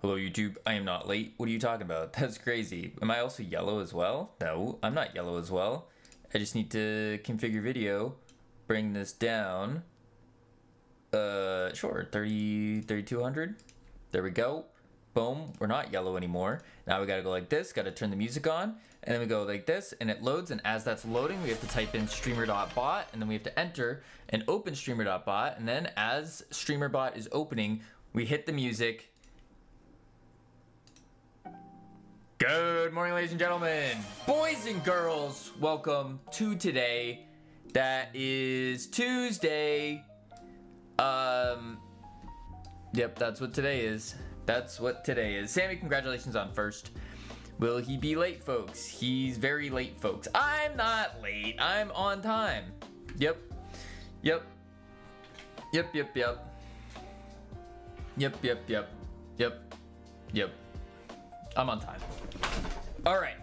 Hello YouTube, I am not late. What are you talking about? That's crazy. Am I also yellow as well? No, I'm not yellow as well. I just need to configure video, bring this down. Sure, 3200. There we go. Boom, we're not yellow anymore. Now we gotta go like this, gotta turn the music on, and then we go like this, and it loads, and as that's loading, we have to type in streamer.bot, and then we have to enter and open streamer.bot, and then as streamer.bot is opening, we hit the music. Good morning, ladies and gentlemen, boys and girls. Welcome to today. That is Tuesday. Yep, that's what today is. That's what today is. Sammy, congratulations on first. Will he be late, folks? He's very late, folks. I'm not late. I'm on time. Yep. Yep. Yep, yep, yep. Yep, yep, yep. Yep. Yep. I'm on time. All right.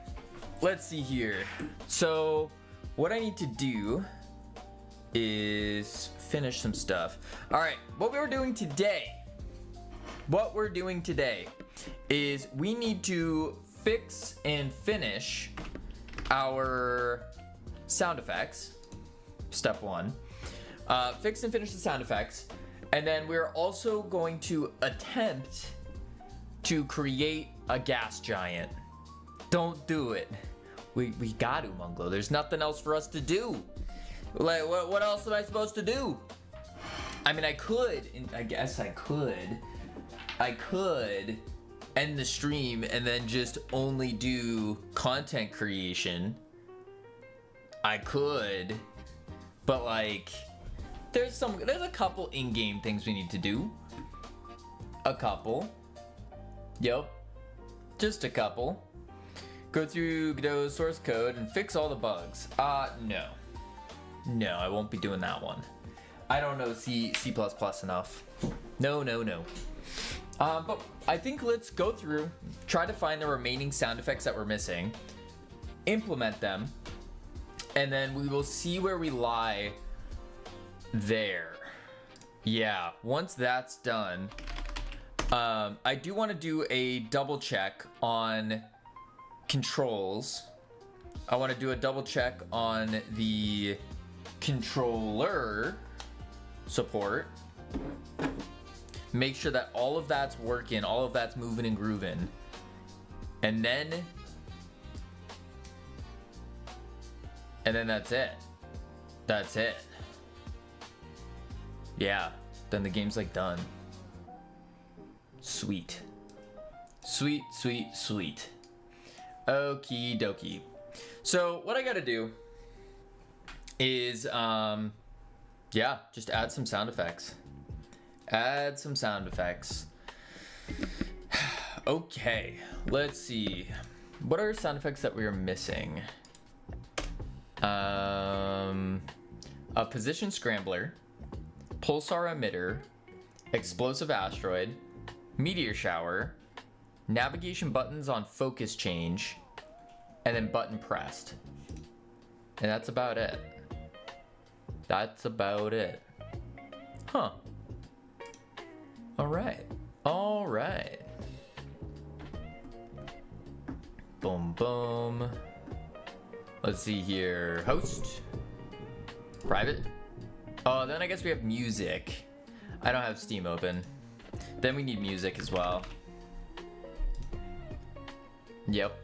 Let's see here. So, what I need to do is finish some stuff. All right. What we're doing today is we need to fix and finish our sound effects. Step one. Fix and finish the sound effects. And then we're also going to attempt to create a gas giant. Don't do it. We got to, Munglo. There's nothing else for us to do. Like, what else am I supposed to do? I mean, I guess I could end the stream and then just only do content creation. I could, but like, there's a couple in-game things we need to do. A couple. Yep. Just a couple. Go throh Godot's source code and fix all the bugs. No. No, I won't be doing that one. I don't know C++ enough. No. But I think let's go through, try to find the remaining sound effects that we're missing, implement them, and then we will see where we lie there. Yeah, once that's done, I do want to do a double check on controls. I want to do a double check on the controller support. Make sure that all of that's working, all of that's moving and grooving. And then that's it. That's it. Yeah, then the game's like done. Sweet. Sweet, sweet, sweet. Okie dokie. So what I gotta do is, yeah, just add some sound effects. Add some sound effects. Okay, let's see. What are sound effects that we are missing? A position scrambler, pulsar emitter, explosive asteroid, meteor shower, navigation buttons on focus change, and then button pressed. And that's about it. That's about it. Huh. All right. Boom, boom. Let's see here. Host. Private. Oh, then I guess we have music. I don't have Steam open. Then we need music as well. Yep.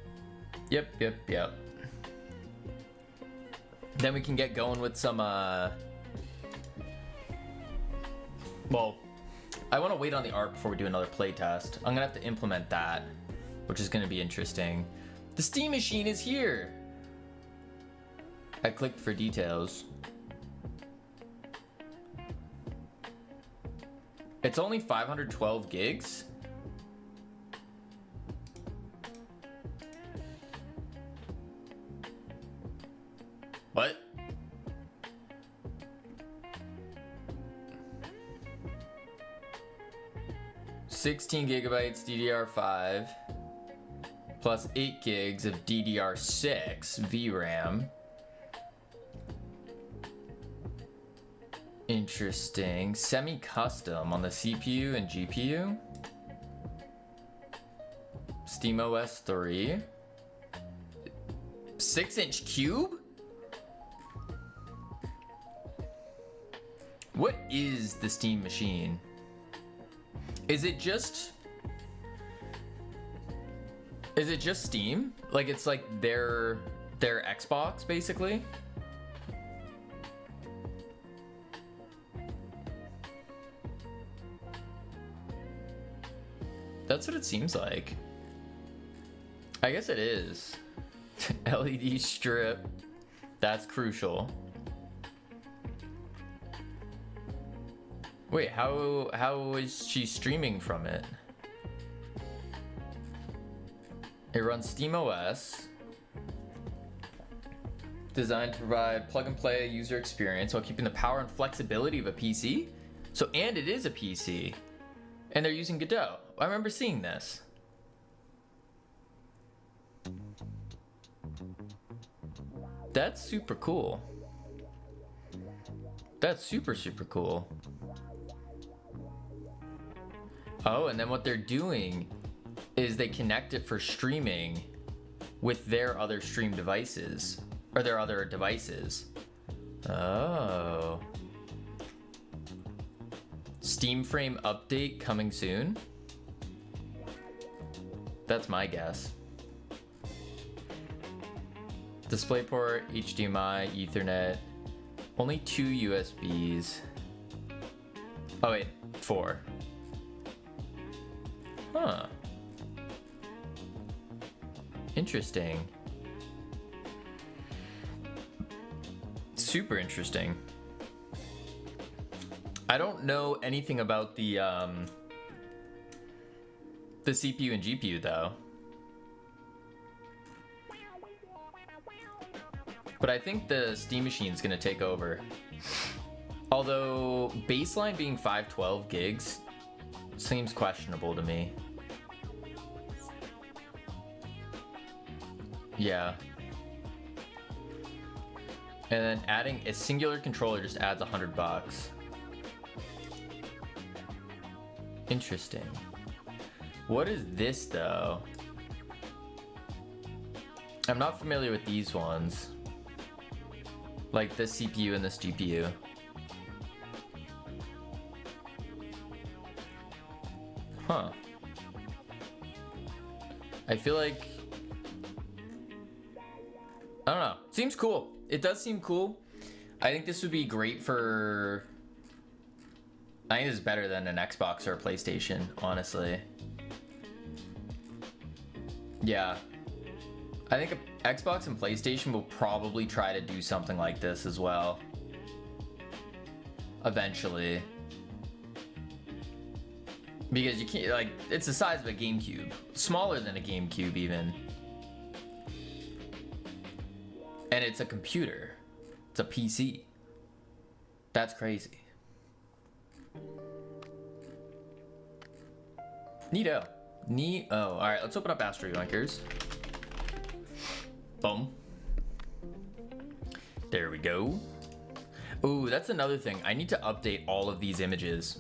Then we can get going with some, well, I want to wait on the art before we do another playtest. I'm gonna have to implement that, which is gonna be interesting. The Steam machine is here. I clicked for details. It's only 512 gigs. What? $16 gigabytes DDR5 plus 8 gigs of DDR6 VRAM. Interesting. Semi-custom on the CPU and GPU. SteamOS 3. 6-inch cube? What is the Steam machine? Is it just Steam? Like it's like their Xbox basically? That's what it seems like. I guess it is. LED strip. That's crucial. Wait, how is she streaming from it? It runs SteamOS. Designed to provide plug-and-play user experience while keeping the power and flexibility of a PC. So, and it is a PC. And they're using Godot. I remember seeing this. That's super cool. That's super cool. Oh, and then what they're doing is they connect it for streaming with their other stream devices, or their other devices. Oh. Steam Frame update coming soon? That's my guess. DisplayPort, HDMI, Ethernet. Only 2 USBs. Oh wait, 4. Huh. Interesting. Super interesting. I don't know anything about the CPU and GPU though. But I think the Steam machine is gonna take over. Although baseline being 512 gigs seems questionable to me. Yeah. And then adding a singular controller just adds $100. Interesting. What is this though? I'm not familiar with these ones. Like this CPU and this GPU. Huh. I feel like, I don't know. Seems cool. It does seem cool. I think this would be great for, I think this is better than an Xbox or a PlayStation, honestly. Yeah. I think Xbox and PlayStation will probably try to do something like this as well. Eventually. Because you can't, like, it's the size of a GameCube. Smaller than a GameCube even. And it's a computer. It's a PC. That's crazy. Neato. Neat. Oh, all right. Let's open up Astro Yoinkers. Boom. There we go. Ooh, that's another thing. I need to update all of these images.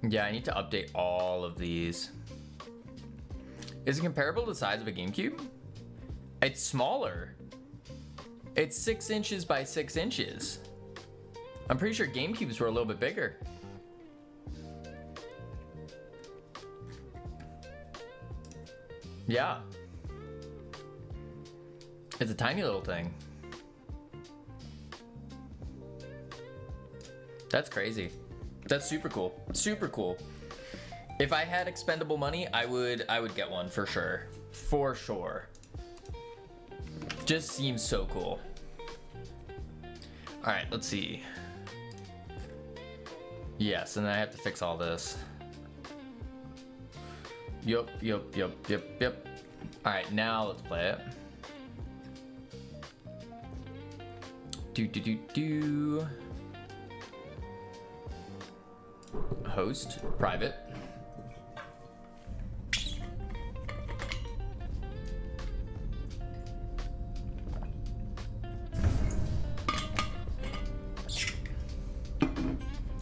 Yeah, I need to update all of these. Is it comparable to the size of a GameCube? It's smaller. It's 6 inches by 6 inches. I'm pretty sure GameCubes were a little bit bigger. Yeah. It's a tiny little thing. That's crazy. That's super cool. Super cool. If I had expendable money, I would get one for sure. For sure. Just seems so cool. All right, let's see. Yes, and then I have to fix all this. Yup. All right, now let's play it. Do. Host, private.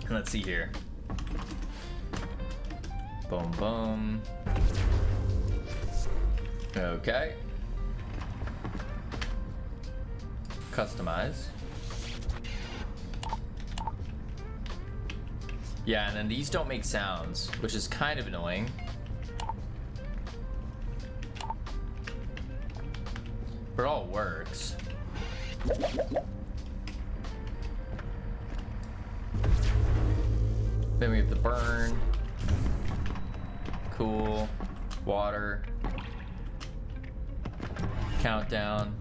Let's see here. Boom, boom. Okay. Customize. Yeah, and then these don't make sounds, which is kind of annoying. But it all works. Then we have the burn. Cool. Water. Countdown.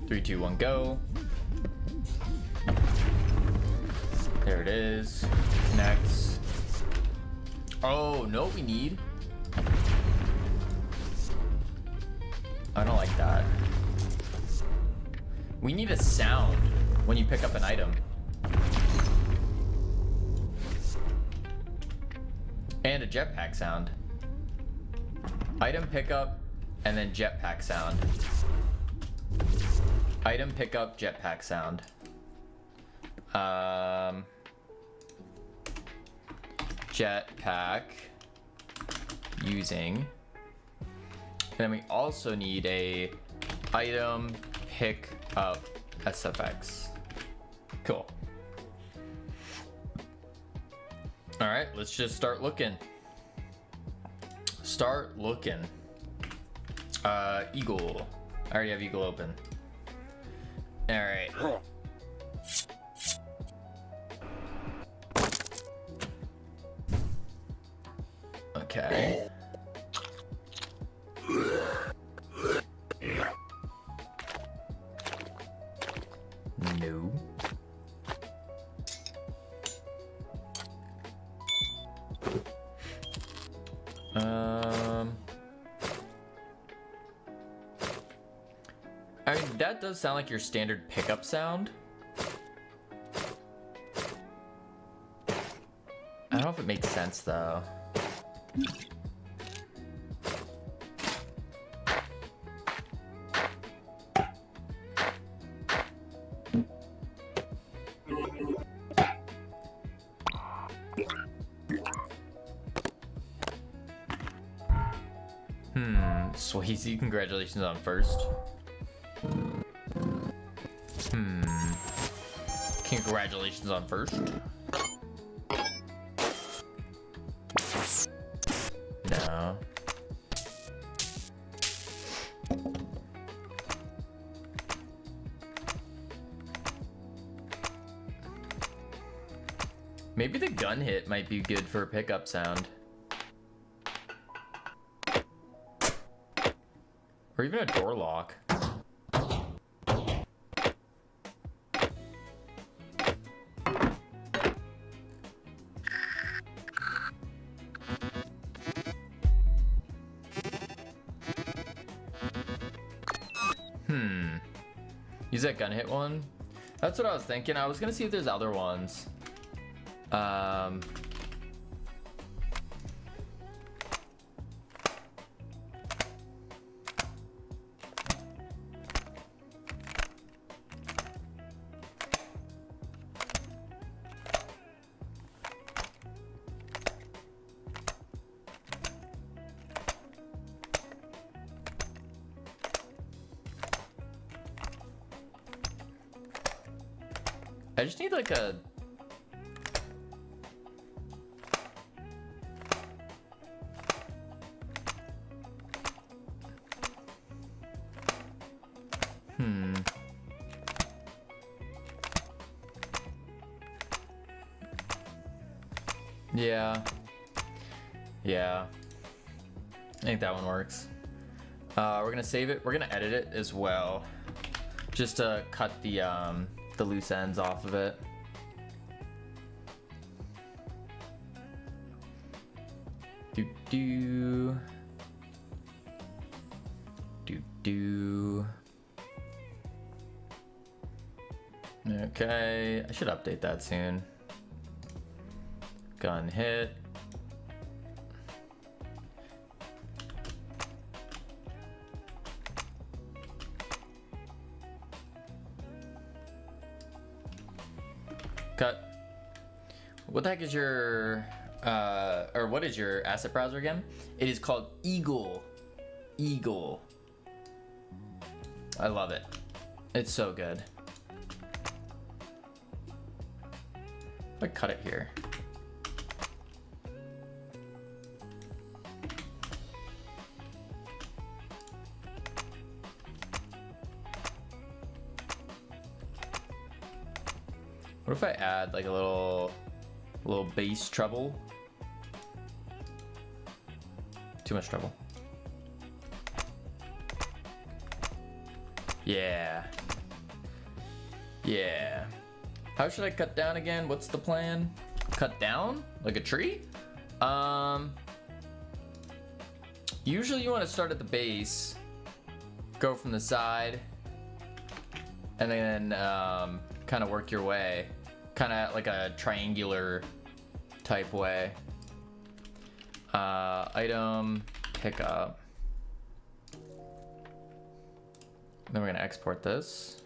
Three, two, one, go. There it is. Connects. Oh, no, we need. I don't like that. We need a sound when you pick up an item. And a jetpack sound. Item pickup and then jetpack sound. Item pickup, jetpack sound. Jetpack using. And then we also need a item pick up SFX. Cool. All right, let's just start looking. Start looking. Eagle. I already have Eagle open. All right. Okay. No. I mean, that does sound like your standard pickup sound. I don't know if it makes sense though. Sweezy, congratulations on first. Congratulations on first. No. Maybe the gun hit might be good for a pickup sound. Or even a door lock. Use that gun hit one? That's what I was thinking. I was gonna see if there's other ones. I just need like a... Yeah. I think that one works. We're gonna save it. We're gonna edit it as well, just to cut the loose ends off of it. Okay, I should update that soon. Gun hit. Cut. What the heck is your, or what is your asset browser again? It is called Eagle. Eagle. I love it. It's so good. I cut it here. What if I add like a little bass treble? Too much treble. Yeah. Yeah. How should I cut down again? What's the plan? Cut down? Like a tree? Usually you want to start at the base, go from the side, and then kind of work your way. Kind of like a triangular type way. Item, pickup. Then we're gonna export this.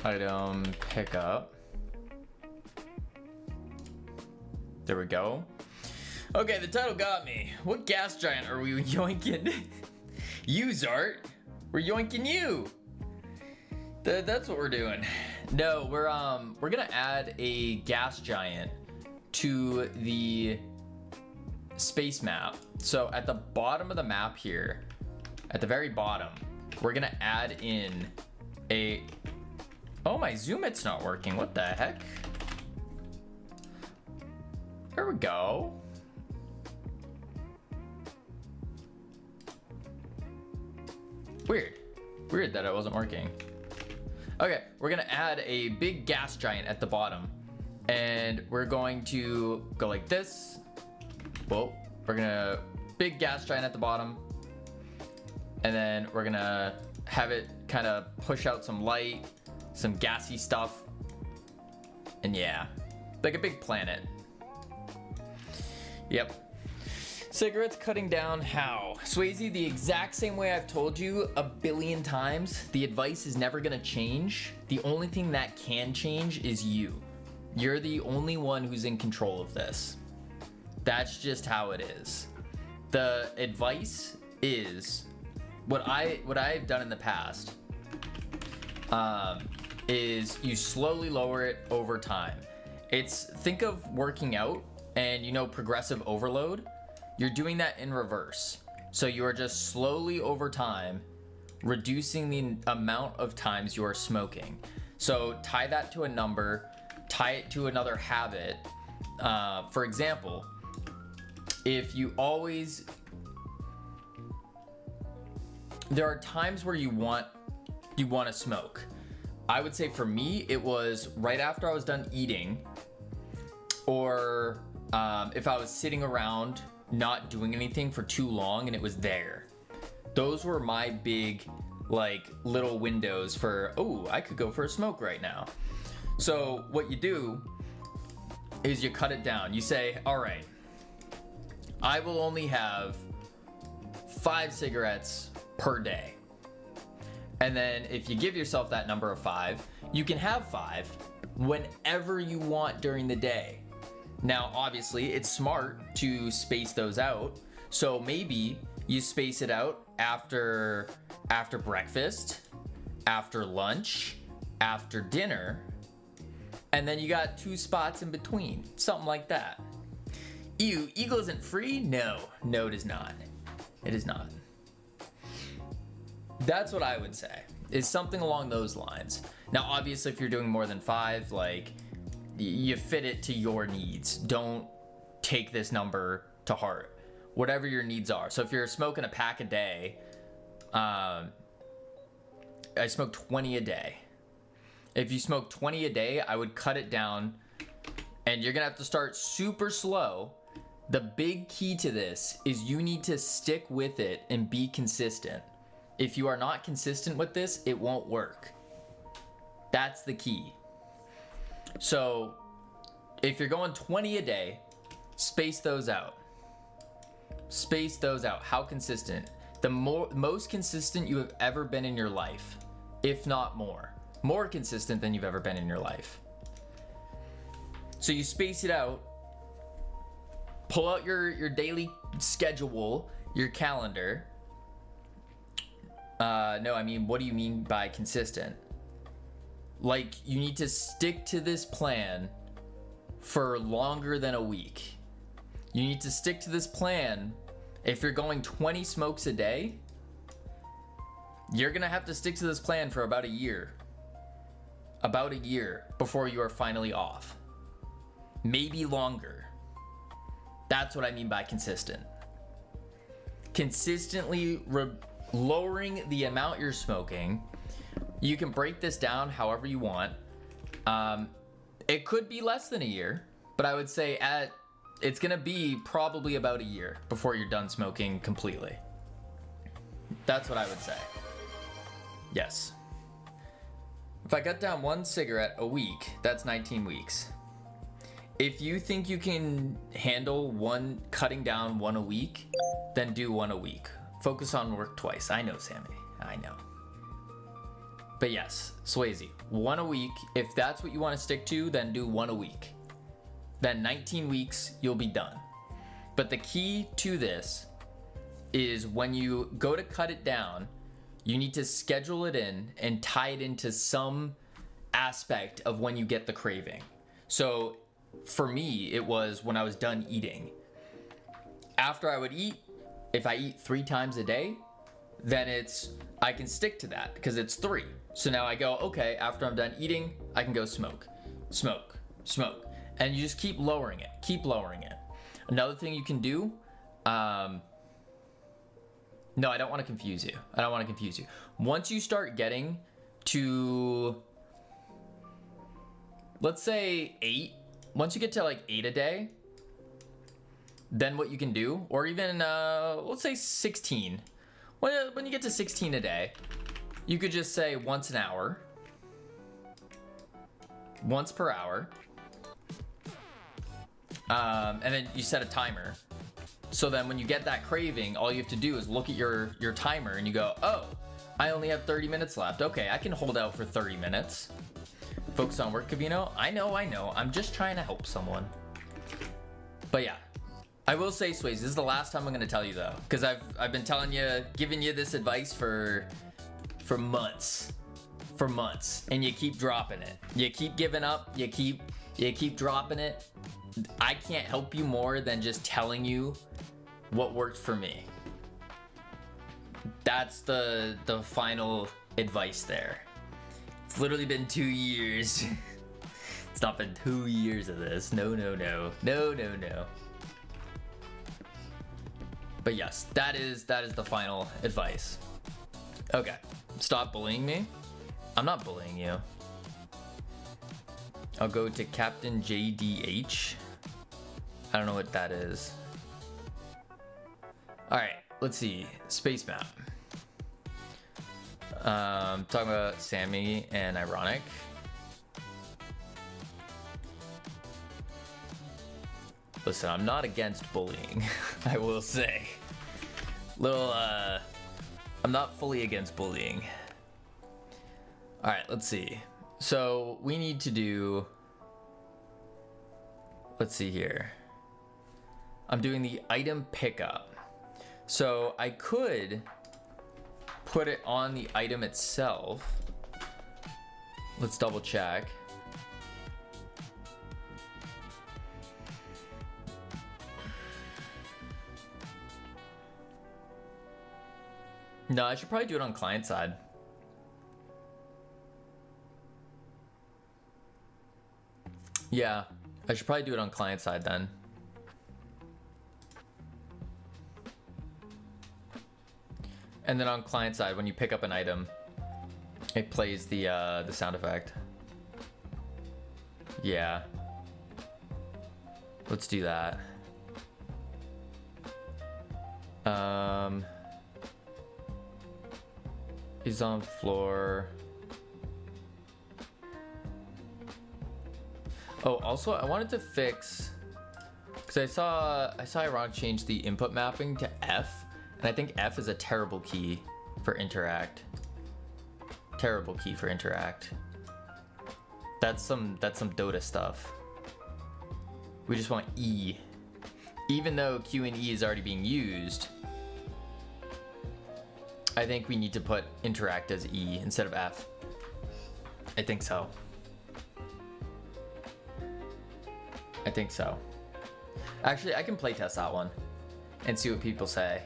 Item, pickup. There we go. Okay, the title got me. What gas giant are we yoinking? You, Zart. We're yoinking you. That's what we're doing. No, we're gonna add a gas giant to the space map. So at the bottom of the map here, at the very bottom, we're gonna add in a, oh, my zoom it's not working. What the heck? There we go. Weird that it wasn't working. Okay, we're gonna add a big gas giant at the bottom, and we're going to go like this. Whoa, we're gonna big gas giant at the bottom, and then we're gonna have it kind of push out some light, some gassy stuff, and yeah, like a big planet. Yep. Cigarettes cutting down how? Swayze, the exact same way I've told you a billion times, the advice is never gonna change. The only thing that can change is you. You're the only one who's in control of this. That's just how it is. The advice is, what I've done in the past, is you slowly lower it over time. Think of working out and progressive overload. You're doing that in reverse. So you are just slowly over time reducing the amount of times you are smoking. So tie that to a number, tie it to another habit. For example, if you always, there are times where you want to smoke. I would say for me, it was right after I was done eating, or if I was sitting around not doing anything for too long and it was there. Those were my big, little windows for, oh, I could go for a smoke right now. So what you do is you cut it down. You say, all right, I will only have 5 cigarettes per day. And then if you give yourself that number of 5, you can have 5 whenever you want during the day. Now, obviously, it's smart to space those out. So maybe you space it out after breakfast, after lunch, after dinner, and then you got 2 spots in between, something like that. Ew, Eagle isn't free? No, it is not. It is not. That's what I would say, is something along those lines. Now, obviously, if you're doing more than 5, you fit it to your needs. Don't take this number to heart. Whatever your needs are. So if you're smoking a pack a day, I smoke 20 a day. If you smoke 20 a day, I would cut it down, and you're gonna have to start super slow. The big key to this is you need to stick with it and be consistent. If you are not consistent with this, it won't work. That's the key. So if you're going 20 a day, space those out. Space those out. How consistent? The most consistent you have ever been in your life, if not more more consistent than you've ever been in your life. So you space it out, pull out your daily schedule, your calendar. No, I mean, what do you mean by consistent? Like, you need to stick to this plan for longer than a week. You need to stick to this plan. If you're going 20 smokes a day, you're gonna have to stick to this plan for about a year. About a year before you are finally off. Maybe longer. That's what I mean by consistent. Consistently lowering the amount you're smoking. You can break this down however you want. It could be less than a year, but I would say it's gonna be probably about a year before you're done smoking completely. That's what I would say. Yes. If I cut down 1 cigarette a week, that's 19 weeks. If you think you can handle cutting down 1 a week, then do 1 a week. Focus on work twice. I know, Sammy. I know. But yes, Swayze, 1 a week. If that's what you want to stick to, then do 1 a week. Then 19 weeks, you'll be done. But the key to this is when you go to cut it down, you need to schedule it in and tie it into some aspect of when you get the craving. So for me, it was when I was done eating. After I would eat, if I eat 3 times a day, then I can stick to that because it's 3. So now I go, okay, after I'm done eating, I can go smoke. And you just keep lowering it. Another thing you can do, no, I don't want to confuse you. Once you start getting to, let's say 8, once you get to like 8 a day, then what you can do, or even, let's say 16. When you get to 16 a day, you could just say once an hour, once per hour, and then you set a timer. So then when you get that craving, all you have to do is look at your timer and you go, oh, I only have 30 minutes left. Okay, I can hold out for 30 minutes. Focus on work, Cavino. I know. I'm just trying to help someone. But yeah, I will say, Swayze, this is the last time I'm going to tell you though, because I've been giving you this advice for months, and you keep dropping it. You keep giving up. You keep dropping it. I can't help you more than just telling you what worked for me. That's the final advice there. It's literally been 2 years. It's not been 2 years of this. No. But yes, that is the final advice. Okay, stop bullying me. I'm not bullying you. I'll go to Captain JDH. I don't know what that is. All right, let's see. Space map. Talking about Sammy and Ironic. Listen, I'm not against bullying. I will say. I'm not fully against bullying. All right, let's see. So we need to do, let's see here. I'm doing the item pickup. So I could put it on the item itself. Let's double check. No, I should probably do it on client side. Yeah, I should probably do it on client side then. And then on client side, when you pick up an item, it plays the sound effect. Yeah. Let's do that. He's on floor. Oh, also I wanted to fix, because I saw Ironic change the input mapping to F, and I think F is a terrible key for interact. Terrible key for interact. That's some Dota stuff. We just want E. Even though Q and E is already being used, I think we need to put interact as E instead of F. I think so. I think so. Actually, I can playtest that one and see what people say.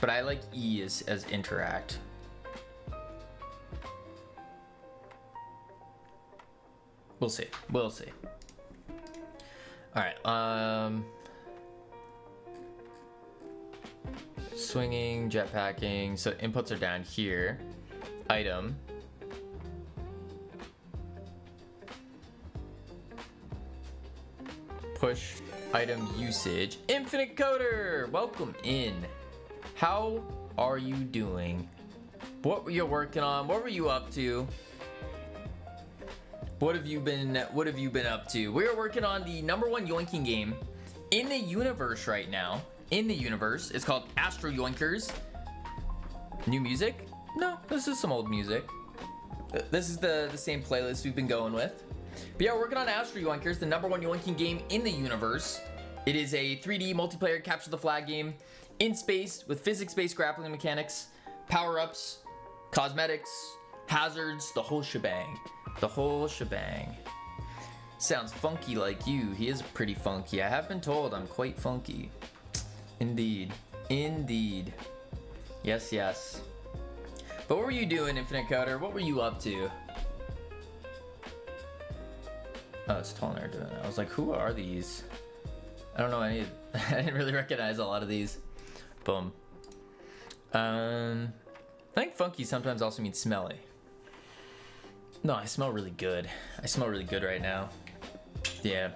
But I like E as interact. We'll see. We'll see. All right. Swinging, jetpacking. So inputs are down here. Item. Push item usage. Infinite Coder, welcome in. How are you doing? What were you working on? What were you up to? What have you been up to? We are working on the #1 Yoinking game in the universe right now. In the universe, it's called Astro Yoinkers. New music? No, this is some old music. This is the same playlist we've been going with. But yeah, we're working on Astro Yoinkers, the #1 Yoinking game in the universe. It is a 3D multiplayer capture the flag game in space with physics-based grappling mechanics, power-ups, cosmetics, hazards, the whole shebang. The whole shebang. Sounds funky like you. He is pretty funky. I have been told I'm quite funky. Indeed. Indeed. Yes, yes. But what were you doing, Infinite Coder? What were you up to? Oh, it's Tolner doing it. I was like, who are these? I don't know any. I didn't really recognize a lot of these. Boom. I think funky sometimes also means smelly. No, I smell really good. I smell really good right now. Yeah.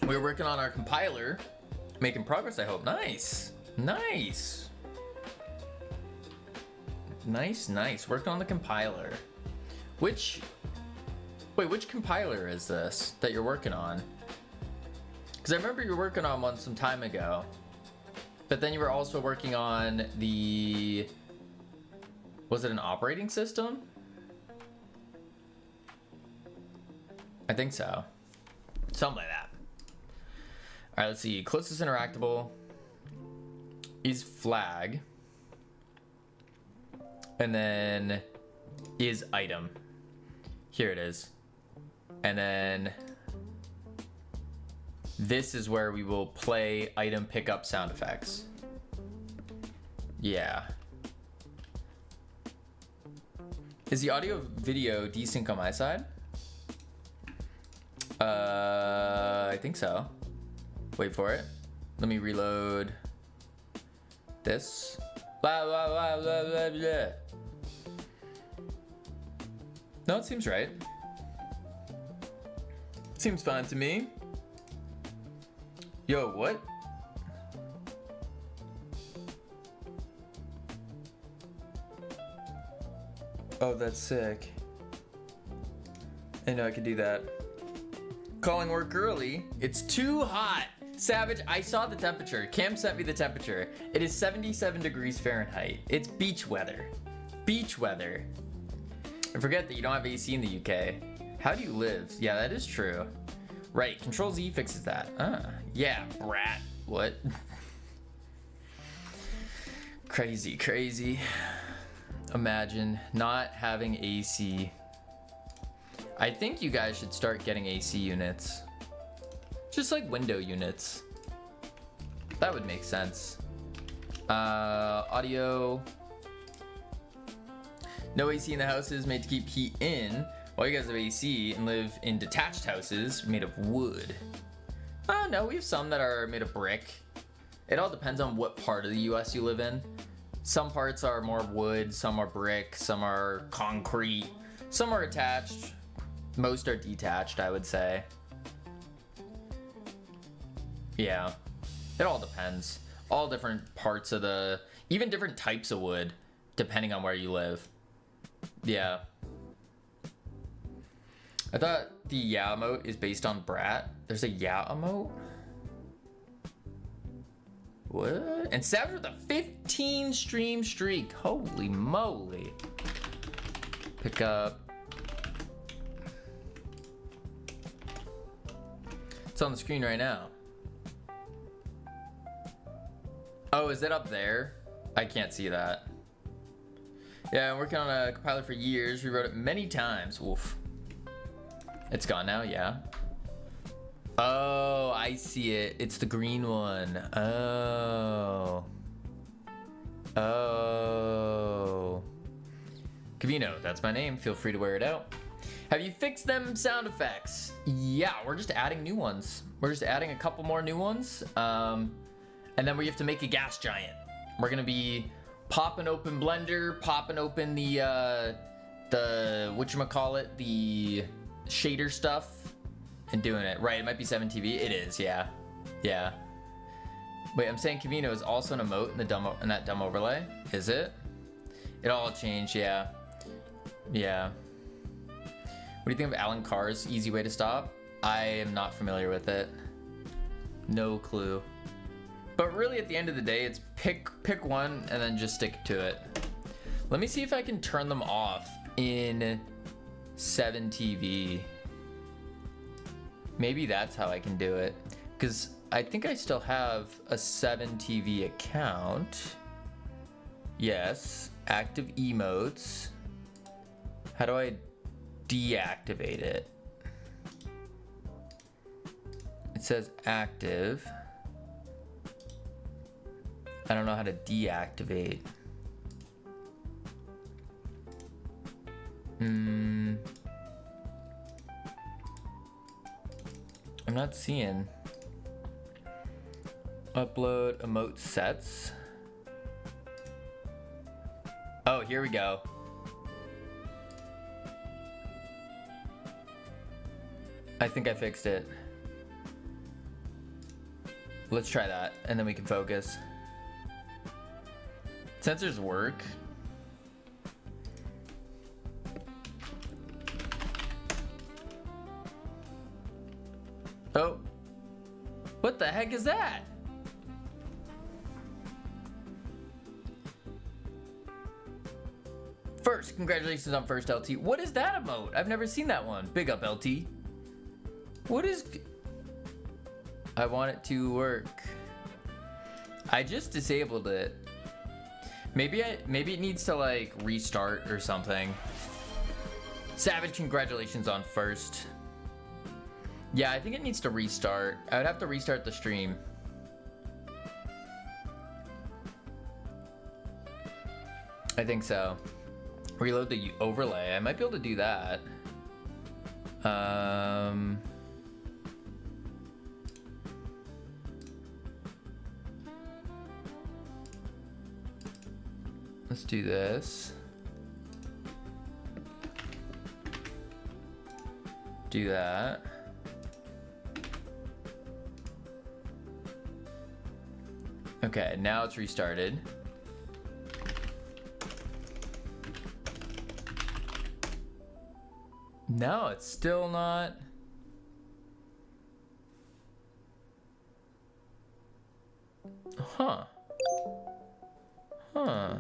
We're working on our compiler. Making progress, I hope. Nice. Nice. Nice, nice. Working on the compiler. Which compiler is this that you're working on? Because I remember you were working on one some time ago. But then you were also working on the... Was it an operating system? I think so. Something like that. All right, let's see. Closest interactable is flag. And then is item. Here it is. And then this is where we will play item pickup sound effects. Yeah. Is the audio video desync on my side? I think so. Wait for it. Let me reload this. Blah, blah, blah, blah, blah, blah. No, it seems right. Seems fine to me. Yo, what? Oh, that's sick. I know I could do that. Calling work early. It's too hot. Savage, I saw the temperature. Cam sent me the temperature. It is 77 degrees Fahrenheit. It's beach weather. Beach weather. I forget that you don't have AC in the UK. How do you live? Yeah, that is true. Right, Control Z fixes that. Yeah, brat. What? Crazy, crazy. Imagine not having AC. I think you guys should start getting AC units. Just like window units. That would make sense. Audio. No AC in the houses made to keep heat in. While you guys have AC and live in detached houses made of wood. Oh no, we have some that are made of brick. It all depends on what part of the US you live in. Some parts are more wood, some are brick, some are concrete, some are attached. Most are detached, I would say. Yeah, it all depends. All different parts of the, even different types of wood, depending on where you live. Yeah. I thought the yeah emote is based on brat. There's a yeah emote? What? And Savage with a 15 stream streak. Holy moly. Pick up. It's on the screen right now. Oh, is it up there? I can't see that. Yeah, I'm working on a compiler for years. Rewrote it many times. Oof. It's gone now, yeah. Oh, I see it. It's the green one. Oh. Oh. Cavino, that's my name. Feel free to wear it out. Have you fixed them sound effects? Yeah, we're just adding new ones. We're just adding a couple more new ones. And then we have to make a gas giant. We're gonna be popping open Blender, popping open the whatchamacallit, the shader stuff, and doing it. Right, it might be 7TV. It is, yeah. Yeah. Wait, I'm saying Cavino is also an emote in that dumb overlay. Is it? It all changed, yeah. Yeah. What do you think of Alan Carr's easy way to stop? I am not familiar with it. No clue. But really, at the end of the day, it's pick one and then just stick to it. Let me see if I can turn them off in 7TV. Maybe that's how I can do it. Because I think I still have a 7TV account. Yes. Active emotes. How do I deactivate it? It says active. I don't know how to deactivate. I'm not seeing. Upload emote sets. Oh, here we go. I think I fixed it. Let's try that, and then we can focus. Sensors work. Oh. What the heck is that? First, congratulations on first LT. What is that emote? I've never seen that one. Big up, LT. What is... I want it to work. I just disabled it. Maybe it needs to like restart or something. Savage, congratulations on first. Yeah, I think it needs to restart. I would have to restart the stream. I think so. Reload the overlay. I might be able to do that. Let's do this. Do that. Okay, now it's restarted. No, it's still not. Huh. Huh.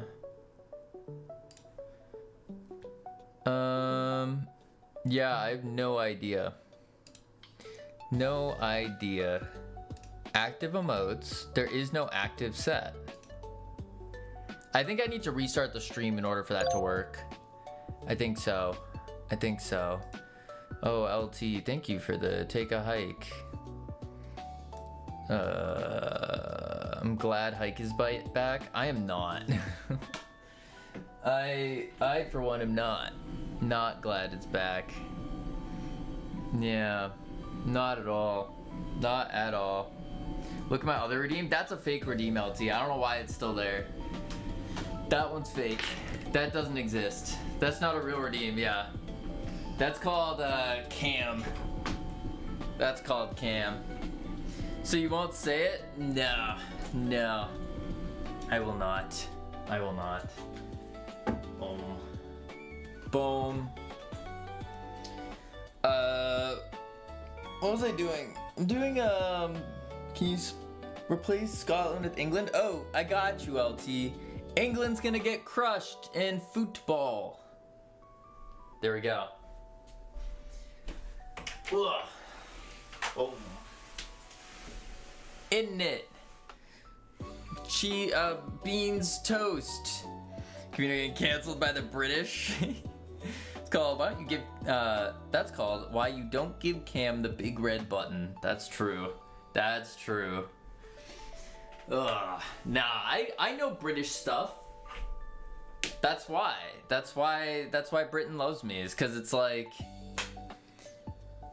Yeah, I have no idea. No idea. Active emotes. There is no active set. I think I need to restart the stream in order for that to work. I think so. I think so. Oh, LT, thank you for the take a hike. I'm glad hike is back. I am not. I for one am not glad it's back. Yeah, not at all. Not at all. Look at my other redeem. That's a fake redeem, LT. I don't know why it's still there. That one's fake. That doesn't exist. That's not a real redeem, yeah. That's called cam. That's called cam. So you won't say it? No. No. I will not. I will not. Boom. Boom. What was I doing? I'm doing, can you Replace Scotland with England? Oh, I got you, LT. England's gonna get crushed in football. There we go. Ugh. Oh. Isn't it? Beans toast. Community canceled by the British. It's called why don't you give that's called why you don't give Cam the big red button. That's true. That's true. Ugh. Nah, I know British stuff. That's why Britain loves me, is because it's like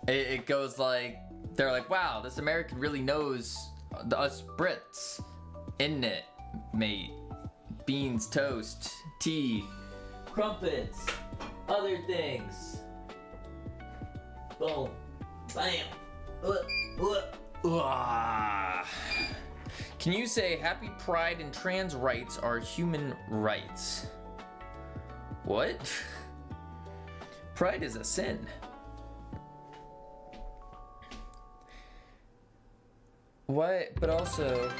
it goes like they're like, wow, this American really knows us Brits. Isn't it, mate? Beans, toast, tea, crumpets, other things. Boom. Bam. Can you say happy pride and trans rights are human rights? What? Pride is a sin. What? But also...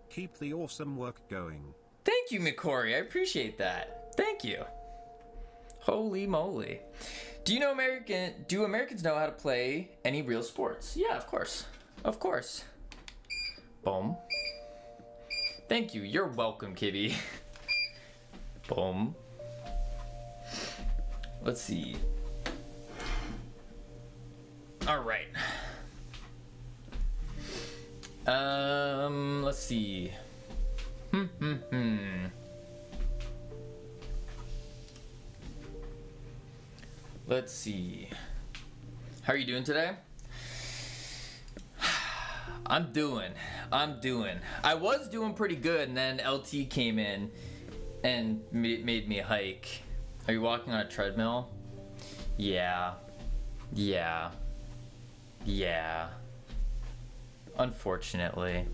Keep the awesome work going. Thank you, Mikori. I appreciate that. Thank you. Holy moly. Do Americans know how to play any real sports? Yeah, of course. Of course. Boom. Thank you. You're welcome, Kibby. Boom. Let's see. All right. Let's see. Let's see. How are you doing today? I'm doing. I was doing pretty good, and then LT came in and made me hike. Are you walking on a treadmill? Yeah. Unfortunately.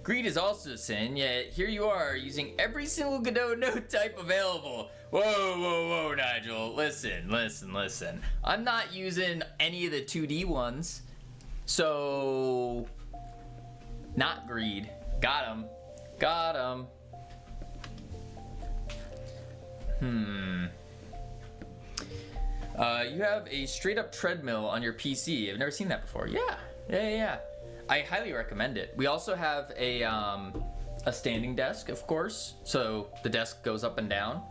Greed is also a sin, yet here you are using every single Godot node type available. Whoa, Nigel. Listen. I'm not using any of the 2D ones. So, not greed. Got him. You have a straight up treadmill on your PC. I've never seen that before. Yeah. I highly recommend it. We also have a standing desk, of course. So the desk goes up and down.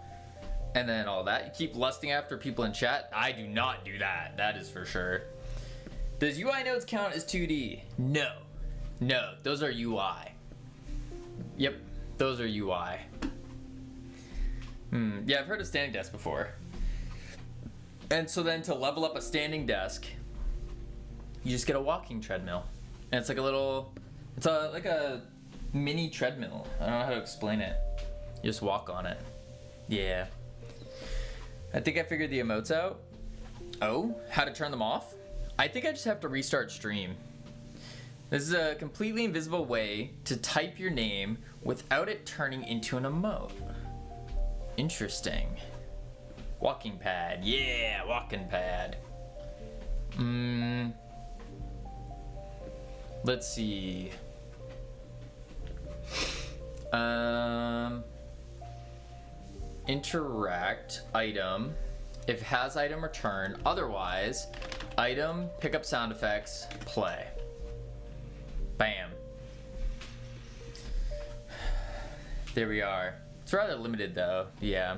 And then all that. You keep lusting after people in chat. I do not do that. That is for sure. Does UI nodes count as 2D? No. Those are UI. Yep. Those are UI. Yeah, I've heard of standing desk before. And so then to level up a standing desk, you just get a walking treadmill. And it's like like a mini treadmill. I don't know how to explain it. You just walk on it. Yeah. I think I figured the emotes out. Oh, how to turn them off? I think I just have to restart stream. This is a completely invisible way to type your name without it turning into an emote. Interesting. Walking pad. Yeah, walking pad. Let's see. Interact item. If has item, return. Otherwise, item, pick up sound effects, play. Bam. There we are. It's rather limited though. Yeah.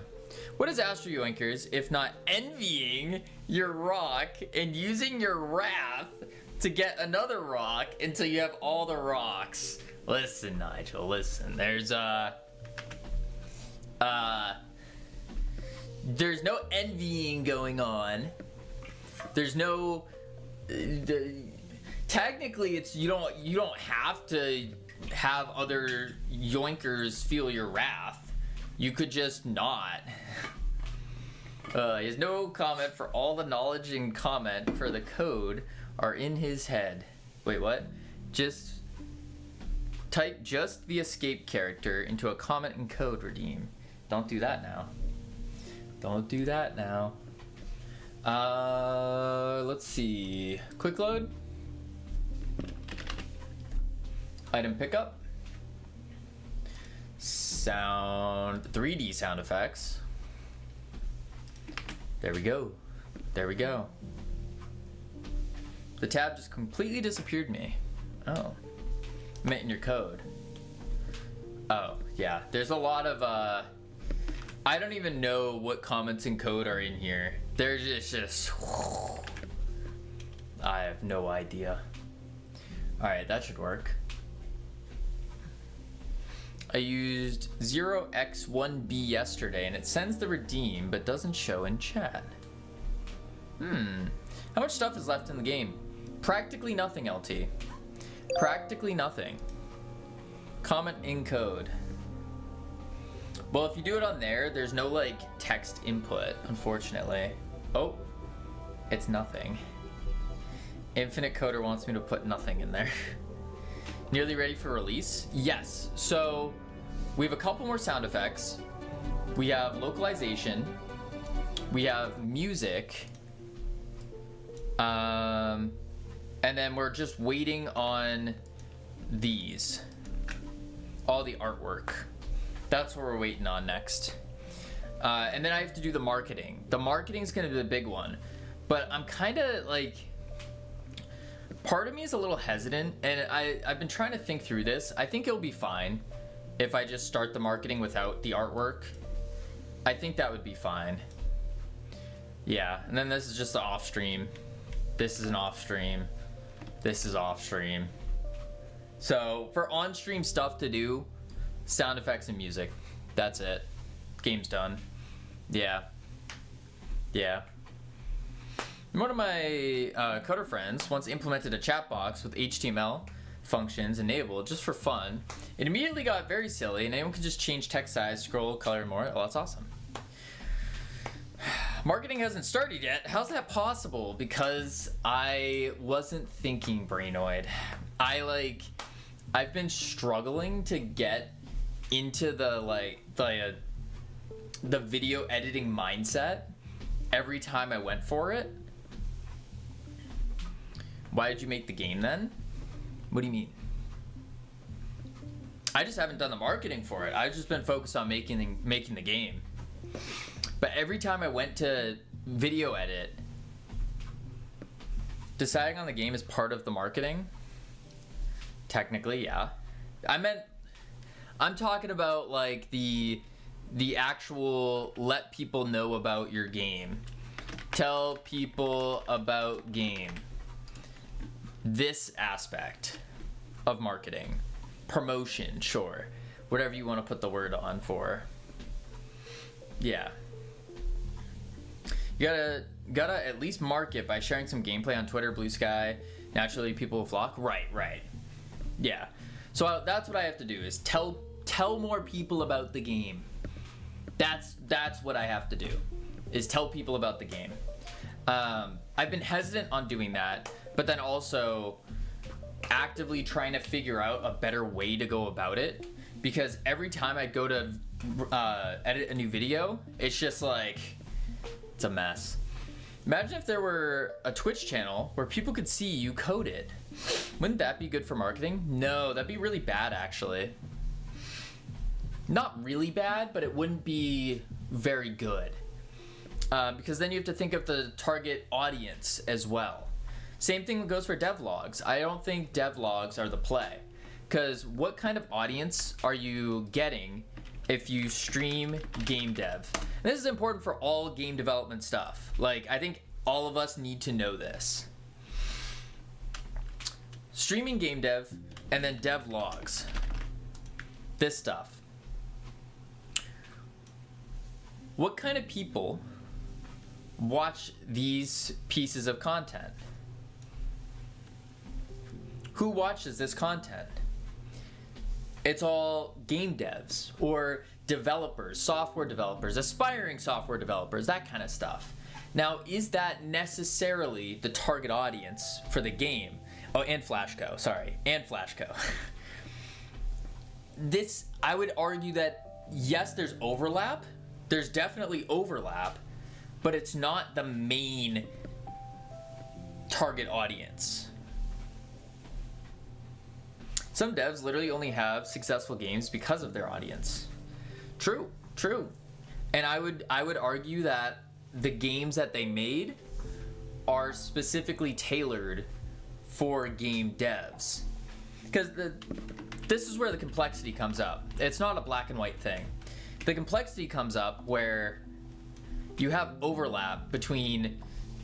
What is Astro Yoinkers if not envying your rock and using your wrath to get another rock until you have all the rocks? Listen, Nigel, listen. There's no envying going on. There's no technically it's you don't have to have other yoinkers feel your wrath. You could just not. He has no comment for all the knowledge and comment for the code are in his head. Wait, what? Just type just the escape character into a comment and code redeem. Don't do that now. Don't do that now. Let's see. Quick load. Item pickup. Sound, 3D sound effects. There we go. There we go. The tab just completely disappeared me. Oh. Meant in your code. Oh, yeah. There's a lot of, I don't even know what comments and code are in here. There's just I have no idea. Alright, that should work. I used 0x1b yesterday and it sends the redeem but doesn't show in chat. How much stuff is left in the game? Practically nothing, LT. Practically nothing. Comment in code. Well, if you do it on there, there's no like text input, unfortunately. Oh, it's nothing. Infinite Coder wants me to put nothing in there. Nearly ready for release? Yes. So we have a couple more sound effects. We have localization. We have music. And then we're just waiting on these. All the artwork. That's what we're waiting on next. And then I have to do the marketing. The marketing's gonna be the big one. But I'm kinda like, part of me is a little hesitant, and I've been trying to think through this. I think it'll be fine if I just start the marketing without the artwork. I think that would be fine. Yeah, and then this is just the off stream. This is an off stream. This is off stream. So for on stream stuff to do, sound effects and music. That's it. Game's done. Yeah. Yeah. One of my coder friends once implemented a chat box with HTML functions enabled just for fun. It immediately got very silly and anyone could just change text size, scroll, color, and more. Oh, that's awesome. Marketing hasn't started yet. How's that possible? Because I wasn't thinking, Brainoid. I've been struggling to get into the video editing mindset every time I went for it. Why did you make the game then? What do you mean? I just haven't done the marketing for it. I've just been focused on making the game. But every time I went to video edit, deciding on the game is part of the marketing. Technically, yeah. I'm talking about like the actual let people know about your game. Tell people about game. This aspect of marketing. Promotion, sure. Whatever you want to put the word on for. Yeah. You gotta at least mark it by sharing some gameplay on Twitter, Blue Sky. Naturally, people will flock. Right. Yeah. So that's what I have to do is tell more people about the game. That's what I have to do, is tell people about the game. I've been hesitant on doing that, but then also actively trying to figure out a better way to go about it, because every time I go to edit a new video, it's just like, it's a mess. Imagine if there were a Twitch channel where people could see you code it. Wouldn't that be good for marketing? No, that'd be really bad actually. Not really bad, but it wouldn't be very good. Because then you have to think of the target audience as well. Same thing goes for devlogs. I don't think devlogs are the play. Because what kind of audience are you getting if you stream game dev? And this is important for all game development stuff. Like, I think all of us need to know this. Streaming game dev and then devlogs. This stuff. What kind of people watch these pieces of content? Who watches this content? It's all game devs or developers, software developers, aspiring software developers, that kind of stuff. Now, is that necessarily the target audience for the game? Oh, and Flashco, sorry, and Flashco. I would argue that yes, there's overlap. There's definitely overlap, but it's not the main target audience. Some devs literally only have successful games because of their audience. True. And I would argue that the games that they made are specifically tailored for game devs. Because this is where the complexity comes up. It's not a black and white thing. The complexity comes up where you have overlap between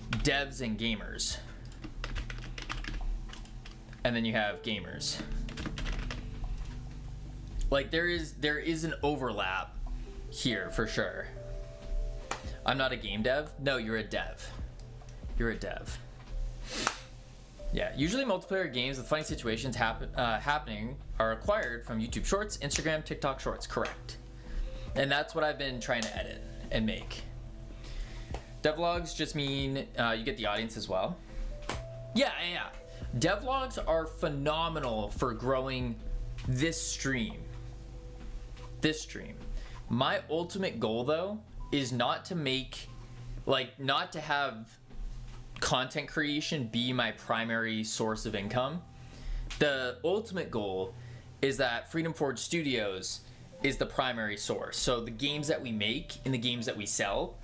devs and gamers. And then you have gamers. Like there is an overlap here for sure. I'm not a game dev. No, you're a dev. You're a dev. Yeah, usually multiplayer games with funny situations happening are acquired from YouTube Shorts, Instagram, TikTok Shorts. Correct. And that's what I've been trying to edit and make. Devlogs just mean you get the audience as well. Yeah. Devlogs are phenomenal for growing this stream. My ultimate goal though is not to have content creation be my primary source of income. The ultimate goal is that Freedom Forge Studios is the primary source. So the games that we make and the games that we sell,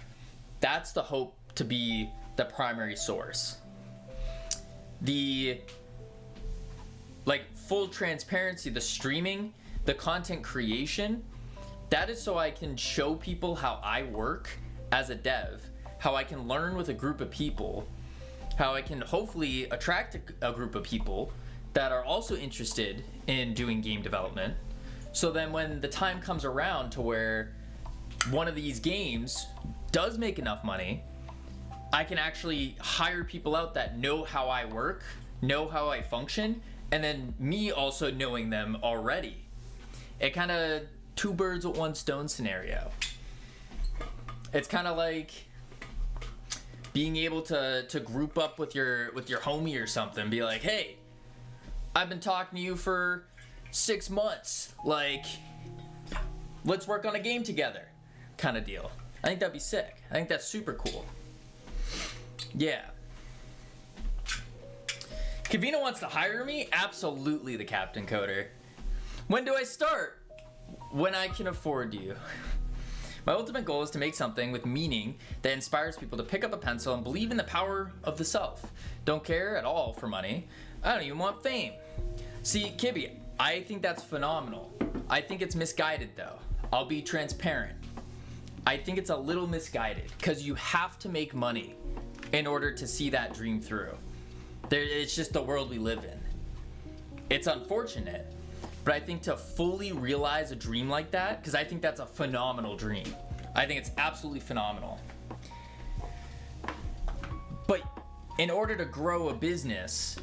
that's the hope to be the primary source. The full transparency, the streaming, the content creation, that is so I can show people how I work as a dev, how I can learn with a group of people, how I can hopefully attract a group of people that are also interested in doing game development. So then when the time comes around to where one of these games does make enough money, I can actually hire people out that know how I work, know how I function, and then me also knowing them already. It kind of two birds with one stone scenario. It's kind of like being able to group up with your homie or something, be like, hey, I've been talking to you for 6 months, like let's work on a game together kind of deal. I think that'd be sick. I think that's super cool. Yeah. Kavina wants to hire me? Absolutely, the Captain Coder. When do I start? When I can afford you. My ultimate goal is to make something with meaning that inspires people to pick up a pencil and believe in the power of the self. Don't care at all for money. I don't even want fame. See, Kibby, I think that's phenomenal. I think it's misguided though. I'll be transparent. I think it's a little misguided because you have to make money in order to see that dream through. It's just the world we live in. It's unfortunate, but I think to fully realize a dream like that, because I think that's a phenomenal dream. I think it's absolutely phenomenal. But in order to grow a business,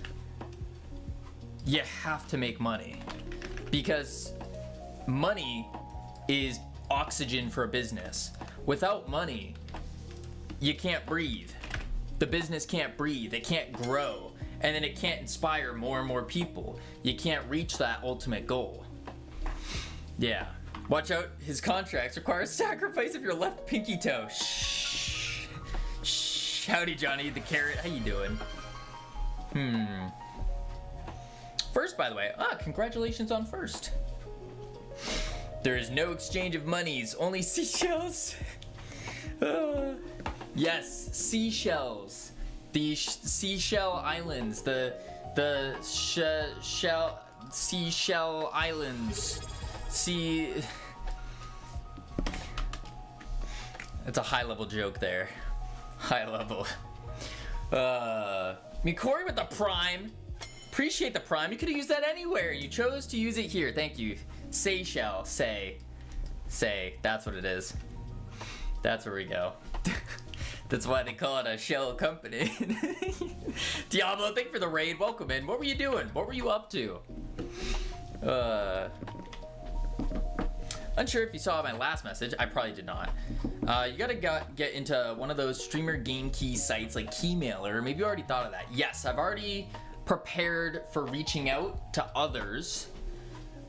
you have to make money. Because money is oxygen for a business. Without money, you can't breathe. The business can't breathe, it can't grow, and then it can't inspire more and more people. You can't reach that ultimate goal. Yeah. Watch out, his contracts require sacrifice of your left pinky toe. Shh. Shh. Howdy, Johnny the Carrot. How you doing? First, by the way. Congratulations on first. There is no exchange of monies, only seashells. Yes, seashells. The seashell islands. The seashell islands. It's a high level joke there. High level. Corey with the prime. Appreciate the prime. You could have used that anywhere. You chose to use it here. Thank you. Seychelles. Say. That's what it is. That's where we go. That's why they call it a shell company. Diablo, thank you for the raid. Welcome in. What were you doing? What were you up to? Unsure if you saw my last message. I probably did not. You gotta get into one of those streamer game key sites like Keymailer. Maybe you already thought of that. Yes, I've already prepared for reaching out to others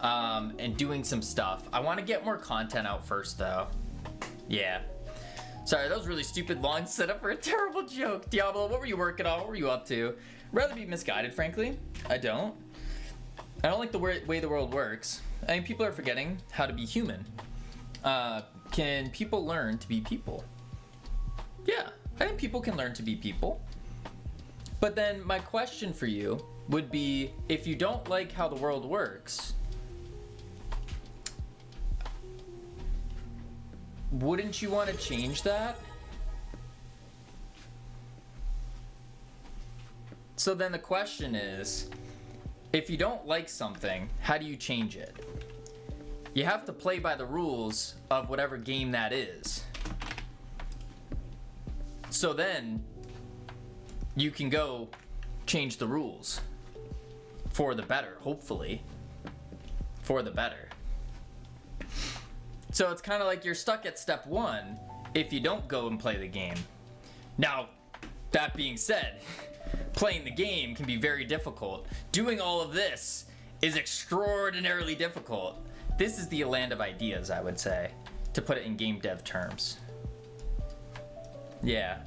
and doing some stuff. I want to get more content out first though. Yeah. Sorry, that was really stupid long setup for a terrible joke. Diablo, what were you working on? What were you up to? Rather be misguided, frankly. I don't like the way the world works. I think people are forgetting how to be human. Can people learn to be people? Yeah, I think people can learn to be people. But then my question for you would be, if you don't like how the world works, wouldn't you want to change that? So then the question is, if you don't like something, how do you change it? You have to play by the rules of whatever game that is. So then you can go change the rules for the better, hopefully. For the better. So it's kind of like you're stuck at step one if you don't go and play the game. Now, that being said, playing the game can be very difficult. Doing all of this is extraordinarily difficult. This is the land of ideas, I would say, to put it in game dev terms. Yeah.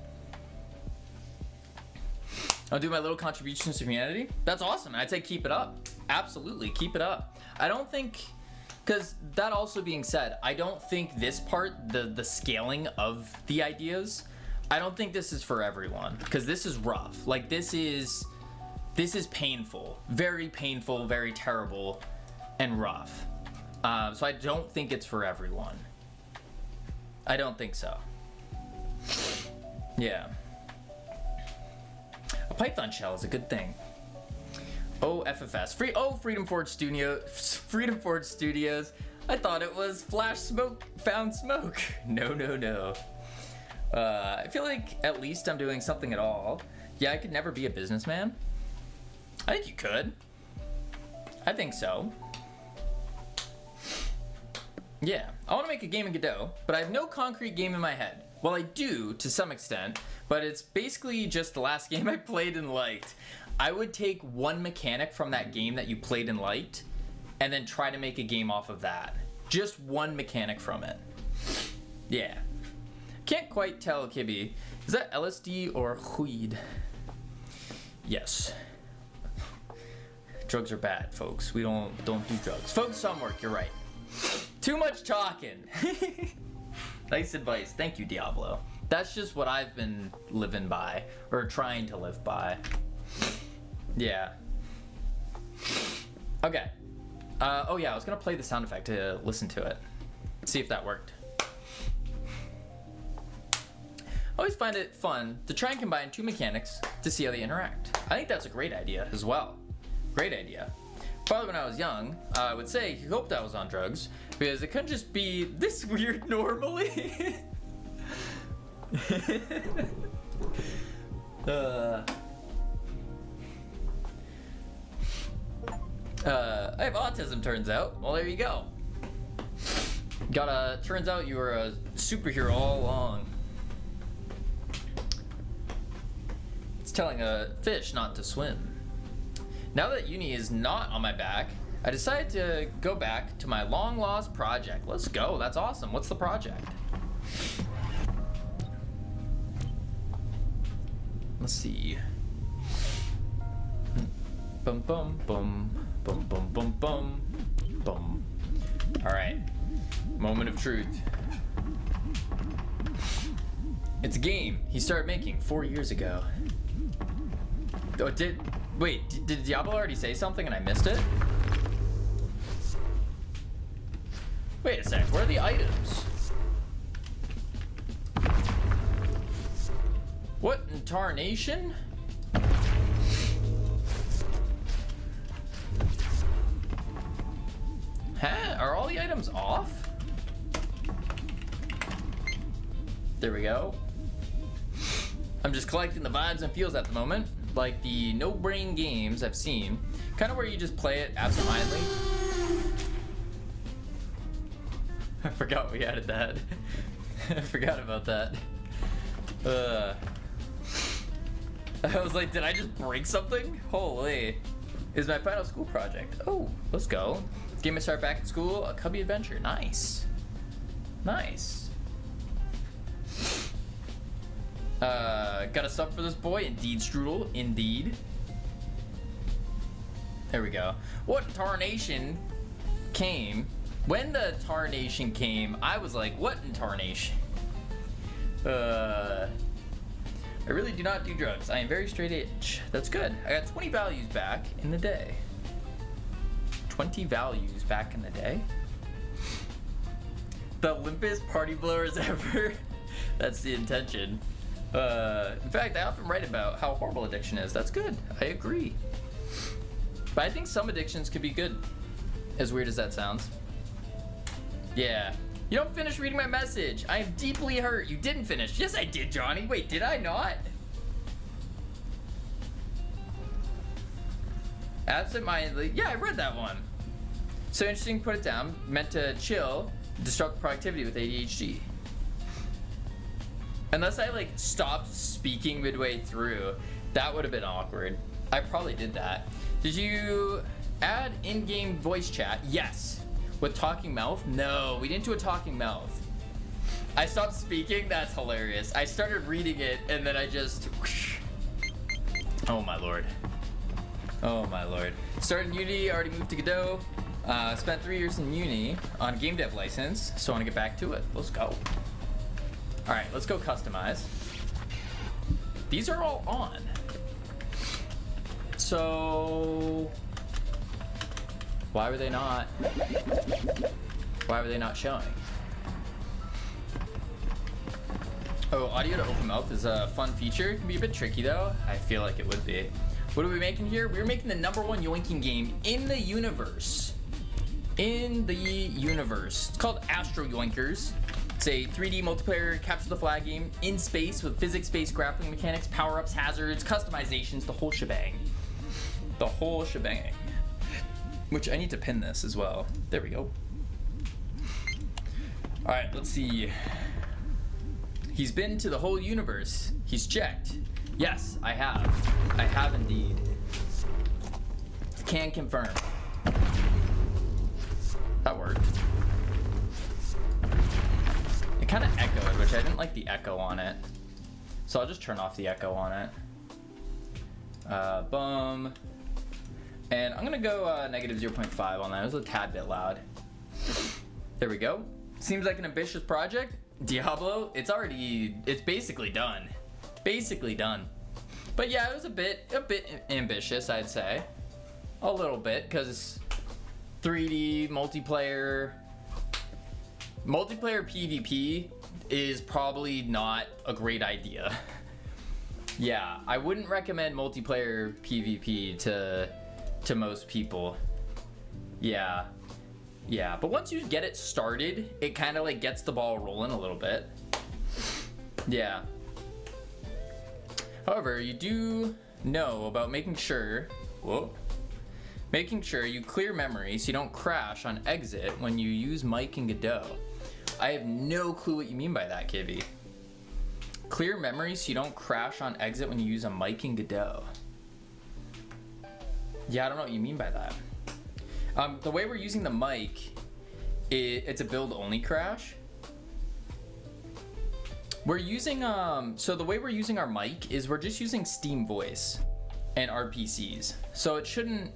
I'll do my little contributions to humanity. That's awesome. I'd say keep it up. Absolutely, keep it up. I don't think, because that also being said, I don't think this part, the scaling of the ideas, I don't think this is for everyone, because this is rough. Like, this is painful, very terrible, and rough. So I don't think it's for everyone. I don't think so. Yeah. A Python shell is a good thing. FFS. Freedom Forge Studios. I thought it was Flash Smoke Found Smoke. No. I feel like at least I'm doing something at all. Yeah, I could never be a businessman. I think you could. I think so. Yeah, I want to make a game in Godot, but I have no concrete game in my head. Well, I do to some extent, but it's basically just the last game I played and liked. I would take one mechanic from that game that you played and liked, and then try to make a game off of that. Just one mechanic from it. Yeah. Can't quite tell, Kibby. Is that LSD or weed? Yes. Drugs are bad, folks. We don't do drugs. Focus on work, you're right. Too much talking. Nice advice. Thank you, Diablo. That's just what I've been living by, or trying to live by. Yeah. Okay. Oh yeah, I was gonna play the sound effect to listen to it. See if that worked. I always find it fun to try and combine two mechanics to see how they interact. I think that's a great idea as well. Great idea. Probably when I was young, I would say he hoped I was on drugs, because it couldn't just be this weird normally. I have autism, turns out. Well, there you go. Turns out you were a superhero all along. It's telling a fish not to swim. Now that uni is not on my back, I decided to go back to my long lost project. Let's go, that's awesome. What's the project? Let's see. Bum bum bum bum bum bum bum bum. All right, moment of truth. It's a game he started making 4 years ago. Oh, did Diablo already say something and I missed it? Wait a sec, where are the items? What in tarnation? Huh? Are all the items off? There we go. I'm just collecting the vibes and feels at the moment. Like the no-brain games I've seen. Kind of where you just play it absentmindedly. I forgot we added that. I forgot about that. I was like, did I just break something? Holy. Is my final school project. Oh, let's go. Game I start back at school, a cubby adventure. Nice. Nice. Got a sub for this boy, indeed, Strudel, indeed. There we go. What tarnation came? When the tarnation came, I was like, what in tarnation? I really do not do drugs. I am very straight edge. That's good. I got 20 values back in the day. 20 values back in the day? The limpest party blowers ever. That's the intention. In fact, I often write about how horrible addiction is. That's good. I agree. But I think some addictions could be good. As weird as that sounds. Yeah. You don't finish reading my message. I am deeply hurt. You didn't finish. Yes, I did, Johnny. Wait, did I not? Absent-mindedly. Yeah, I read that one. So interesting, put it down. Meant to chill, disrupt productivity with ADHD. Unless I like stopped speaking midway through, that would have been awkward. I probably did that. Did you add in-game voice chat? Yes. With talking mouth? No, we didn't do a talking mouth. I stopped speaking? That's hilarious. I started reading it and then I just... Oh my lord. Oh my lord. Started in uni, already moved to Godot. Spent 3 years in uni on a game dev license, so I want to get back to it. Let's go. Alright, let's go customize. These are all on. So... Why were they not showing? Oh, audio to open mouth is a fun feature. It can be a bit tricky though. I feel like it would be. What are we making here? We're making the #1 Yoinking game in the universe. In the universe. It's called Astro Yoinkers. It's a 3D multiplayer capture the flag game in space with physics-based grappling mechanics, power-ups, hazards, customizations, the whole shebang. The whole shebang. Which I need to pin this as well. There we go. Alright, let's see. He's been to the whole universe. He's checked. Yes, I have. I have indeed. Can confirm. That worked. It kind of echoed, which I didn't like the echo on it. So I'll just turn off the echo on it. Bum. And I'm gonna go negative 0.5 on that. It was a tad bit loud. There we go. Seems like an ambitious project. Diablo, it's basically done. Basically done. But yeah, it was a bit ambitious, I'd say. A little bit, because 3D multiplayer PvP is probably not a great idea. Yeah, I wouldn't recommend multiplayer PvP to most people. Yeah, but once you get it started, it kind of like gets the ball rolling a little bit. Yeah. However, you do know about making sure you clear memory so you don't crash on exit when you use Mike and Godot. I have no clue what you mean by that, KB. Clear memory so you don't crash on exit when you use a Mike and Godot. Yeah, I don't know what you mean by that. The way we're using the mic, it's a build-only crash. We're using, so the way we're using our mic is we're just using Steam Voice and RPCs. So it shouldn't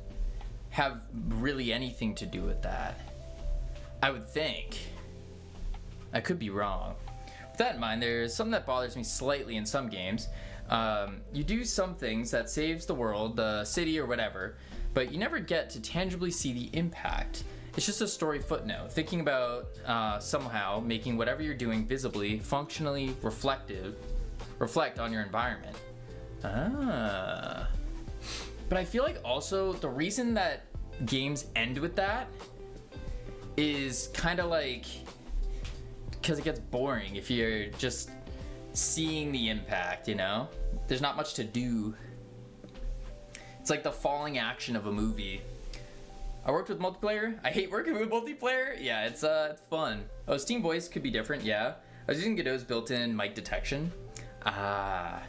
have really anything to do with that. I would think. I could be wrong. With that in mind, there's something that bothers me slightly in some games. You do some things that saves the world, the city or whatever, but you never get to tangibly see the impact. It's just a story footnote, thinking about somehow making whatever you're doing visibly, functionally reflect on your environment. But I feel like also the reason that games end with that is kind of like because it gets boring if you're just seeing the impact, you know? There's not much to do. It's like the falling action of a movie. I worked with multiplayer. I hate working with multiplayer. Yeah, it's fun. Oh, Steam Voice could be different, yeah. I was using Godot's built-in mic detection. Yeah,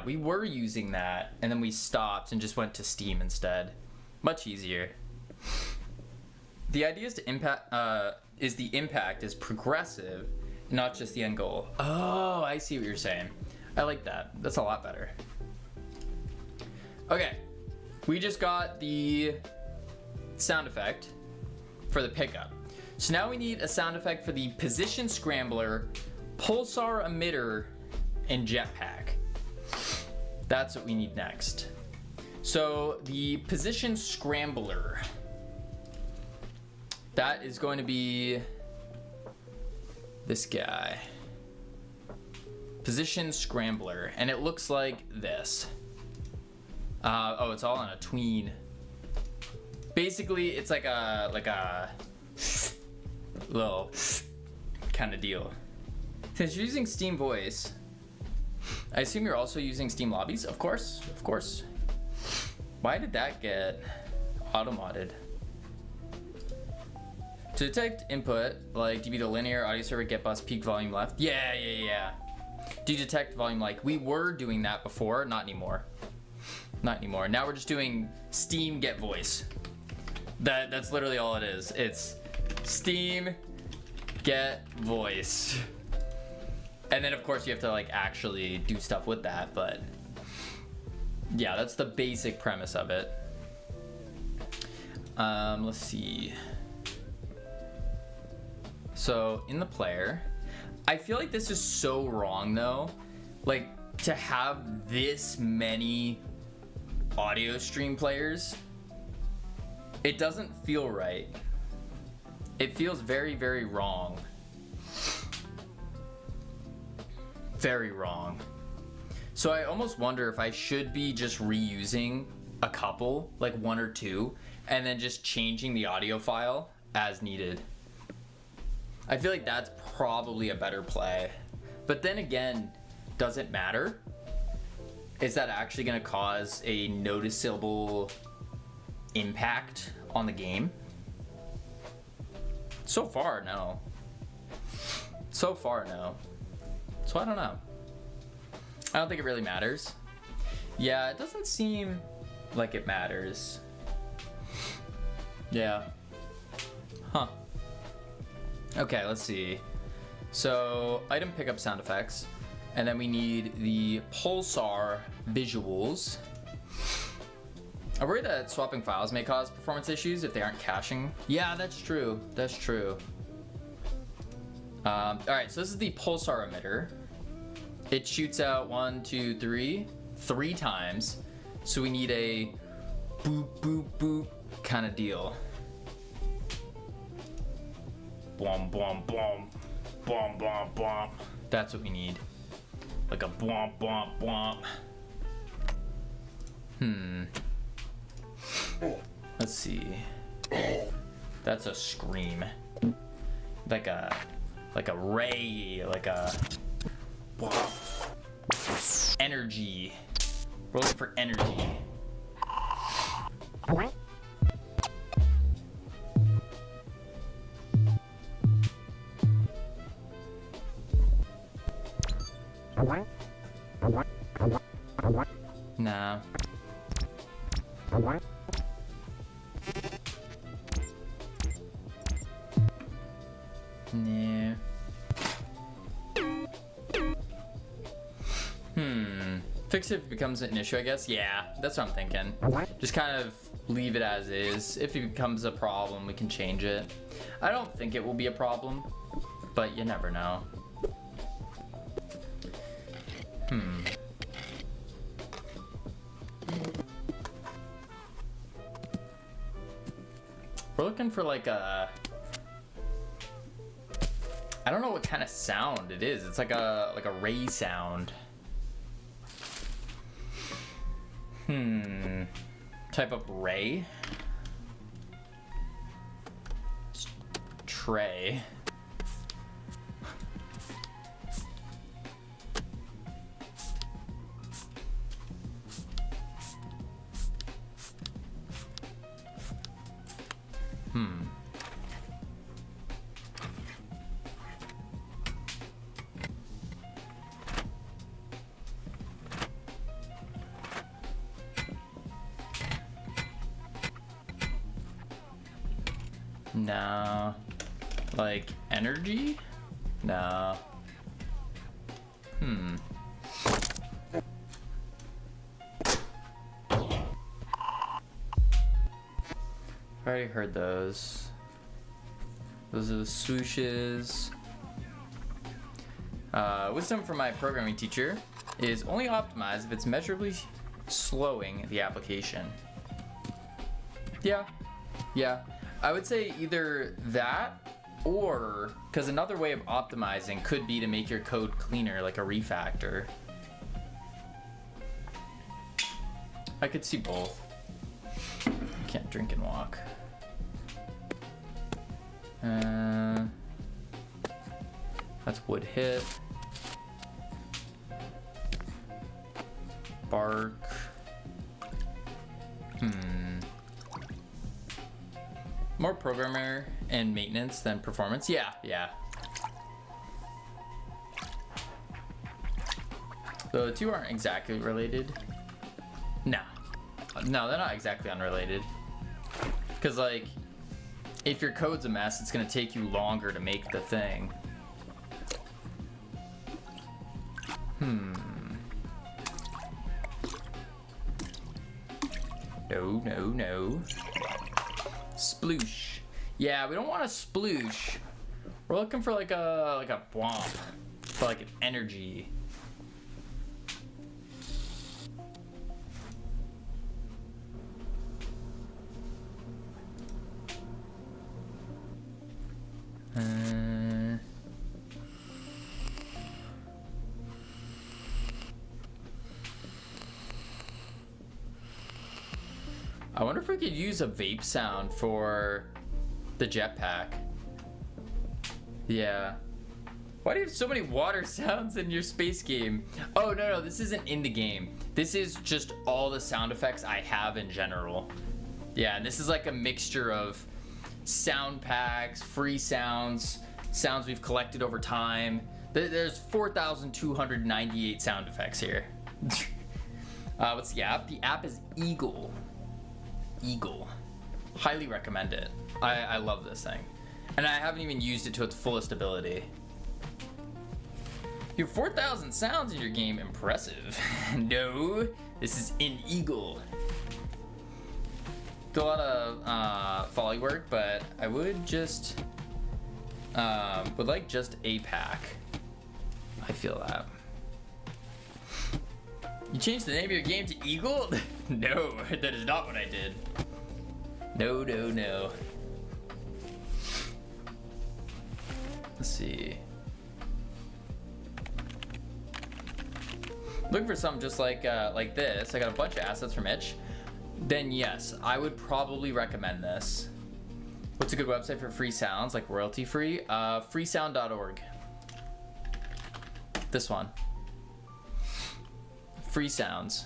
we were using that, and then we stopped and just went to Steam instead. Much easier. The idea is to impact, the impact is progressive, not just the end goal. Oh, I see what you're saying. I like that. That's a lot better. Okay, we just got the sound effect for the pickup. So now we need a sound effect for the position scrambler, pulsar emitter, and jetpack. That's what we need next. So the position scrambler, that is going to be this guy. Position scrambler, and it looks like this. Oh, it's all on a tween. Basically, it's like a little kind of deal. Since you're using Steam Voice, I assume you're also using Steam Lobbies? Of course, of course. Why did that get auto-modded? To detect input, like do you be the linear audio server get bus peak volume left? Yeah. Do you detect volume like? We were doing that before, not anymore. Not anymore. Now we're just doing Steam get voice. That's literally all it is. It's Steam get voice. And then of course you have to like actually do stuff with that, but yeah, that's the basic premise of it. Let's see. So in the player, I feel like this is so wrong though. Like to have this many audio stream players, it doesn't feel right. It feels very, very wrong. Very wrong. So I almost wonder if I should be just reusing a couple, like one or two, and then just changing the audio file as needed. I feel like that's probably a better play. But then again, does it matter? Is that actually going to cause a noticeable impact on the game? So far, no. So far, no. So I don't know. I don't think it really matters. Yeah, it doesn't seem like it matters. Yeah. Huh. Okay, let's see. So, item pickup sound effects. And then we need the pulsar visuals. I worry that swapping files may cause performance issues if they aren't caching. Yeah, that's true. That's true. Alright, so this is the pulsar emitter. It shoots out 1, 2, 3 times. So we need a boop, boop, boop kind of deal. Blom, blom, blom. Blom, blom, blom. That's what we need. Like a blom, blom, blom. Let's see. That's a scream. Like a ray, like a energy. We're looking for energy. Nah. Nah. Fix it if it becomes an issue, I guess. Yeah, that's what I'm thinking. Just kind of leave it as is. If it becomes a problem, we can change it. I don't think it will be a problem, but you never know. We're looking for like a... I don't know what kind of sound it is. It's like a ray sound. Type of ray. Tray. No. Like energy? No. I already heard those. Those are the swooshes. Wisdom from my programming teacher is only optimized if it's measurably slowing the application. Yeah. I would say either that or, because another way of optimizing could be to make your code cleaner, like a refactor. I could see both. Can't drink and walk. That's wood hit. Bark. More programmer and maintenance than performance. Yeah. The two aren't exactly related. No, they're not exactly unrelated. Because, like, if your code's a mess, it's gonna take you longer to make the thing. No. Sploosh. Yeah, we don't want a sploosh. We're looking for like a womp. For like an energy. I wonder if we could use a vape sound for the jetpack. Yeah. Why do you have so many water sounds in your space game? Oh, no, this isn't in the game. This is just all the sound effects I have in general. Yeah, and this is like a mixture of sound packs, free sounds, sounds we've collected over time. There's 4,298 sound effects here. What's the app? The app is Eagle. Highly recommend it. I love this thing. And I haven't even used it to its fullest ability. You have 4,000 sounds in your game. Impressive. No, this is in Eagle. Do a lot of folly work, but I would just would like just a pack. I feel that. You changed the name of your game to Eagle? No, that is not what I did. No. Let's see. Looking for something just like this. I got a bunch of assets from Itch. Then yes, I would probably recommend this. What's a good website for free sounds, like royalty free? Freesound.org. This one. Free sounds.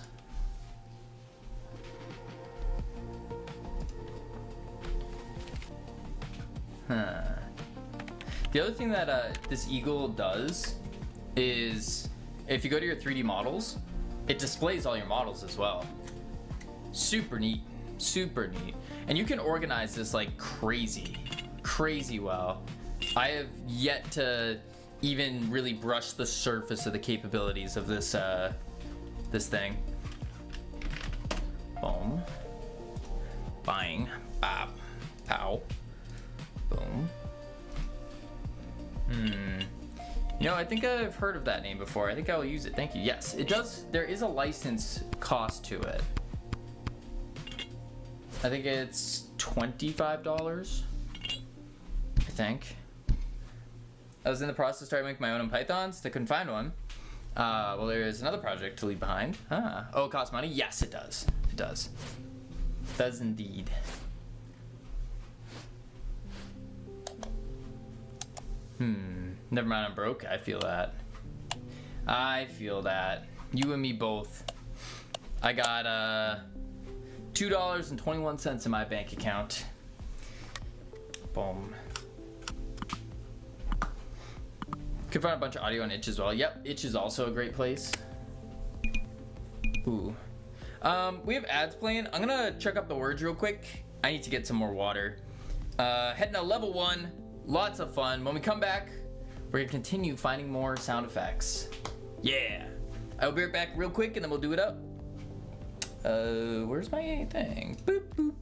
The other thing that this Eagle does is if you go to your 3D models, it displays all your models as well. Super neat. And you can organize this like crazy well. I have yet to even really brush the surface of the capabilities of this this thing. Boom. Bang. Bop. Pow. Boom. You know, I think I've heard of that name before. I think I will use it. Thank you. Yes, it does. There is a license cost to it. I think it's $25. I think. I was in the process of starting to make my own in Pythons. I couldn't find one. Well, there is another project to leave behind. Oh, it costs money? Yes, it does. It does. It does indeed. Never mind, I'm broke. I feel that. You and me both. I got $2.21 in my bank account. Boom. Could find a bunch of audio on Itch as well. Yep, Itch is also a great place. Ooh. We have ads playing. I'm gonna check up the words real quick. I need to get some more water. Heading to level 1. Lots of fun. When we come back, we're gonna continue finding more sound effects. Yeah. I'll be right back real quick and then we'll do it up. Where's my thing? Boop, boop.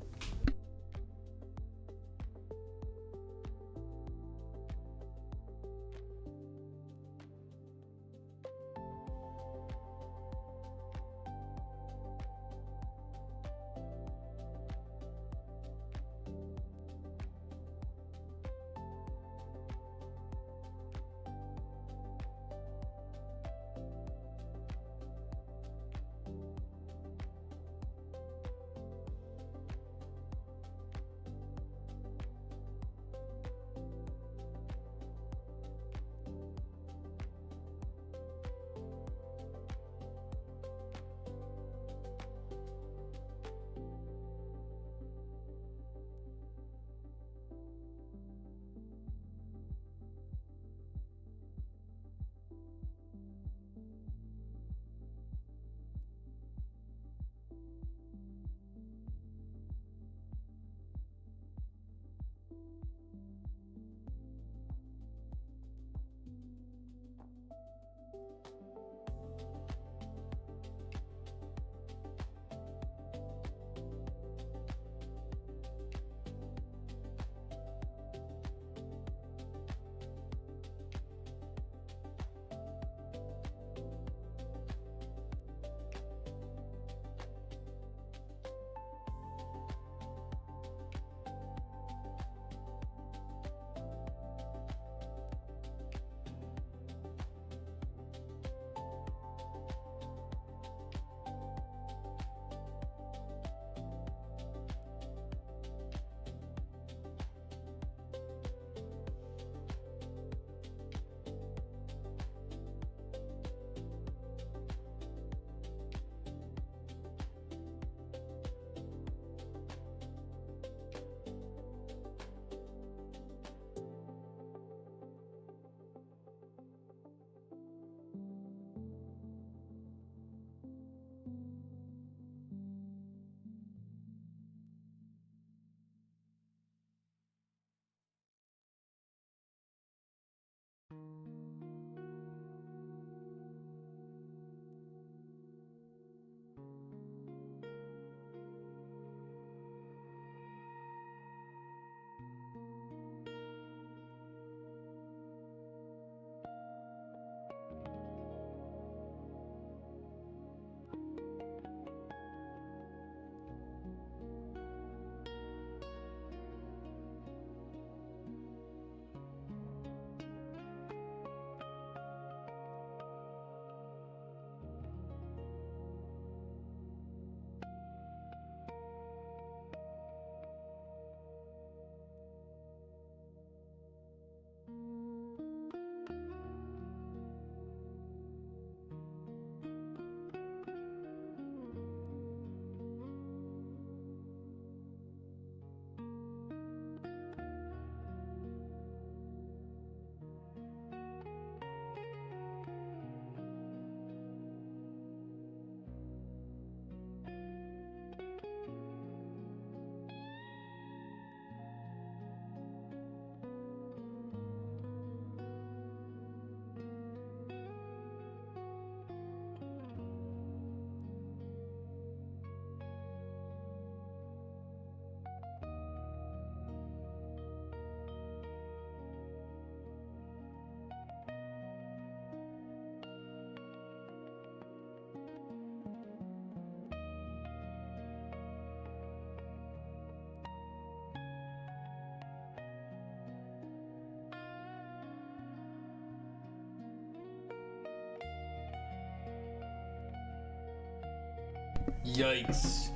Yikes.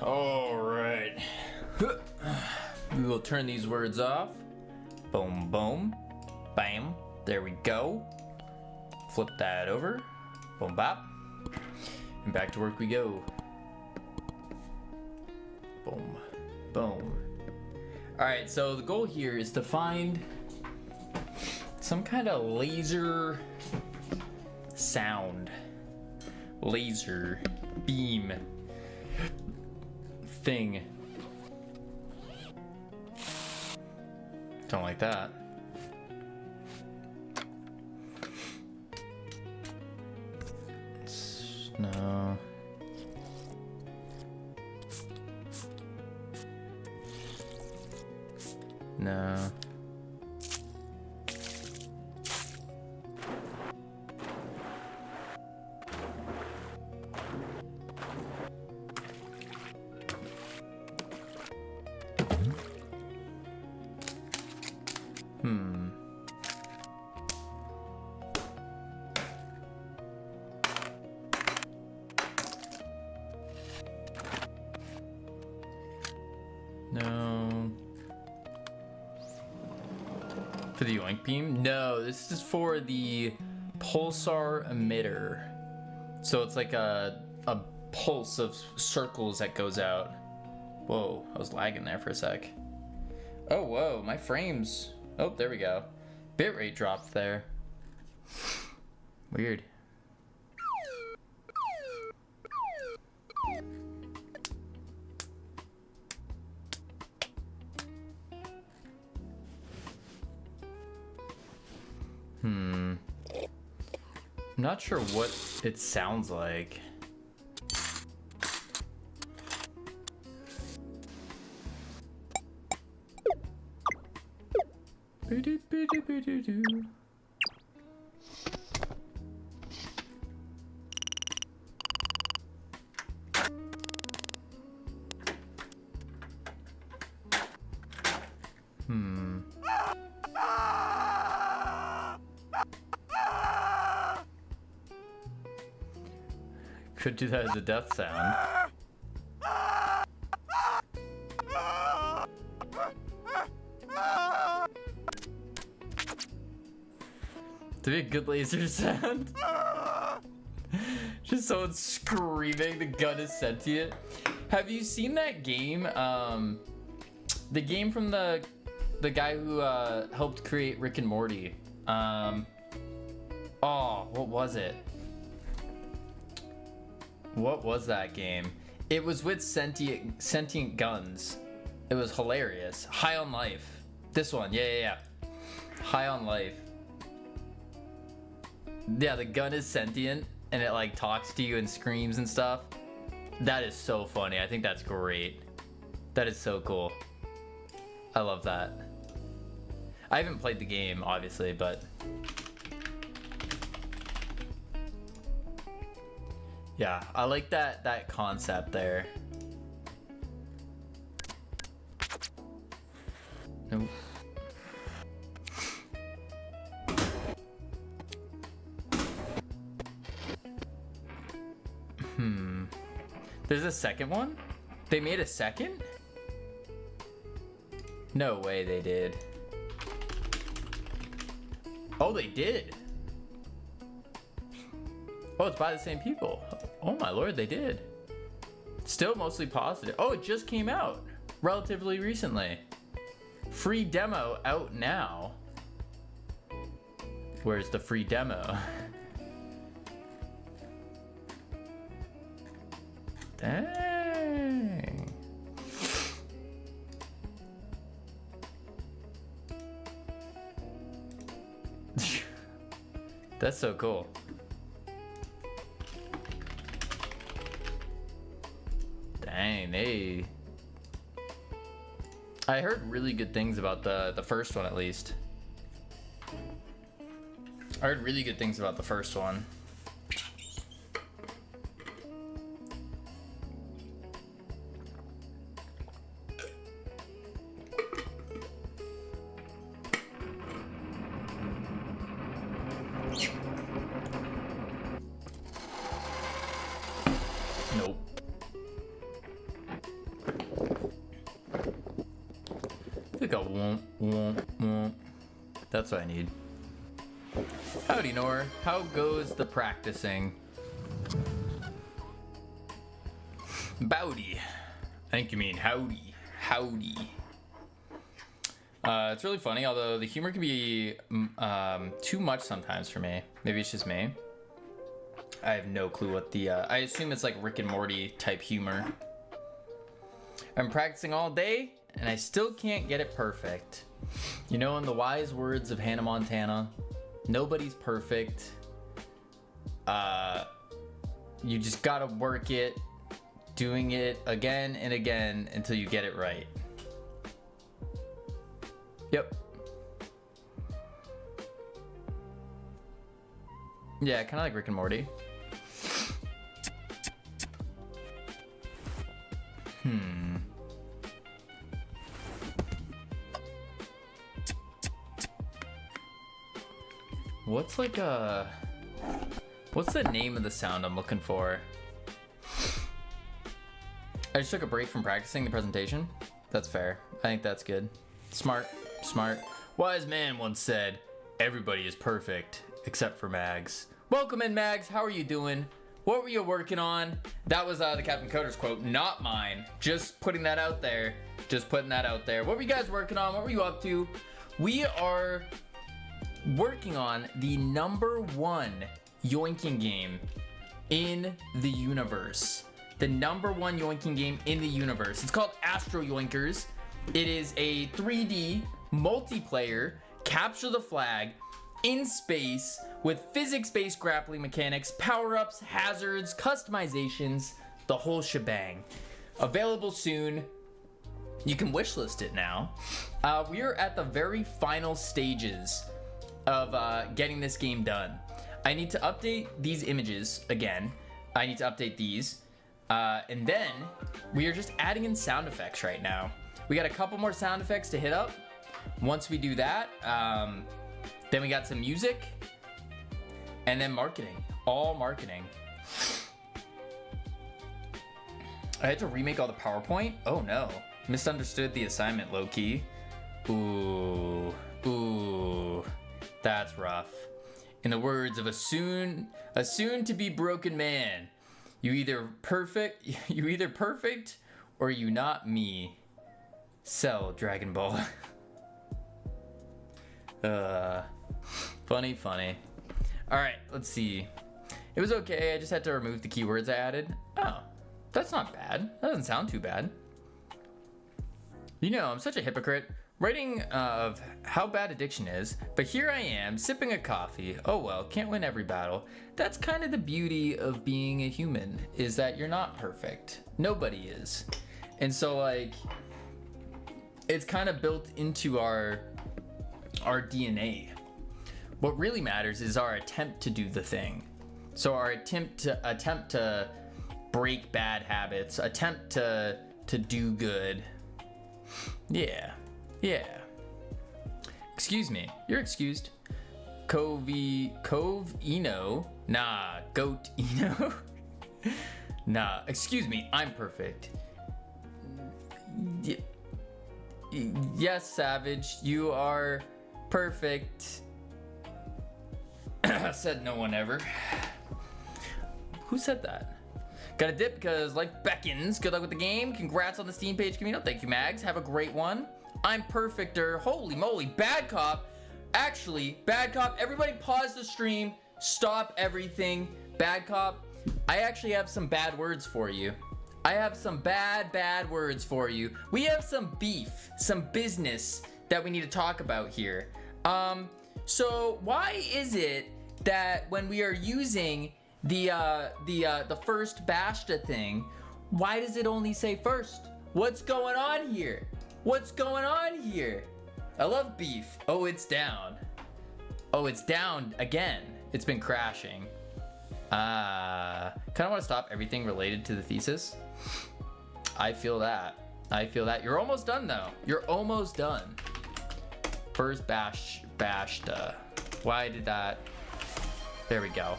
Alright. We will turn these words off. Boom, boom. Bam. There we go. Flip that over. Boom, bop. And back to work we go. Boom. Boom. Alright, so the goal here is to find some kind of laser sound. Laser beam thing. Don't like that. No. No. No. For the Yoink beam? No, this is for the pulsar emitter. So it's like a pulse of circles that goes out. Whoa, I was lagging there for a sec. Oh, whoa, my frames. Oh, there we go. Bitrate dropped there. Weird. I'm not sure what it sounds like. Could do that as a death sound. To be a good laser sound. Just someone screaming, the gun is sentient. Have you seen that game? The game from the guy who helped create Rick and Morty. Oh, what was it? What was that game? It was with sentient guns. It was hilarious. High on Life. This one, yeah. High on Life. Yeah, the gun is sentient and it like talks to you and screams and stuff. That is so funny. I think that's great. That is so cool. I love that. I haven't played the game, obviously, but yeah, I like that concept there. Nope. There's a second one? They made a second? No way they did. Oh, they did. Oh, it's by the same people. Oh my lord, they did. Still mostly positive. Oh, it just came out relatively recently. Free demo out now. Where's the free demo? Dang. That's so cool. Dang, hey. I heard really good things about the first one, at least. I heard really good things about the first one. a womp, womp, womp. That's what I need. Howdy, Nor. How goes the practicing? Bowdy. I think you mean howdy. Howdy. It's really funny, although the humor can be too much sometimes for me. Maybe it's just me. I have no clue what the... I assume it's like Rick and Morty type humor. I'm practicing all day, and I still can't get it perfect. You know, in the wise words of Hannah Montana, nobody's perfect. You just gotta work it, doing it again and again until you get it right. Yep. Yeah, kind of like Rick and Morty. What's like what's the name of the sound I'm looking for? I just took a break from practicing the presentation. That's fair. I think that's good. Smart, smart. Wise man once said, everybody is perfect except for Mags. Welcome in, Mags. How are you doing? What were you working on? That was the Captain Coder's quote, not mine. Just putting that out there. Just putting that out there. What were you guys working on? What were you up to? We are working on the #1 Yoinking game in the universe. The #1 Yoinking game in the universe. It's called Astro Yoinkers. It is a 3D multiplayer capture the flag in space with physics-based grappling mechanics, power-ups, hazards, customizations, the whole shebang. Available soon. You can wishlist it now. We are at the very final stages of getting this game done. I need to update these images again. I need to update these. And then we are just adding in sound effects right now. We got a couple more sound effects to hit up. Once we do that, then we got some music and then marketing, all marketing. I had to remake all the PowerPoint. Oh no, misunderstood the assignment, low key. Ooh, that's rough. In the words of a soon to be broken man, you either perfect or you not me. Sell Dragon Ball. Funny. All right, let's see. It was okay. I just had to remove the keywords I added. Oh, that's not bad. That doesn't sound too bad. You know, I'm such a hypocrite. Writing of how bad addiction is, but here I am sipping a coffee. Oh well, can't win every battle. That's kind of the beauty of being a human, is that you're not perfect. Nobody is. And so like, it's kind of built into our DNA. What really matters is our attempt to do the thing. So our attempt to break bad habits, attempt to do good. Yeah. Excuse me. You're excused. Cove Eno. Nah, Goat Eno. Nah, excuse me. I'm perfect. Yes, Savage, you are perfect. Said no one ever. Who said that? Got a dip because life beckons. Good luck with the game. Congrats on the Steam page, Camino. Thank you, Mags. Have a great one. I'm perfecter. Holy moly. Bad Cop. Actually, Bad Cop, everybody pause the stream. Stop everything. Bad Cop, I actually have some bad words for you. I have some bad words for you. We have some beef, some business that we need to talk about here. So why is it that when we are using the first Bashta thing, why does it only say first? What's going on here? What's going on here? I love beef. Oh, it's down. Oh, it's down again. It's been crashing. Kind of want to stop everything related to the thesis. I feel that. You're almost done though. You're almost done. First Bashta. Why did that? There we go.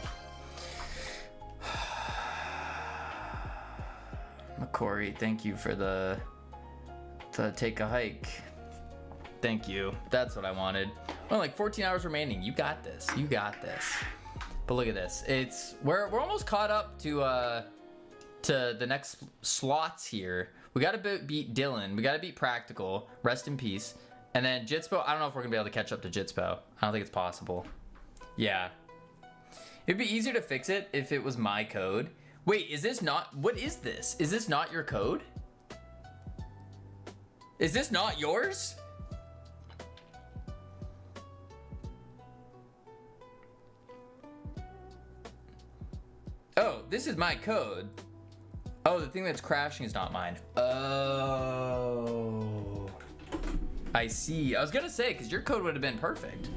McCory, thank you for the take a hike. Thank you. That's what I wanted. Oh, like 14 hours remaining. You got this. You got this. But look at this. We're almost caught up to the next slots here. We gotta beat Dylan. We gotta beat Practical. Rest in peace. And then Jitspo. I don't know if we're gonna be able to catch up to Jitspo. I don't think it's possible. Yeah. It'd be easier to fix it if it was my code. Wait, is this not? What is this? Is this not your code? Is this not yours? Oh, this is my code. Oh, the thing that's crashing is not mine. Oh. I see. I was gonna say, because your code would have been perfect.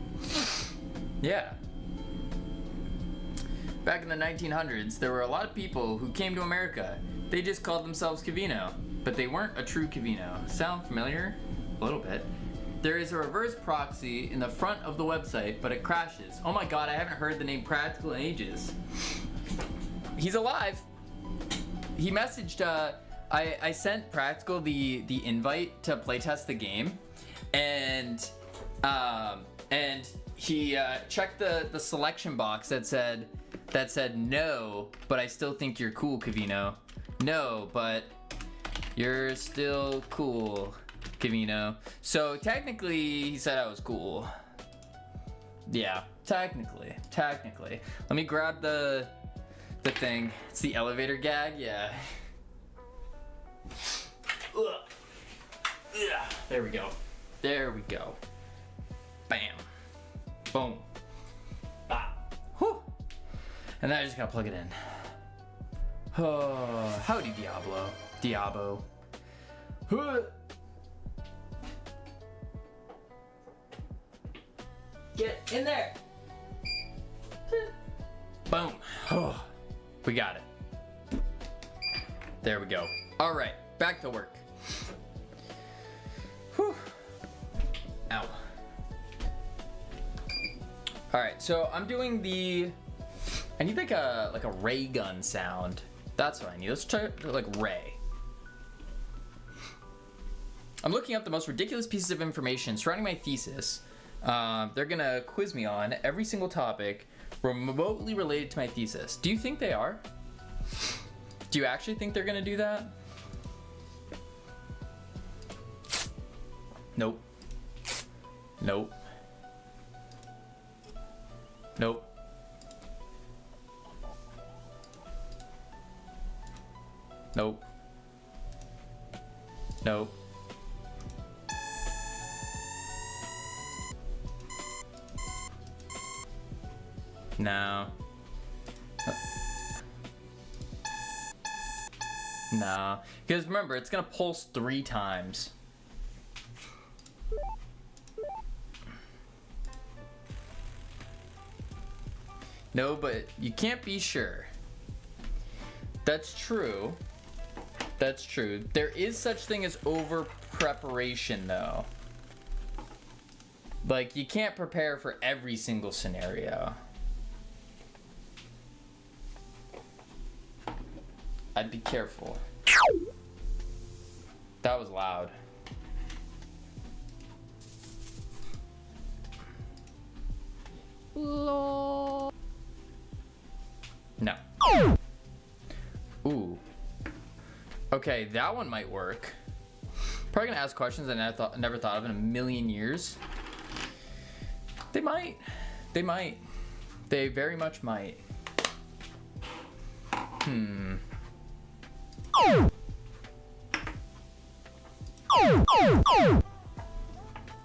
Yeah. Back in the 1900s, there were a lot of people who came to America. They just called themselves Cavino, but they weren't a true Cavino. Sound familiar? A little bit. There is a reverse proxy in the front of the website, but it crashes. Oh my god, I haven't heard the name Practical in ages. He's alive. He messaged, I sent Practical the invite to playtest the game, and he checked the selection box that said no, but I still think you're cool, Cavino. No, but you're still cool, Cavino. So technically, he said I was cool. Yeah, technically. Let me grab the thing. It's the elevator gag, yeah. There we go. Bam. Boom. Ah. Whew. And then I just gotta plug it in. Oh, howdy, Diablo. Huh. Get in there. Boom. Oh, we got it. There we go. All right, back to work. Whew. Ow. All right, so I'm doing I need like a ray gun sound. That's what I need. Let's try like ray. I'm looking up the most ridiculous pieces of information surrounding my thesis. They're gonna quiz me on every single topic remotely related to my thesis. Do you think they are? Do you actually think they're gonna do that? Nope. Nope. Nope. Nope. Nope. No. No. Because remember, it's gonna pulse 3 times. No, but you can't be sure. That's true. That's true. There is such thing as over preparation though. Like, you can't prepare for every single scenario. I'd be careful. That was loud. No. Ooh. Okay, that one might work. Probably gonna ask questions I never thought of in a million years. They might. They might. They very much might.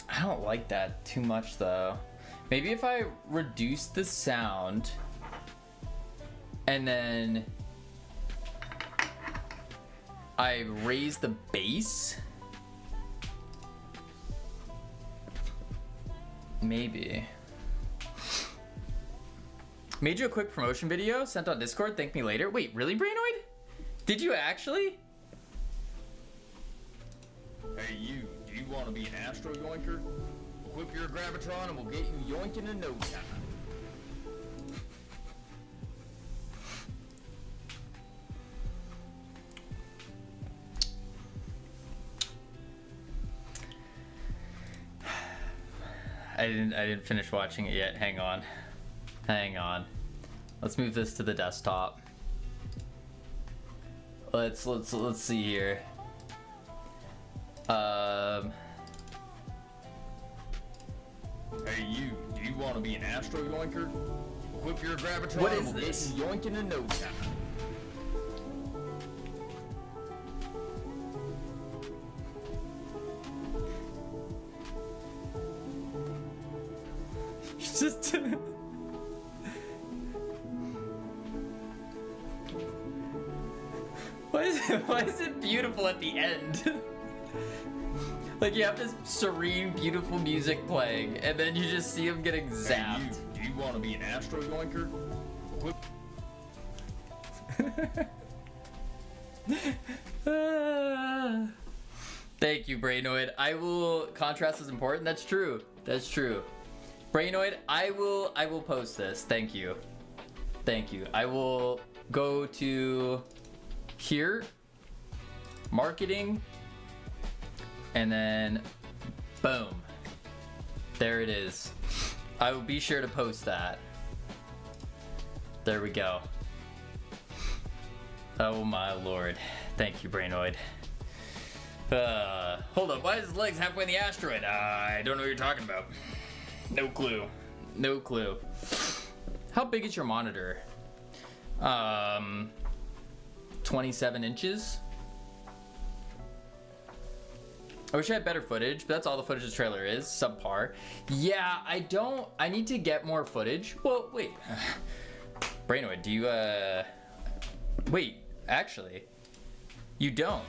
I don't like that too much though. Maybe if I reduce the sound and then I raise the bass. Maybe. Made you a quick promotion video, sent on Discord, thank me later. Wait, really, Brainoid? Did you actually? Hey you, do you want to be an astro yoinker? Equip your gravitron and we'll get you yoinking in no time. didn't finish watching it yet. Hang on. Let's move this to the desktop. Let's see here. Hey you, do you want to be an Astro Yoinker? Equip your Gravitron What and is we'll this? get you yoinking in no time. Just why is it beautiful at the end? Like you have this serene, beautiful music playing, and then you just see him getting Hey zapped. you, do you want to be an Astro Yoinker? Equip Thank you, Brainoid. I will. Contrast is important. That's true. That's true. Brainoid, I will post this. Thank you. Thank you. I will go to here, marketing, and then boom. There it is. I will be sure to post that. There we go. Oh my lord. Thank you, Brainoid. Hold up, why is his legs halfway in the asteroid? I don't know what you're talking about. No clue. No clue. How big is your monitor? 27 inches? I wish I had better footage, but that's all the footage this trailer is. Subpar. Yeah, I need to get more footage. Well, wait. Brainoid, do you, wait, actually, you don't.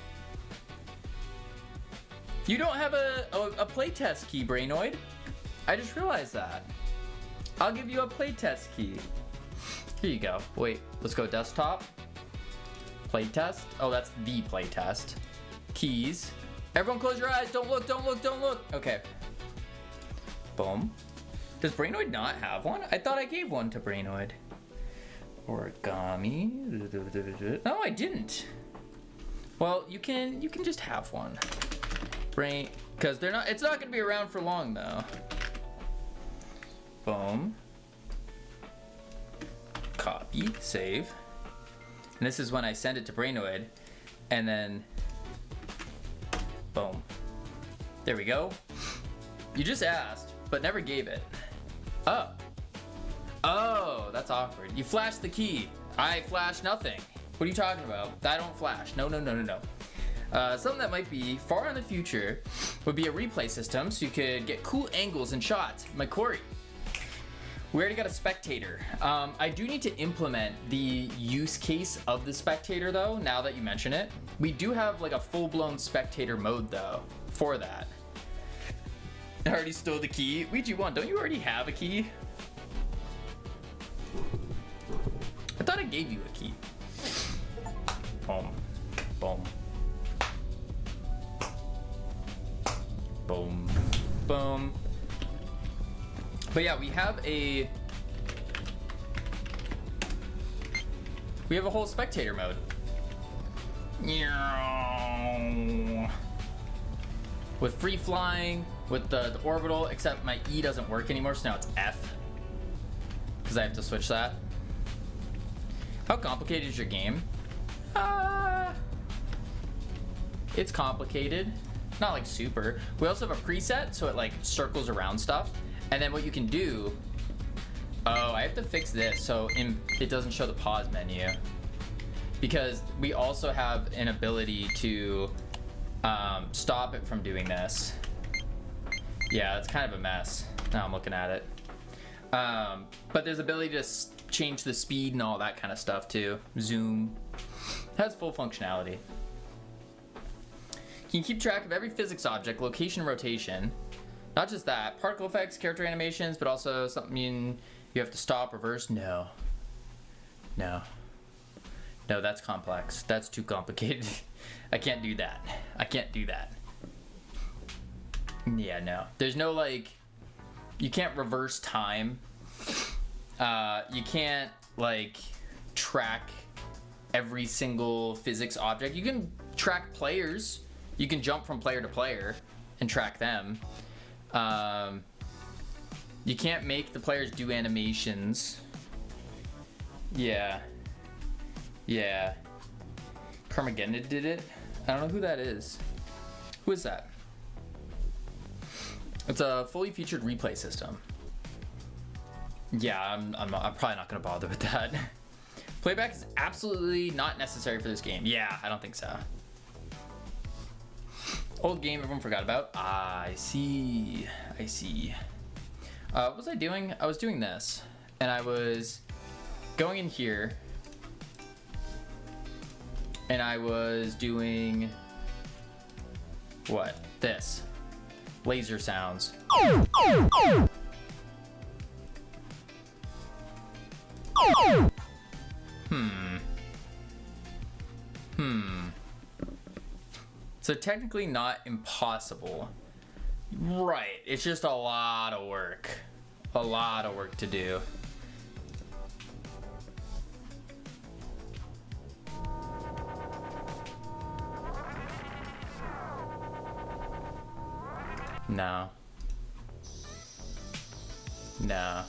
You don't have a playtest key, Brainoid. I just realized that. I'll give you a playtest key. Here you go. Wait, let's go desktop. Playtest. Oh, that's the playtest. Keys. Everyone close your eyes. Don't look, don't look, don't look. Okay. Boom. Does Brainoid not have one? I thought I gave one to Brainoid. Origami. No, I didn't. Well, you can just have one. Because it's not gonna be around for long though. Boom. Copy, save. And this is when I send it to Brainoid, and then boom. There we go. You just asked, but never gave it. Oh. Oh, that's awkward. You flashed the key. I flashed nothing. What are you talking about? I don't flash. No, no, no, no, no. Something that might be far in the future would be a replay system so you could get cool angles and shots. My Corey. We already got a spectator. I do need to implement the use case of the spectator though, now that you mention it. We do have like a full-blown spectator mode though, for that. I already stole the key. Ouija 1, don't you already have a key? I thought I gave you a key. Boom. Boom. Boom. Boom. But yeah, we have a whole spectator mode. With free flying, with the orbital, except my E doesn't work anymore, so now it's F. Because I have to switch that. How complicated is your game? It's complicated. Not like super. We also have a preset, so it like circles around stuff. And then what you can do, oh, I have to fix this so it doesn't show the pause menu. Because we also have an ability to stop it from doing this. Yeah, it's kind of a mess. Now I'm looking at it. But there's ability to change the speed and all that kind of stuff too. Zoom. It has full functionality. You can keep track of every physics object, location, and rotation. Not just that, particle effects, character animations, but also something you have to stop, reverse. No. No. No, that's complex. That's too complicated. I can't do that. I can't do that. Yeah, no. There's no like, you can't reverse time. You can't like track every single physics object. You can track players. You can jump from player to player and track them. You can't make the players do animations. Yeah. Yeah. Carmageddon did it. I don't know who that is. Who is that? It's a fully featured replay system. Yeah, I'm probably not gonna bother with that. Playback is absolutely not necessary for this game. Yeah, I don't think so. Old game everyone forgot about. I see. I see. What was I doing? I was doing this. And I was going in here. And I was doing... what? This. Laser sounds. So technically not impossible. Right, it's just a lot of work. A lot of work to do. No. No.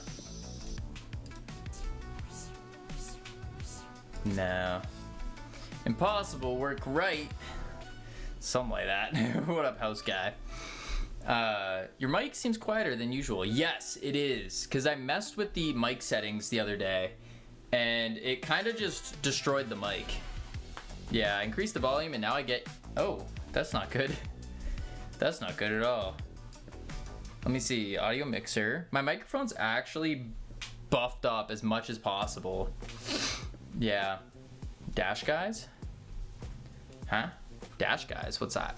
No. Impossible, work right. Something like that. What up, house guy? Your mic seems quieter than usual. Yes, it is. Because I messed with the mic settings the other day. And it kind of just destroyed the mic. Yeah, I increased the volume and now I get... oh, that's not good. That's not good at all. Let me see. Audio mixer. My microphone's actually buffed up as much as possible. Yeah. Dash guys? Huh? Dash guys? What's that?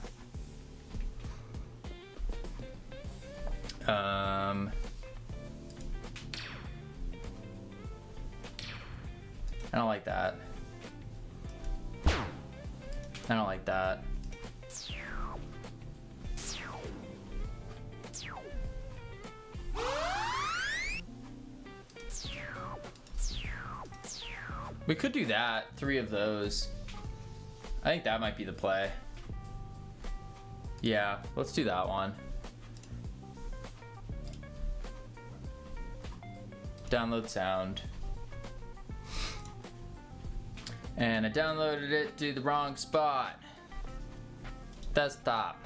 I don't like that. I don't like that. We could do that. 3 of those. I think that might be the play. Yeah, let's do that one. Download sound. And I downloaded it to the wrong spot. Desktop.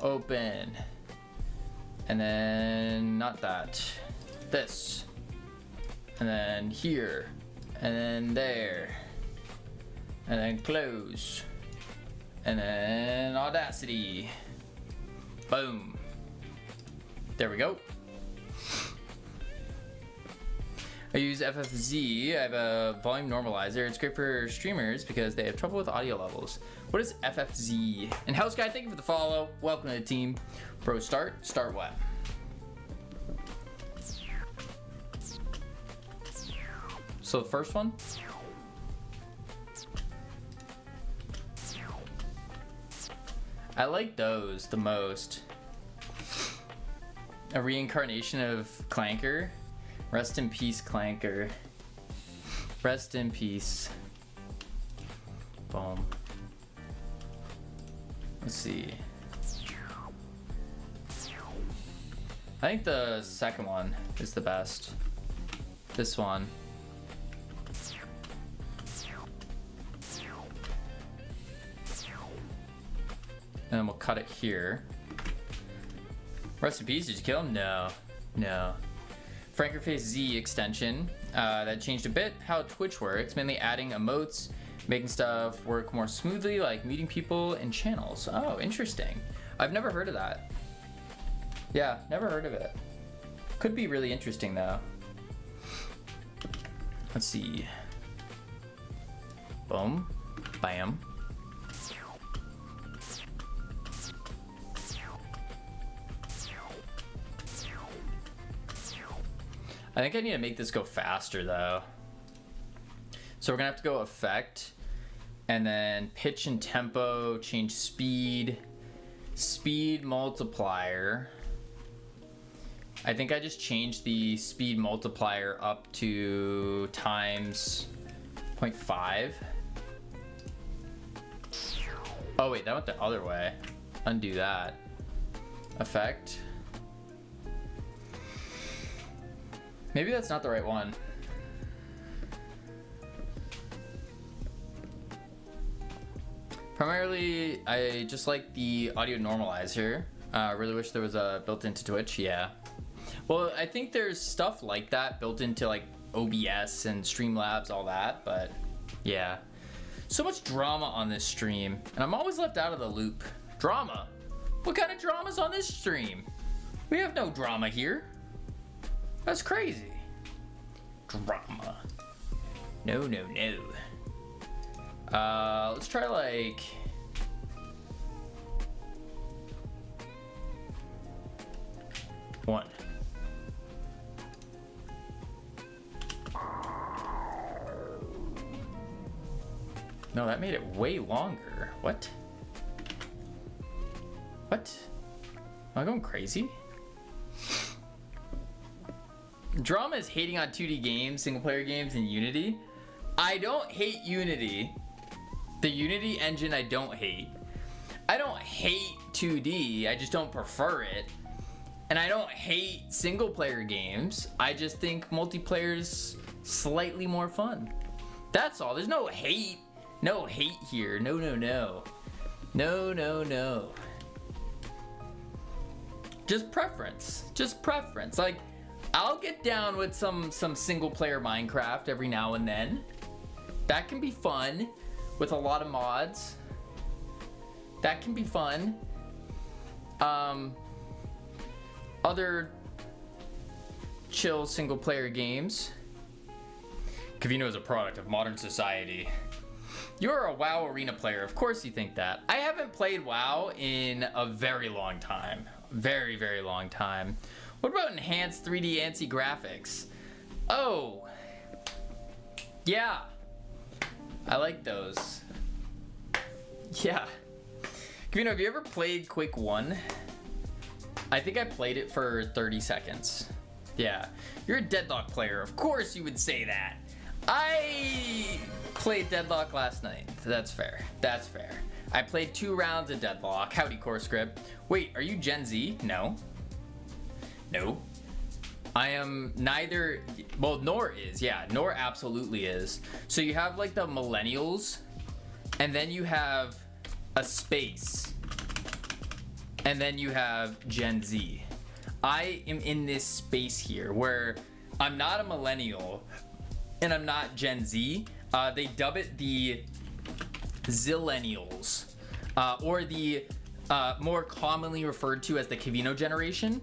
Open. And then not that. This. And then here. And then there. And then close. And then Audacity. Boom. There we go. I use FFZ. I have a volume normalizer. It's great for streamers because they have trouble with audio levels. What is FFZ? And House Guy, thank you for the follow. Welcome to the team. Bro, start what? So the first one? I like those the most. A reincarnation of Clanker. Rest in peace, Clanker. Rest in peace. Boom. Let's see. I think the second one is the best. This one. And then we'll cut it here. Rest in peace, did you kill him? No. No. Frankerface Z extension. That changed a bit how Twitch works, mainly adding emotes, making stuff work more smoothly, like muting people in channels. Oh, interesting. I've never heard of that. Yeah, never heard of it. Could be really interesting though. Let's see. Boom. Bam. I think I need to make this go faster though. So we're gonna have to go effect and then pitch and tempo, change speed, speed multiplier. I think I just changed the speed multiplier up to times 0.5. Oh wait, that went the other way. Undo that. Effect. Maybe that's not the right one. Primarily, I just like the audio normalizer. Really wish there was a built into Twitch. Yeah. Well, I think there's stuff like that built into like OBS and Streamlabs, all that. But yeah, so much drama on this stream, and I'm always left out of the loop. Drama? What kind of drama's on this stream? We have no drama here. That's crazy. Drama. No, no, no. Let's try like... one. No, that made it way longer. What? What? Am I going crazy? Drama is hating on 2D games, single player games, and Unity. I don't hate Unity. The Unity engine I don't hate. I don't hate 2D, I just don't prefer it. And I don't hate single player games. I just think multiplayer's slightly more fun. That's all. There's no hate. No hate here. No, no, no. No, no, no. Just preference. Just preference. Like, I'll get down with some single player Minecraft every now and then. That can be fun with a lot of mods. That can be fun. Other chill single player games. Cavino is a product of modern society. You're a WoW arena player. Of course you think that. I haven't played WoW in a very long time. Very, very long time. What about enhanced 3D ANSI graphics? Oh. Yeah. I like those. Yeah. Cavino, have you ever played Quake 1? I think I played it for 30 seconds. Yeah. You're a Deadlock player. Of course you would say that. I played Deadlock last night. That's fair. That's fair. I played 2 rounds of Deadlock. Howdy, Core Script. Wait, are you Gen Z? No. No. I am neither. Well, Nor is. Yeah, Nor absolutely is. So you have like the millennials, and then you have a space. And then you have Gen Z. I am in this space here where I'm not a millennial and I'm not Gen Z. They dub it the Zillennials, or the more commonly referred to as the Cavino generation.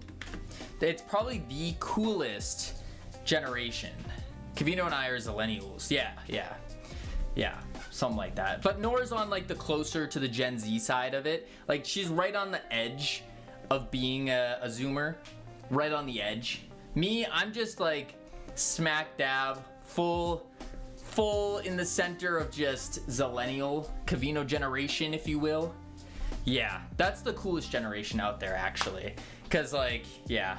It's probably the coolest generation. Cavino and I are Zillennials. Yeah, yeah, yeah. Something like that. But Nora's on like the closer to the Gen Z side of it. Like she's right on the edge of being a Zoomer. Right on the edge. Me, I'm just like smack dab, full in the center of just Zillennial, Cavino generation, if you will. Yeah, that's the coolest generation out there actually. Cause like, yeah.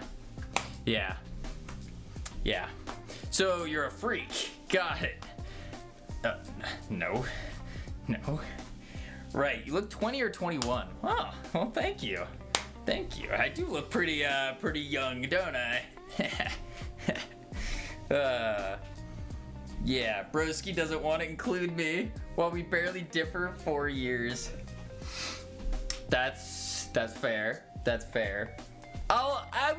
So you're a freak. Got it. No. Right, you look 20 or 21. Oh, well, thank you. Thank you. I do look pretty young, don't I? Yeah, Broski doesn't want to include me while we barely differ 4 years. That's fair. That's fair. I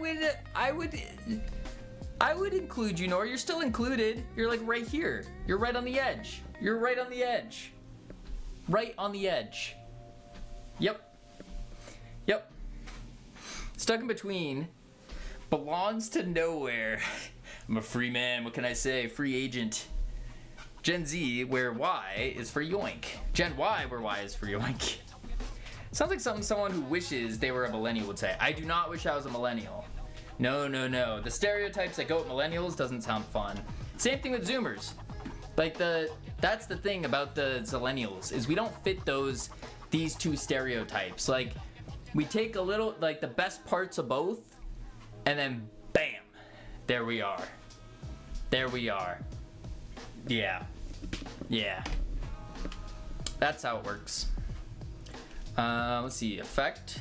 would include you, Nor. You're still included. You're like right here. You're right on the edge. You're right on the edge. Right on the edge. Yep. Stuck in between. Belongs to nowhere. I'm a free man. What can I say? Free agent. Gen Z, where Y is for yoink. Gen Y, where Y is for yoink. Sounds like something someone who wishes they were a millennial would say. I do not wish I was a millennial. No. The stereotypes that go with millennials doesn't sound fun. Same thing with Zoomers. Like that's the thing about the Zillennials is we don't fit these two stereotypes. Like we take a little like the best parts of both, and then bam, there we are. Yeah. That's how it works. Let's see, effect.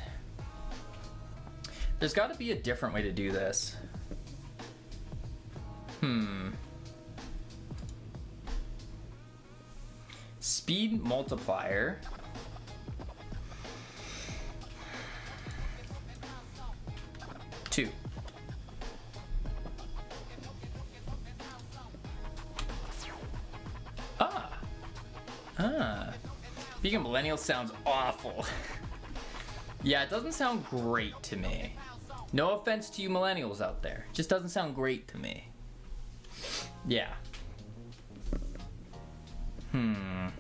There's got to be a different way to do this. Speed multiplier. Two. Being a millennial sounds awful. Yeah, it doesn't sound great to me. No offense to you millennials out there. Just doesn't sound great to me. Yeah. I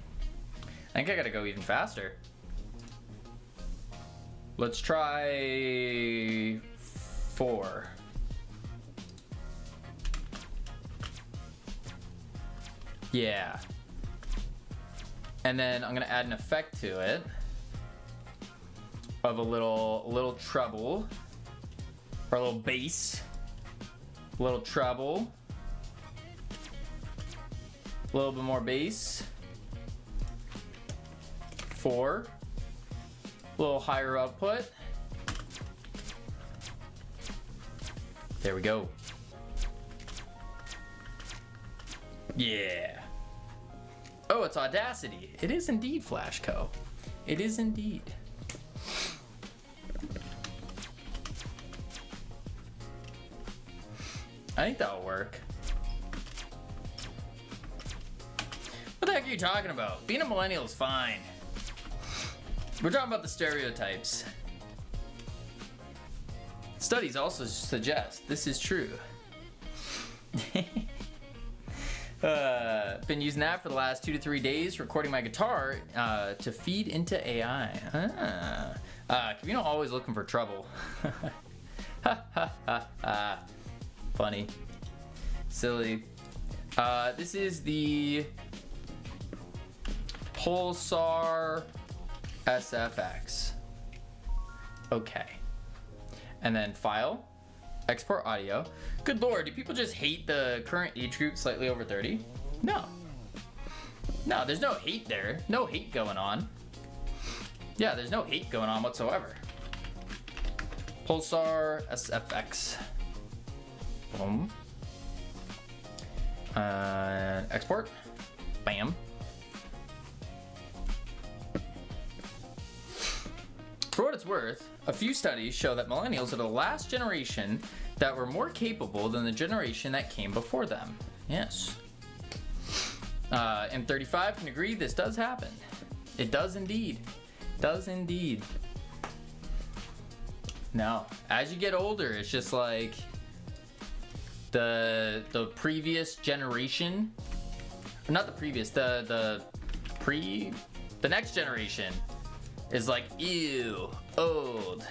think I gotta go even faster. Let's try 4. Yeah. And then I'm gonna add an effect to it of a little treble, or a little bass, a little treble, a little bit more bass. 4, a little higher output. There we go. Yeah. Oh, it's Audacity. It is indeed Flashco. It is indeed. I think that'll work. What the heck are you talking about? Being a millennial is fine. We're talking about the stereotypes. Studies also suggest this is true. Been using that for the last 2 to 3 days, recording my guitar to feed into AI. Kavino always looking for trouble. Funny. Silly. This is the Pulsar SFX. Okay. And then file, export audio. Good lord, do people just hate the current age group slightly over 30? No. No, there's no hate there. No hate going on. Yeah, there's no hate going on whatsoever. Pulsar SFX. Boom. Export. Bam. For what it's worth, a few studies show that millennials are the last generation that were more capable than the generation that came before them. Yes. M35 can agree this does happen. It does indeed. Does indeed. Now, as you get older, it's just like the previous generation, or not the previous, the next generation is like, ew, old.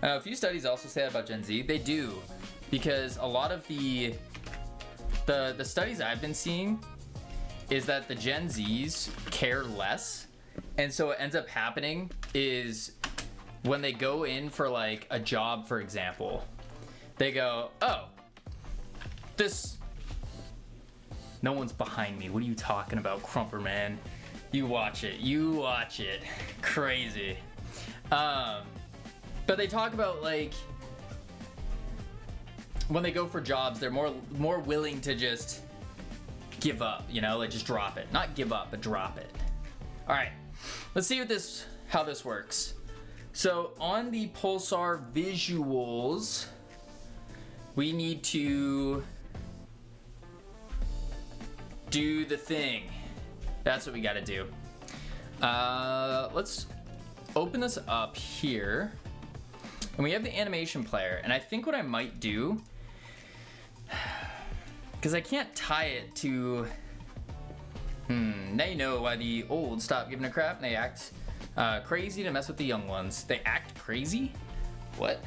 A few studies also say that about Gen Z. They do, because a lot of the studies I've been seeing is that the Gen Zs care less, and so what ends up happening is when they go in for like a job, for example, they go, oh, this, no one's behind me. What are you talking about, Crumper man? You watch it. You watch it. Crazy. But they talk about like when they go for jobs, they're more willing to just give up, you know, like just drop it. Not give up, but drop it. All right, let's see how this works. So on the Pulsar visuals, we need to do the thing. That's what we gotta do. Let's open this up here. And we have the animation player. And I think what I might do, because I can't tie it to, now you know why the old stop giving a crap and they act crazy to mess with the young ones. They act crazy? What?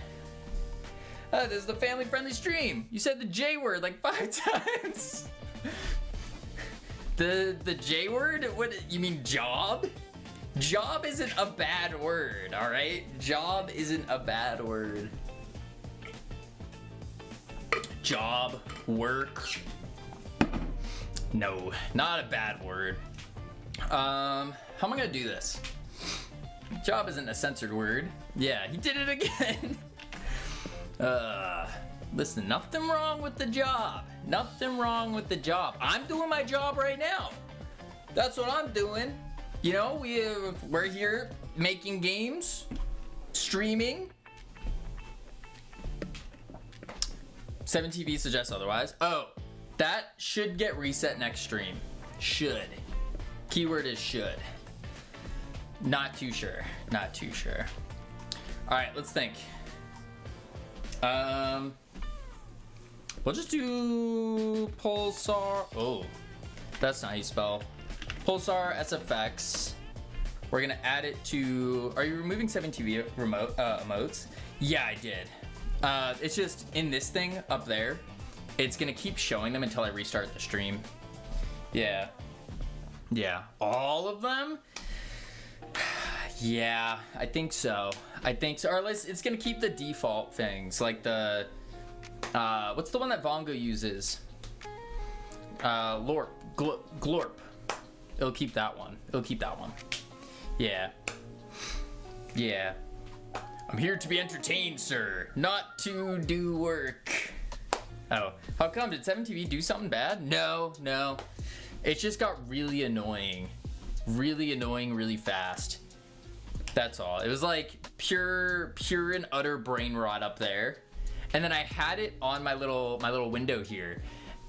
This is the family friendly stream. You said the J word like 5 times. The J word? What, you mean job? Job isn't a bad word, all right? Job isn't a bad word. Job, work. No, not a bad word. How am I gonna do this? Job isn't a censored word. Yeah, he did it again. Listen, nothing wrong with the job. Nothing wrong with the job. I'm doing my job right now. That's what I'm doing. You know, we're here making games, streaming. 7TV suggests otherwise. Oh, that should get reset next stream. Should. Keyword is should. Not too sure. Not too sure. All right, let's think. We'll just do Pulsar. Oh, that's not how you spell. Pulsar SFX. We're gonna add it to. Are you removing 7TV remote emotes? Yeah, I did. It's just in this thing up there. It's gonna keep showing them until I restart the stream. Yeah. Yeah. All of them? Yeah, I think so. I think so. Or at least it's gonna keep the default things, like the what's the one that Vongo uses? Glorp. It'll keep that one. It'll keep that one. Yeah. Yeah. I'm here to be entertained, sir, not to do work. Oh, how come? Did 7TV do something bad? No. It just got really annoying really fast. That's all. It was like pure and utter brain rot up there. And then I had it on my little window here,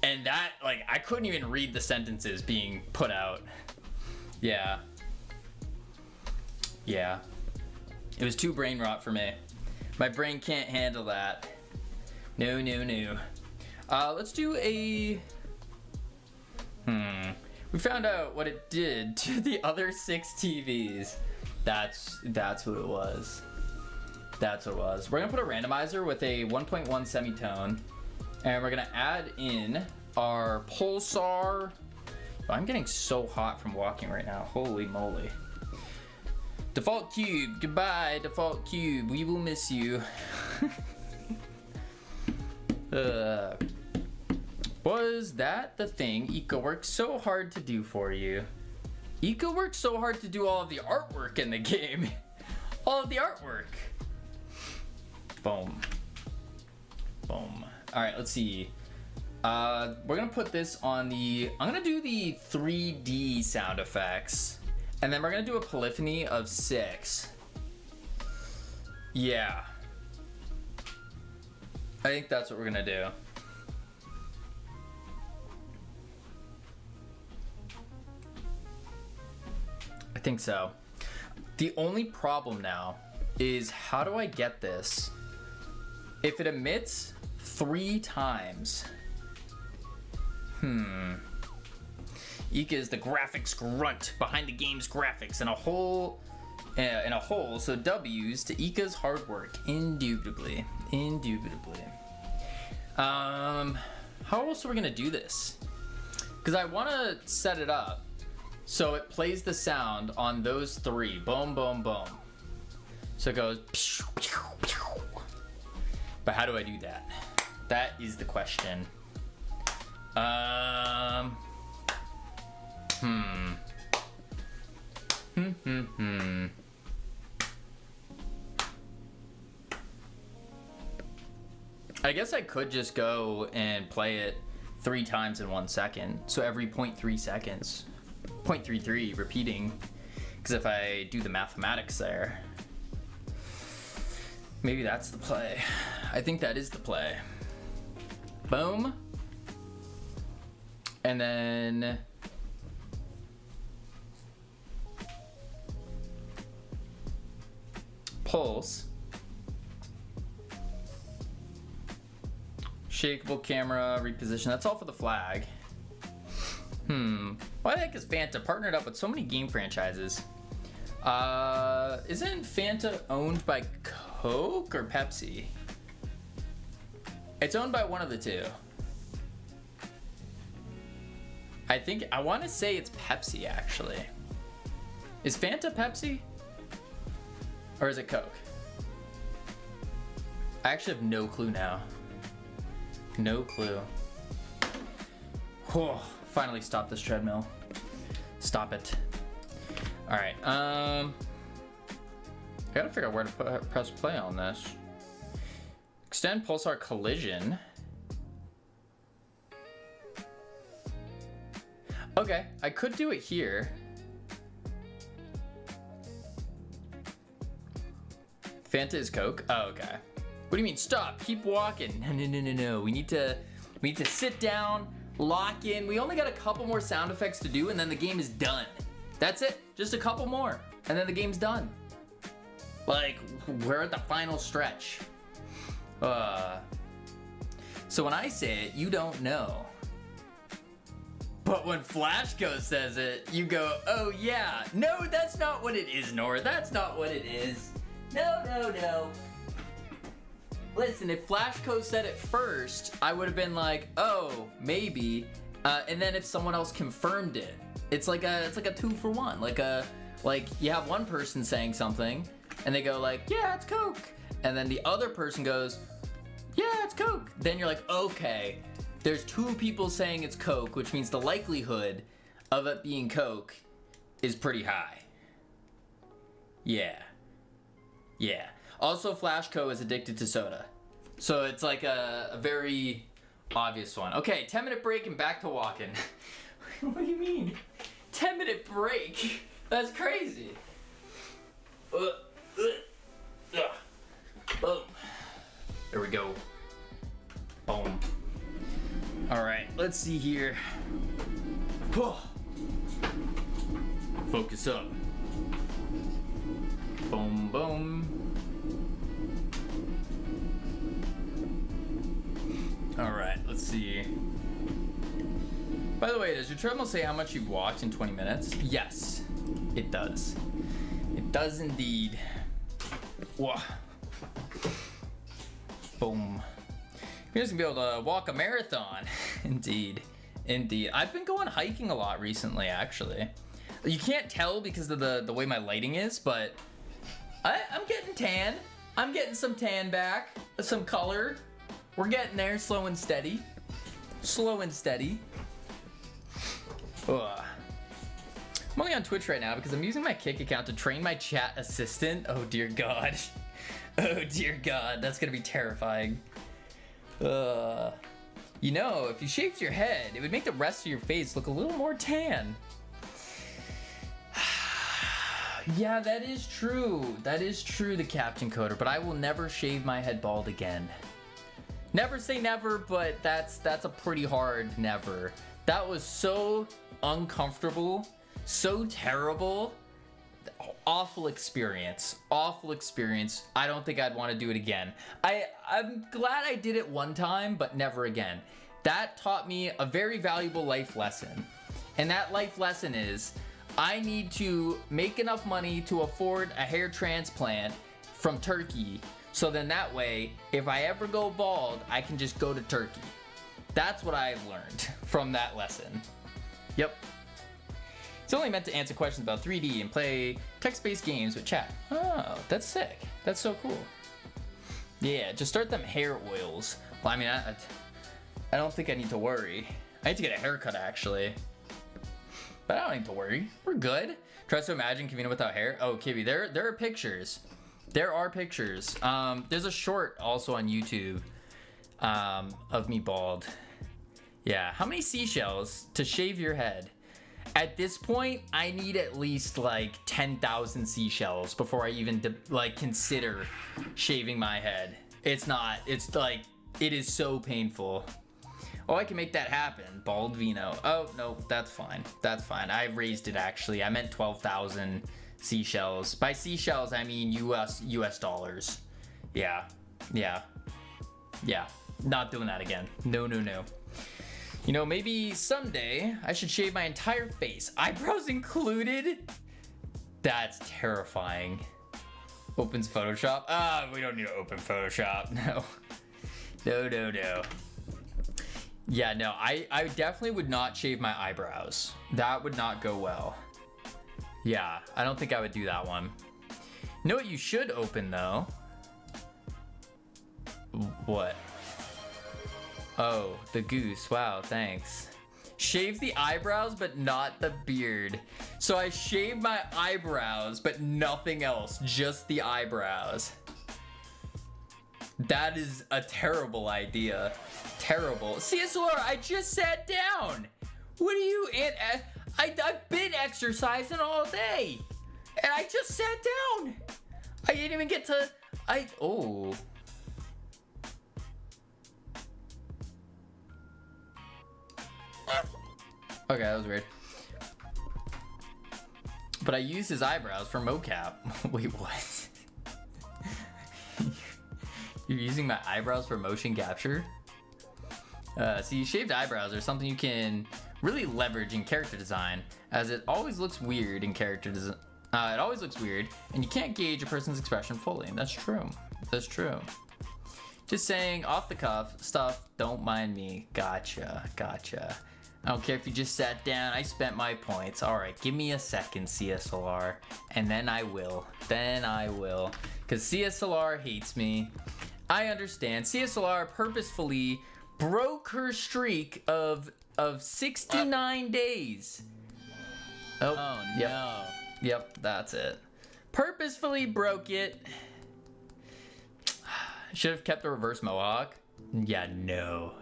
and that, like, I couldn't even read the sentences being put out. Yeah. It was too brain rot for me. My brain can't handle that. No. Let's do a... We found out what it did to the other 6 TVs. That's what it was. That's what it was. We're gonna put a randomizer with a 1.1 semitone, and we're gonna add in our Pulsar. Oh, I'm getting so hot from walking right now. Holy moly. Default Cube, goodbye, Default Cube. We will miss you. Was that the thing Eco worked so hard to do for you? Eco worked so hard to do all of the artwork in the game. All of the artwork. Boom. All right, let's see. We're gonna put this on the, I'm gonna do the 3D sound effects. And then we're gonna do a polyphony of 6. Yeah. I think that's what we're gonna do. I think so. The only problem now is, how do I get this? If it emits 3 times. Ika is the graphics grunt behind the game's graphics in a hole, so W's to Ika's hard work, indubitably. How else are we gonna do this? Because I want to set it up so it plays the sound on those 3. Boom, boom, boom. So it goes. But how do I do that? That is the question. I guess I could just go and play it 3 times in 1 second. So every 0.3 seconds, 0.33 repeating. Because if I do the mathematics there, maybe that's the play. I think that is the play. Boom. And then pulse. Shakeable camera, reposition. That's all for the flag. Why the heck is Fanta partnered up with so many game franchises? Isn't Fanta owned by Coke or Pepsi? It's owned by one of the two. I want to say it's Pepsi, actually. Is Fanta Pepsi? Or is it Coke? I actually have no clue now. No clue. Whew, finally stop this treadmill. Stop it. All right. I gotta figure out where to press play on this. Extend pulsar collision. Okay, I could do it here. Fanta is Coke. Oh, okay. What do you mean? Stop. Keep walking. No. We need to sit down, lock in. We only got a couple more sound effects to do, and then the game is done. That's it. Just a couple more, and then the game's done. Like, we're at the final stretch. So when I say it, you don't know. But when Flashco says it, you go, oh yeah. No, that's not what it is, Nora. That's not what it is. No. Listen, if Flashco said it first, I would have been like, oh, maybe. And then if someone else confirmed it, it's like a 2-for-1. Like you have one person saying something, and they go like, yeah, it's Coke. And then the other person goes, yeah, it's Coke. Then you're like, okay, there's 2 people saying it's Coke, which means the likelihood of it being Coke is pretty high. Yeah. Also, Flashco is addicted to soda. So it's like a very obvious one. Okay, 10-minute break and back to walking. What do you mean? 10-minute break? That's crazy. Boom. There we go. Boom. All right, let's see here. Focus up. Boom. All right, let's see. By the way, does your treadmill say how much you've walked in 20 minutes? Yes, it does. It does indeed. Whoa. Boom. You're just gonna be able to walk a marathon. Indeed. I've been going hiking a lot recently, actually. You can't tell because of the way my lighting is, but I'm getting tan. I'm getting some tan back, some color. We're getting there, slow and steady. Ugh. I'm only on Twitch right now because I'm using my Kick account to train my chat assistant. Oh dear God. Oh dear God, that's gonna be terrifying. You know, if you shaved your head, it would make the rest of your face look a little more tan. Yeah, that is true. That is true, the Captain Coder, but I will never shave my head bald again. Never say never, but that's a pretty hard never. That was so uncomfortable, so terrible. Awful experience. I don't think I'd want to do it again. I'm glad I did it one time, but never again. That taught me a very valuable life lesson. And that life lesson is, I need to make enough money to afford a hair transplant from Turkey. So then that way, if I ever go bald, I can just go to Turkey. That's what I've learned from that lesson. Yep. It's only meant to answer questions about 3D and play text-based games with chat. Oh, that's sick. That's so cool. Yeah, just start them hair oils. Well, I mean, I don't think I need to worry. I need to get a haircut, actually. But I don't need to worry. We're good. Try to imagine Kavina without hair. Oh, Kibby, there are pictures. There are pictures. There's a short also on YouTube of me bald. Yeah, how many seashells to shave your head? At this point, I need at least like 10,000 seashells before I even consider shaving my head. It's like, it is so painful. Oh, I can make that happen. Bald Vino. Oh, no, that's fine. I raised it, actually. I meant 12,000 seashells. By seashells, I mean US dollars. Yeah. Not doing that again. No. You know, maybe someday I should shave my entire face, eyebrows included. That's terrifying. Opens Photoshop? We don't need to open Photoshop. No. Yeah, no, I definitely would not shave my eyebrows. That would not go well. Yeah, I don't think I would do that one. You know what you should open, though? What? Oh, the goose. Wow, thanks. Shave the eyebrows, but not the beard. So I shaved my eyebrows, but nothing else. Just the eyebrows. That is a terrible idea. Terrible. CSLR, I just sat down. What are you... I've been exercising all day. And I just sat down. I didn't even get to... Oh. Okay, that was weird. But I used his eyebrows for mocap. Wait, what? You're using my eyebrows for motion capture? See, shaved eyebrows are something you can really leverage in character design, as it always looks weird in character design. It always looks weird, and you can't gauge a person's expression fully. That's true. That's true. Just saying, off the cuff stuff, don't mind me. Gotcha, gotcha. I don't care if you just sat down, I spent my points. Alright, give me a second, CSLR, and then I will. Then I will. Because CSLR hates me. I understand. CSLR purposefully broke her streak of 69 days. Oh yep. No. Yep, that's it. Purposefully broke it. Should have kept the reverse mohawk. Yeah, no.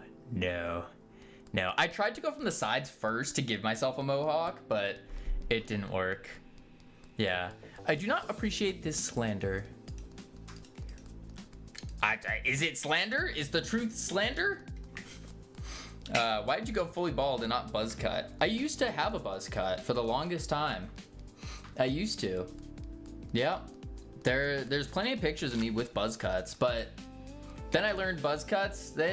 I tried to go from the sides first to give myself a mohawk, but it didn't work. Yeah. I do not appreciate this slander. Is it slander? Is the truth slander? Why did you go fully bald and not buzz cut? I used to have a buzz cut for the longest time. I used to. Yeah. There's plenty of pictures of me with buzz cuts, but then I learned buzz cuts, they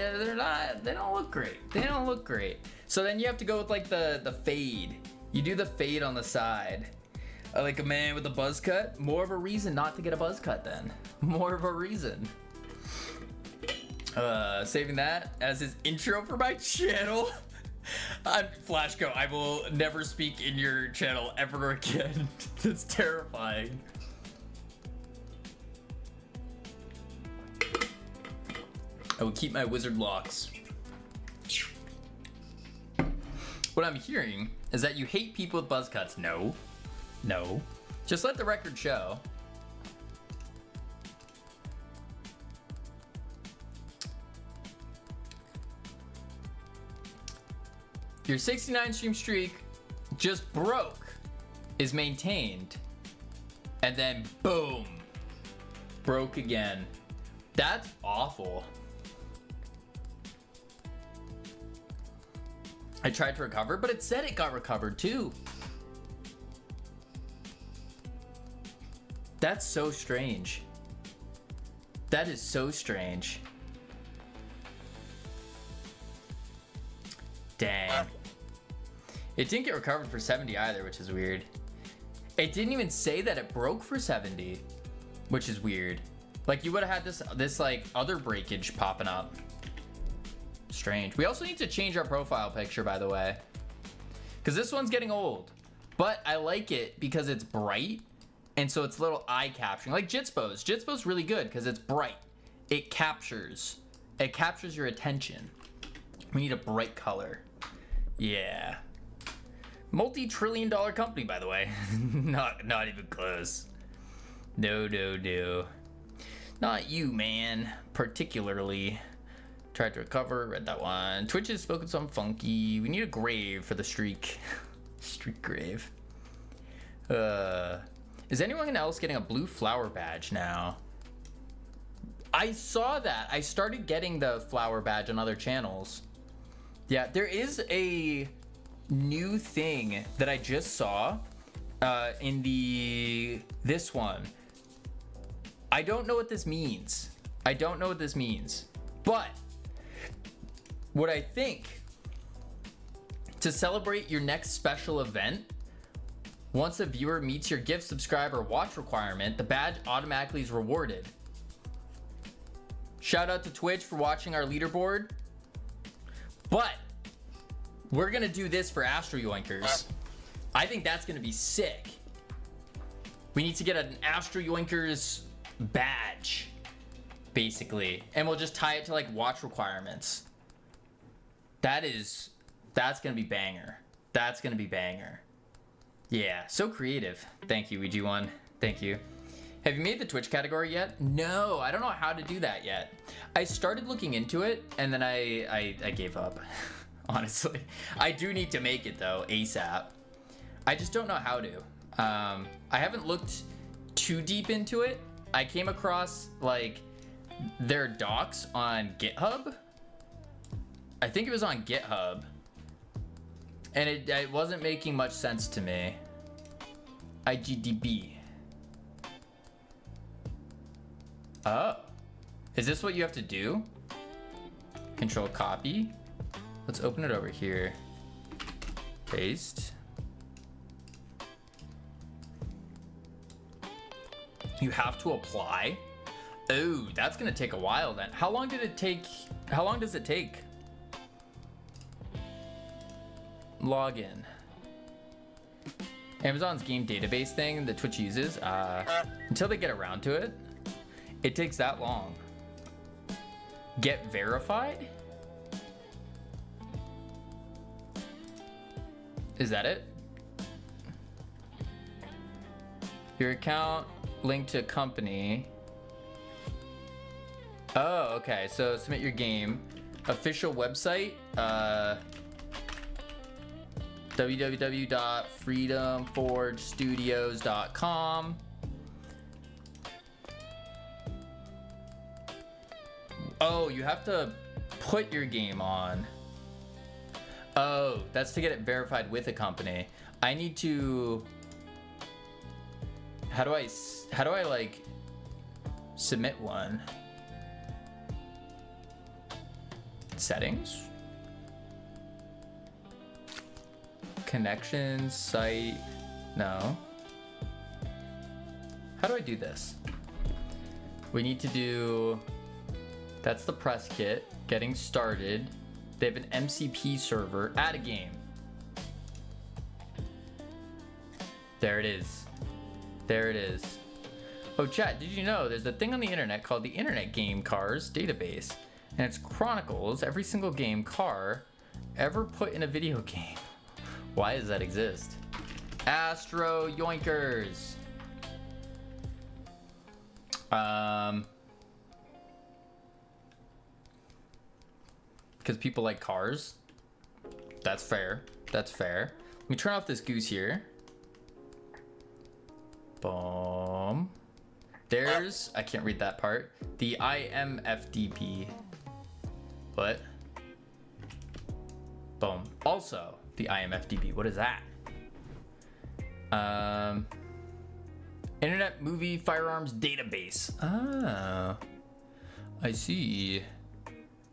don't look great. They don't look great. So then you have to go with like the fade. You do the fade on the side. Like a man with a buzz cut, more of a reason not to get a buzz cut then. More of a reason. Saving that as his intro for my channel. I'm Flashco, I will never speak in your channel ever again. That's terrifying. I will keep my wizard locks. What I'm hearing is that you hate people with buzz cuts. No. Just let the record show. Your 69 stream streak just broke, is maintained, and then boom, broke again. That's awful. I tried to recover, but it said it got recovered too. That's so strange. That is so strange. Dang. It didn't get recovered for 70 either, which is weird. It didn't even say that it broke for 70, which is weird. Like you would have had this like other breakage popping up. Strange. We also need to change our profile picture, by the way, because this one's getting old, but I like it because it's bright, and so it's a little eye capturing, like Jitspo's. Jitspo's really good because it's bright. It captures your attention. We need a bright color. Yeah. Multi-trillion-dollar company, by the way. not even close. No. Not you, man. Particularly. Tried to recover, read that one. Twitch has spoken some funky. We need a grave for the streak. Streak grave. Is anyone else getting a blue flower badge now? I saw that. I started getting the flower badge on other channels. Yeah, there is a new thing that I just saw in this one. I don't know what this means. But what I think, to celebrate your next special event, once a viewer meets your gift, subscribe, or watch requirement, the badge automatically is rewarded. Shout out to Twitch for watching our leaderboard. But we're gonna do this for Astro Yoinkers. I think that's gonna be sick. We need to get an Astro Yoinkers badge, basically, and we'll just tie it to like watch requirements. That's gonna be banger. That's gonna be banger. Yeah, so creative. Thank you, EG1. Thank you. Have you made the Twitch category yet? No, I don't know how to do that yet. I started looking into it and then I gave up. Honestly, I do need to make it though ASAP. I just don't know how to. I haven't looked too deep into it. I came across like their docs on GitHub. I think it was on GitHub, and it wasn't making much sense to me. IGDB. Oh, is this what you have to do? Control copy. Let's open it over here. Paste. You have to apply. Oh, that's gonna take a while then. How long did it take? How long does it take? Login. Amazon's game database thing that Twitch uses, until they get around to it, it takes that long. Get verified? Is that it? Your account linked to company. Oh, okay. So submit your game. Official website, www.freedomforgestudios.com. Oh, you have to put your game on. Oh, that's to get it verified with a company. I need to. How do I like submit one? Settings? Connections, site, no. How do I do this? We need to do, that's the press kit, getting started. They have an MCP server, add a game. There it is. There it is. Oh, chat, did you know there's a thing on the internet called the Internet Game Cars database, and it chronicles every single game car ever put in a video game. Why does that exist? Astro Yoinkers. Because people like cars. That's fair. That's fair. Let me turn off this goose here. Boom. There's, I can't read that part. The IMFDP. What? Boom. Also, the IMFDB. What is that? Internet Movie Firearms Database. Oh, I see.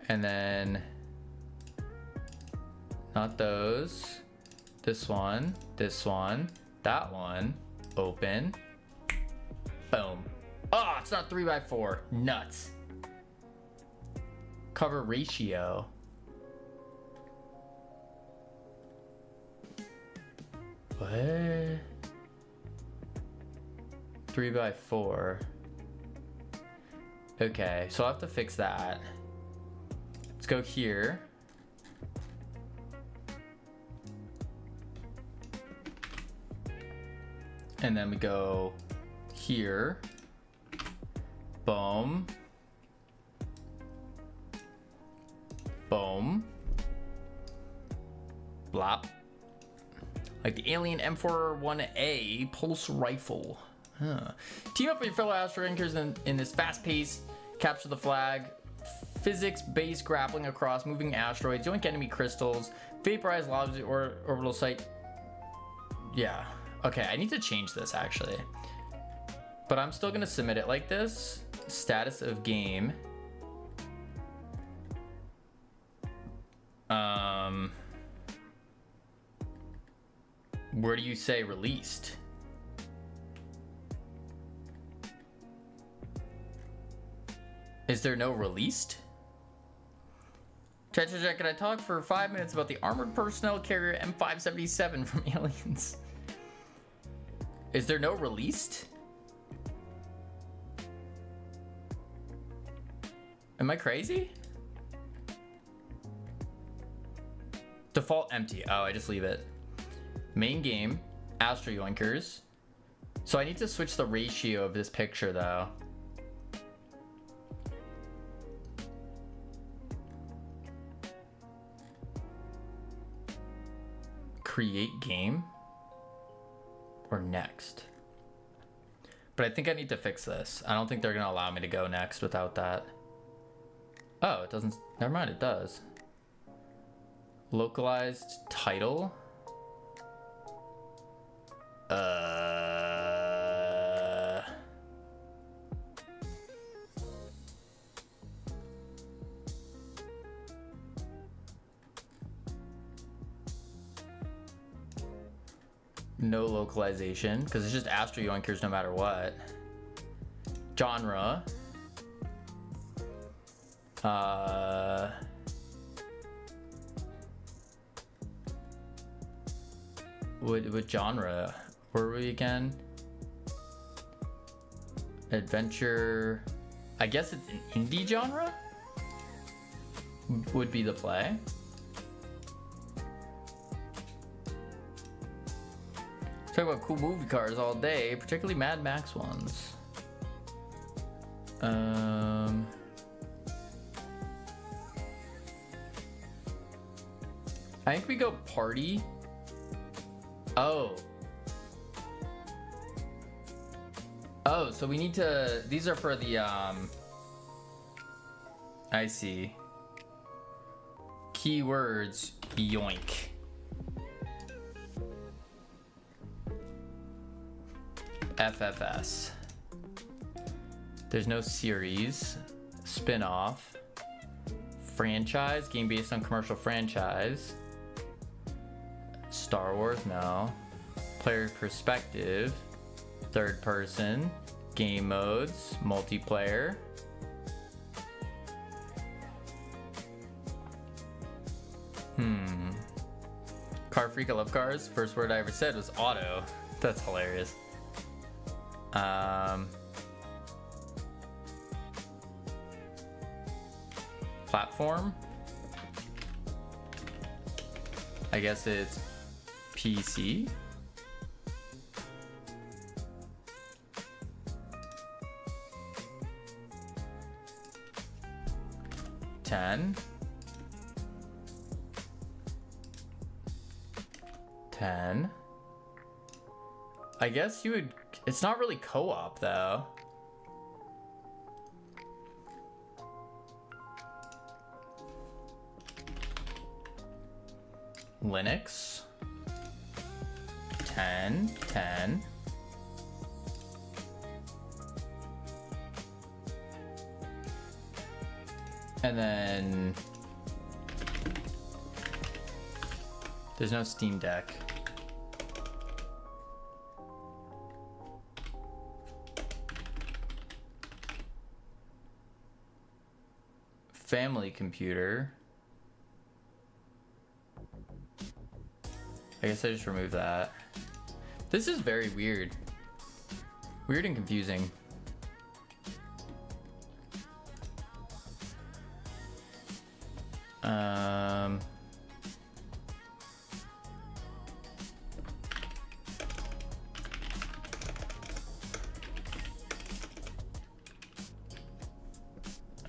And then, not those. This one, that one. Open. Boom. Oh, it's not 3x4. Nuts. Cover ratio. What? 3x4. Okay, so I'll have to fix that. Let's go here. And then we go here. Boom. Boom. Blop. Like the Alien M41A pulse rifle. Huh. Team up with your fellow Astro Yoinkers in this fast-paced capture the flag, physics-based grappling across moving asteroids, yoink enemy crystals, vaporize lobs or orbital site. Yeah. Okay, I need to change this actually. But I'm still gonna submit it like this. Status of game. Where do you say released? Is there no released? Check, can I talk for 5 minutes about the armored personnel carrier M577 from Aliens? Is there no released? Am I crazy? Default empty. Oh, I just leave it. Main game, Astro Yoinkers. So I need to switch the ratio of this picture though. Create game or next. But I think I need to fix this. I don't think they're gonna allow me to go next without that. Oh, it doesn't, never mind, it does. Localized title. No localization, because it's just Astro Yoinkers no matter what. Genre. What genre were we again? Adventure. I guess it's an indie genre? Would be the play. Talk about cool movie cars all day, particularly Mad Max ones. I think we go party. Oh. Oh, so we need to, these are for the, I see. Keywords, yoink. FFS. There's no series. Spin-off. Franchise, game based on commercial franchise. Star Wars, no. Player perspective. Third person. Game modes. Multiplayer. Car freak, I love cars. First word I ever said was auto. That's hilarious. Platform. I guess it's PC. Ten. I guess you would, it's not really co-op though. Linux. 10. And then there's no Steam Deck. Family computer. I guess I just removed that. This is very weird. Weird and confusing.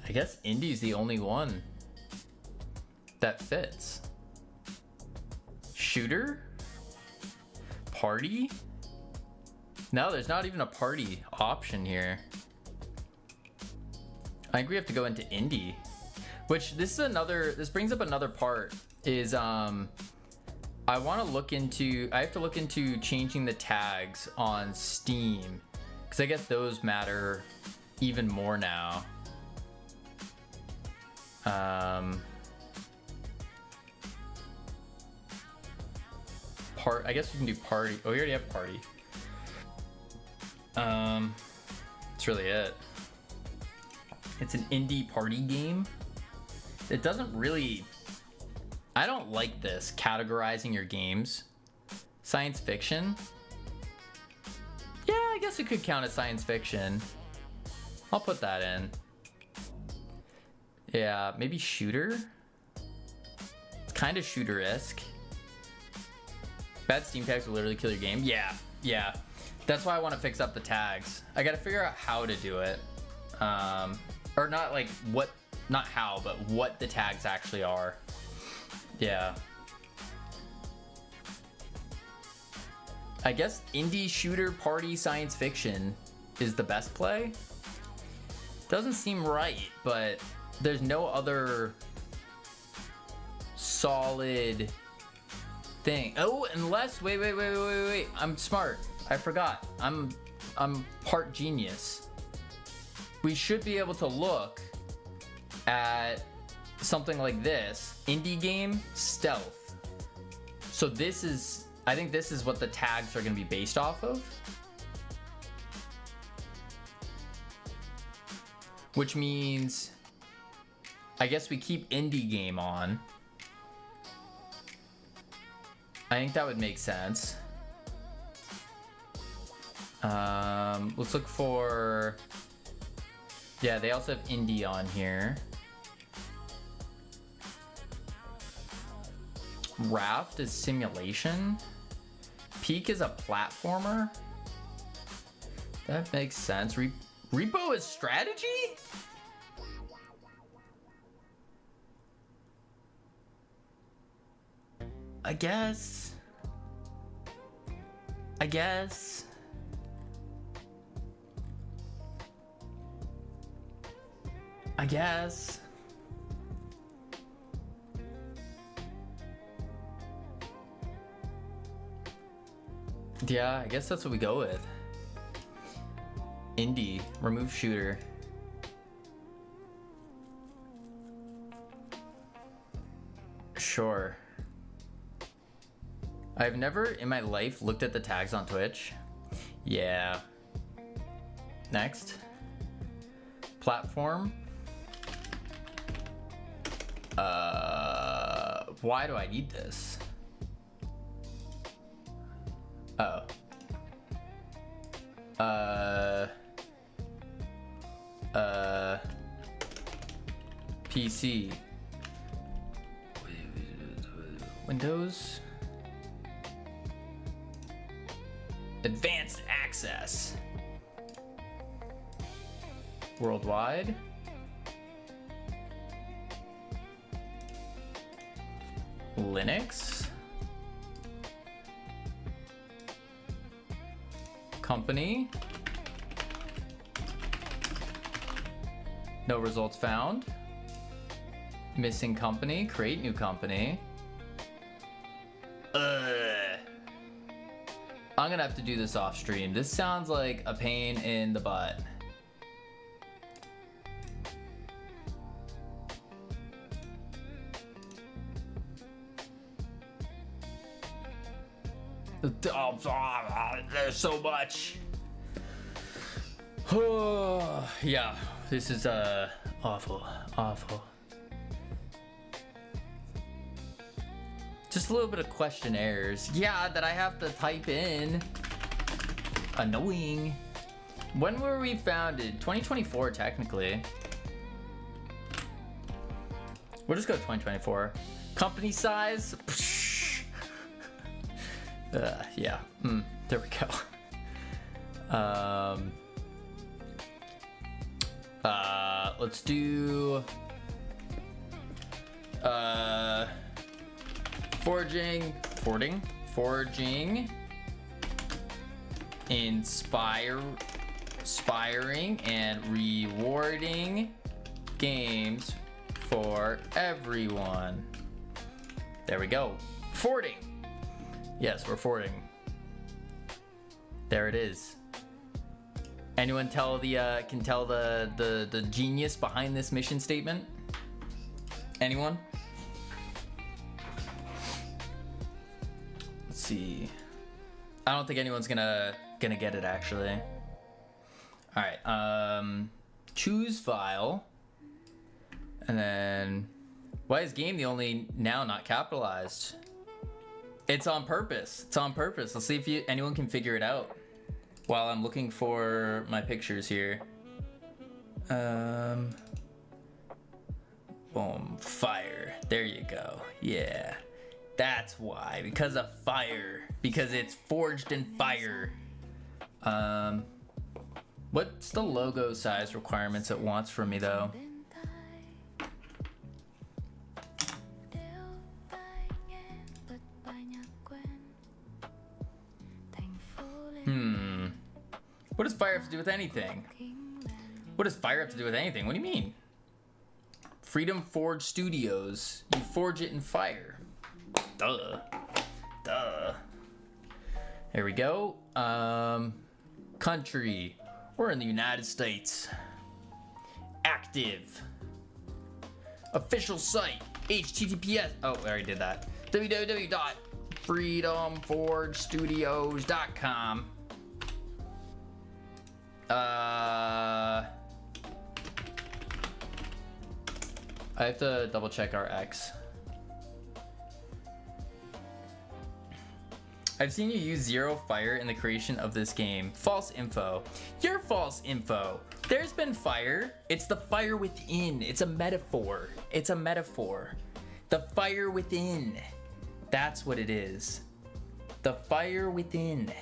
I guess indie's the only one that fits. Shooter? Party? No, there's not even a party option here. I think we have to go into indie. Which this brings up another part is I have to look into changing the tags on Steam, because I guess those matter even more now. I guess we can do party. Oh, we already have party. That's really it. It's an indie party game. It doesn't really, I don't like this categorizing your games. Science fiction. Yeah, I guess it could count as science fiction. I'll put that in. Yeah, maybe shooter. It's kind of shooter-esque. Bad Steam tags will literally kill your game. Yeah. That's why I want to fix up the tags. I got to figure out how to do it. Or not like what, not how, but what the tags actually are. Yeah. I guess indie shooter party science fiction is the best play. Doesn't seem right, but there's no other solid thing. Oh, unless wait. I'm smart. I forgot. I'm part genius. We should be able to look at something like this. Indie game stealth. So this is, I think this is what the tags are going to be based off of. Which means I guess we keep indie game on. I think that would make sense. Let's look for, yeah, they also have indie on here. Raft is simulation. Peak is a platformer. That makes sense. Repo is strategy? I guess. Yeah, I guess that's what we go with. Indie, remove shooter. Sure. I've never in my life looked at the tags on Twitch. Yeah. Next. Platform. Why do I need this? Oh. PC. Windows. Advanced access. Worldwide. Linux. Company. No results found. Missing company. Create new company. I'm gonna have to do this off stream. This sounds like a pain in the butt. There's so much. Yeah, this is awful. Just a little bit of questionnaires. Yeah, that I have to type in. Annoying. When were we founded? 2024, technically. We'll just go 2024. Company size? Yeah. There we go. Let's do forging, inspiring and rewarding games for everyone. There we go. Fording. Yes, we're fording. There it is. Anyone tell the can tell the genius behind this mission statement? Anyone? Let's see. I don't think anyone's gonna get it actually. All right. Choose file, and then why is game the only now not capitalized? It's on purpose. It's on purpose. Let's see if anyone can figure it out while I'm looking for my pictures here. Boom, fire. There you go. Yeah, that's why. Because of fire. Because it's forged in fire. What's the logo size requirements it wants from me though? What does fire have to do with anything? What does fire have to do with anything? What do you mean? Freedom Forge Studios. You forge it in fire. Duh. Duh. There we go. Country. We're in the United States. Active. Official site. HTTPS. Oh, I already did that. www.freedomforgestudios.com. I have to double check our X. I've seen you use zero fire in the creation of this game. False info. You're false info. There's been fire. It's the fire within. It's a metaphor. It's a metaphor. The fire within. That's what it is. The fire within.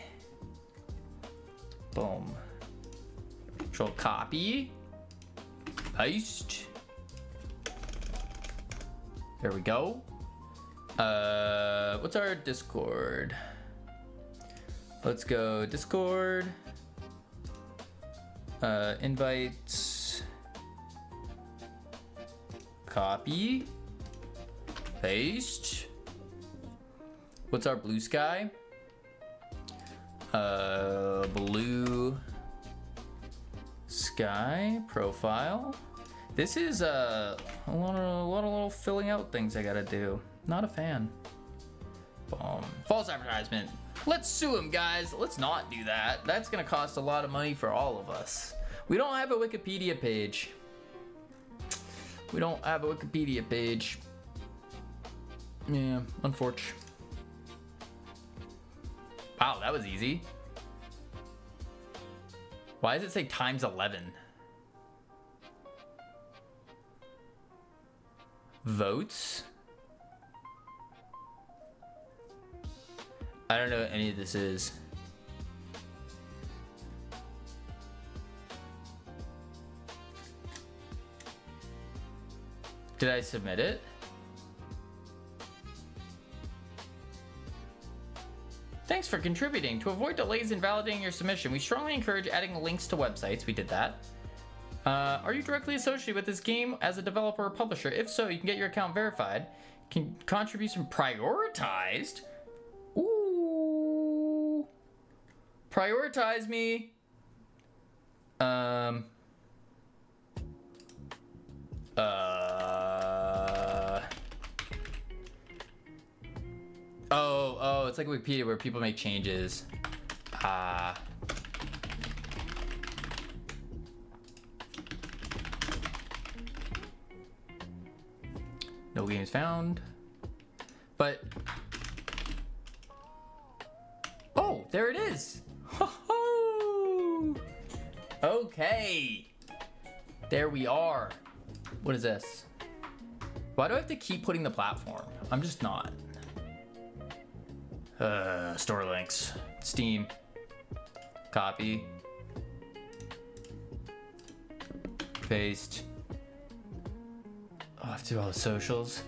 Boom. Control copy. Paste. There we go. What's our Discord? Let's go Discord. Invites. Copy. Paste. What's our blue sky? Blue sky profile. This is a lot of little filling out things I gotta do. Not a fan. Boom. False advertisement. Let's sue him, guys. Let's not do that. That's gonna cost a lot of money for all of us. We don't have a Wikipedia page. We don't have a Wikipedia page. Yeah, unfortunate. Wow, that was easy. Why does it say times 11? Votes? I don't know what any of this is. Did I submit it? Thanks for contributing. To avoid delays in validating your submission, we strongly encourage adding links to websites. We did that. Are you directly associated with this game as a developer or publisher? If so, you can get your account verified. Can contribution prioritized? Ooh. Prioritize me. Oh, it's like Wikipedia where people make changes. No games found. But oh, there it is. Ho-ho! Okay. There we are. What is this? Why do I have to keep putting the platform? I'm just not. Store links. Steam. Copy. Paste. Oh, I have to do all the socials.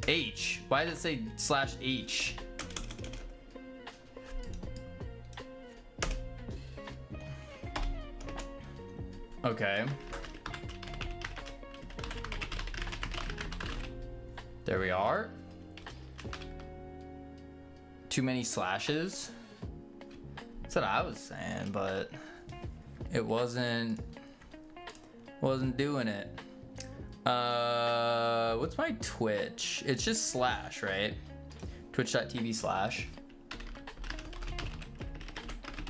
H. Why does it say /H? Okay. There we are. Too many slashes. That's what I was saying, but it wasn't doing it. What's my Twitch? It's just / right? Twitch.tv/.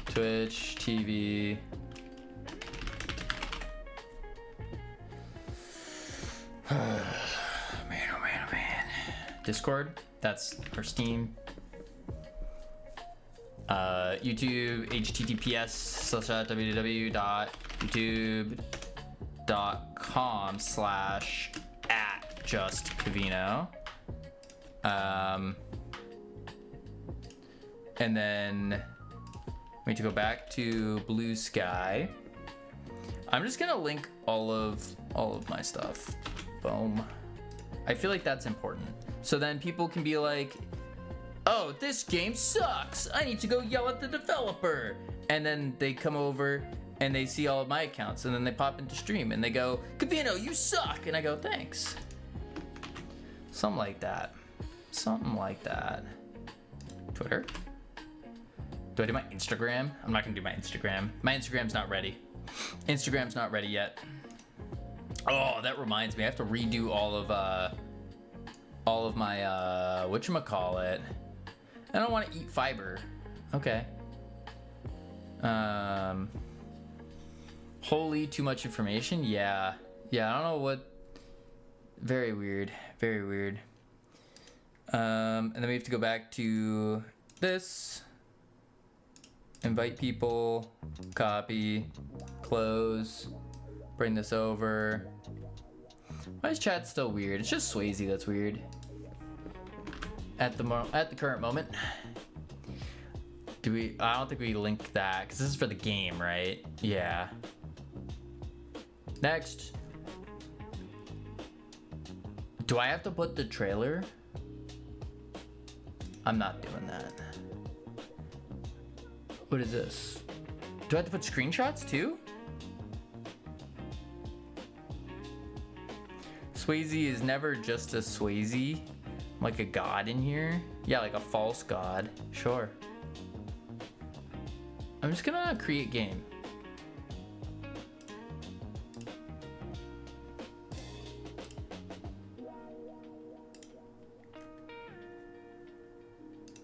Twitch TV. Man. Discord, that's our Steam. YouTube, https://www.youtube.com/@justcavino. And then we need to go back to Blue Sky. I'm just gonna link all of my stuff. Boom. I feel like that's important. So then people can be like, oh, this game sucks. I need to go yell at the developer. And then they come over and they see all of my accounts, and then they pop into stream and they go, Cavino, you suck. And I go, thanks. Something like that. Something like that. Twitter. Do I do my Instagram? I'm not gonna do my Instagram. My Instagram's not ready. Instagram's not ready yet. Oh, that reminds me. I have to redo all of my whatchamacallit. I don't want to eat fiber. Okay. Holy, too much information? Yeah. Yeah, I don't know what. Very weird. Very weird. And then we have to go back to this. Invite people. Copy. Close. Bring this over. Why is chat still weird? It's just Swayze that's weird. At the current moment. I don't think we link that because this is for the game, right? Yeah. Next. Do I have to put the trailer? I'm not doing that. What is this? Do I have to put screenshots too? Swayze is never just a Swayze. Like a god in here? Yeah, like a false god. Sure. I'm just gonna create game.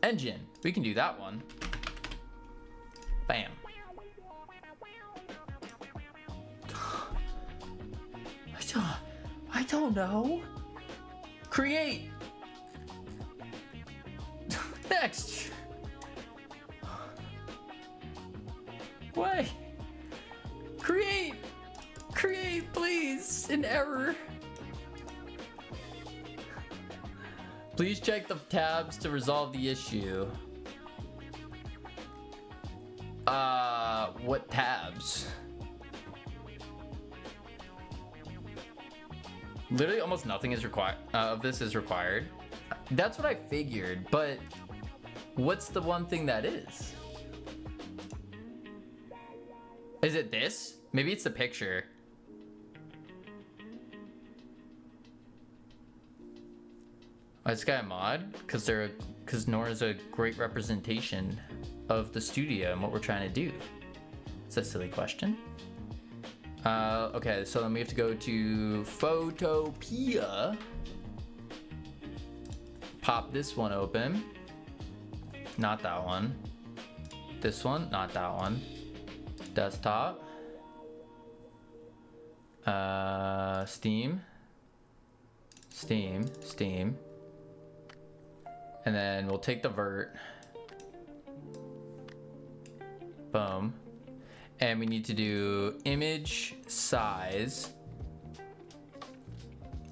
Engine. We can do that one. Bam. I don't know. Create. Next. Why? Create. Create, please. An error. Please check the tabs to resolve the issue. What tabs? Literally almost nothing is required of this is required. That's what I figured, but what's the one thing that is? Is it this? Maybe it's the picture. Oh, this guy a mod? Because Nora's a great representation of the studio and what we're trying to do. It's a silly question. Okay, so then we have to go to Photopea. Pop this one open. Not that one. This one, not that one. Desktop. Steam. And then we'll take the vert. Boom. And we need to do image size.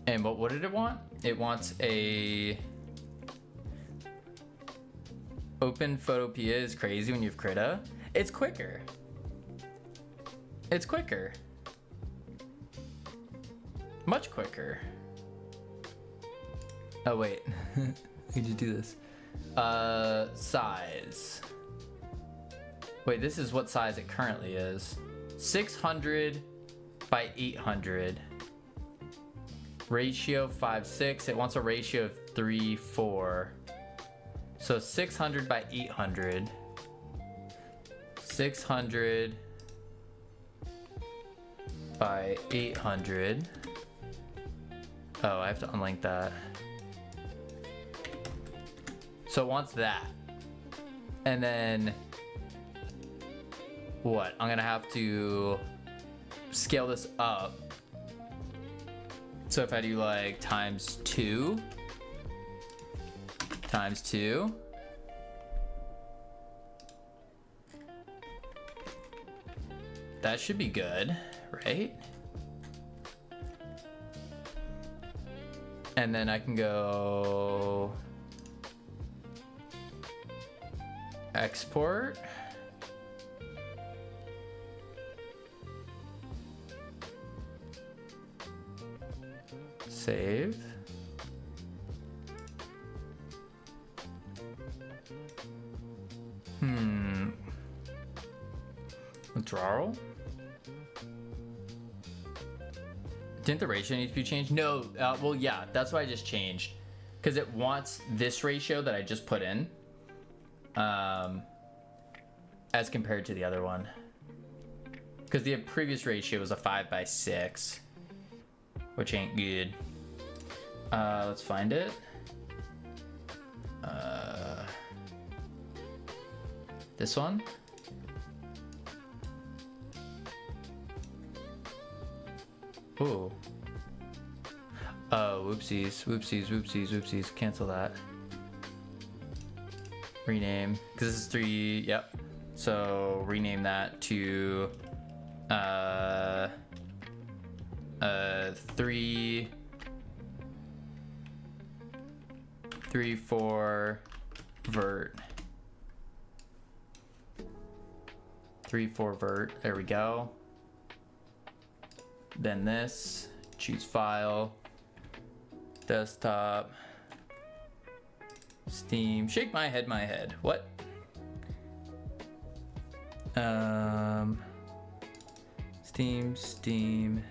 And what did it want? It wants a open Photopea is crazy when you have Krita. It's quicker. It's quicker. Much quicker. Oh wait. We just do this. Size. Wait, this is what size it currently is. 600 by 800. Ratio 5:6. It wants a ratio of 3:4. So 600 by 800. 600 by 800. Oh, I have to unlink that. So it wants that. And then what? I'm gonna have to scale this up. So if I do like times 2, that should be good, right? And then I can go Export. Save. Withdrawal. Didn't the ratio need to be changed? No. Well, yeah, that's what I just changed, because it wants this ratio that I just put in, as compared to the other one. Because the previous ratio was a 5:6, which ain't good. Let's find it. This one. Ooh. Oh, whoopsies, whoopsies, whoopsies, whoopsies. Cancel that. Rename, because this is 3. Yep. So rename that to 3 4 vert. 3 4 vert. There we go. Then this, choose file, desktop, Steam, shake my head, what? Steam,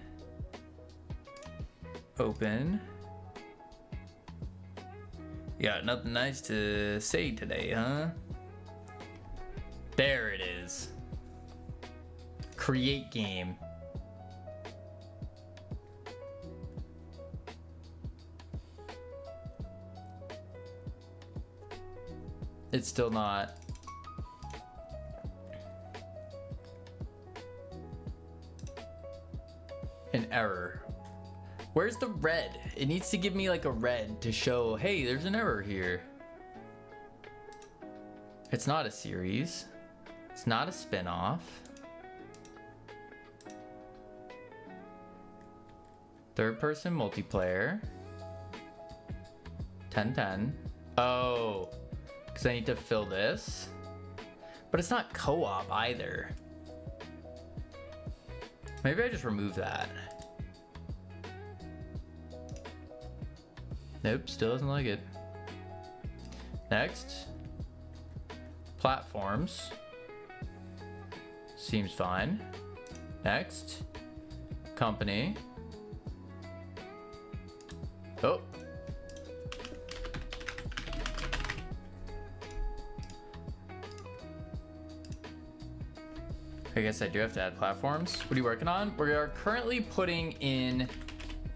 open. You got nothing nice to say today, huh? There it is. Create game. It's still not. An error. Where's the red? It needs to give me like a red to show, hey, there's an error here. It's not a series. It's not a spin-off. Third person multiplayer. 10-10. Oh. Because I need to fill this. But it's not co-op either. Maybe I just remove that. Nope, still doesn't like it. Next. Platforms. Seems fine. Next. Company. Oh. I guess I do have to add platforms. What are you working on? We are currently putting in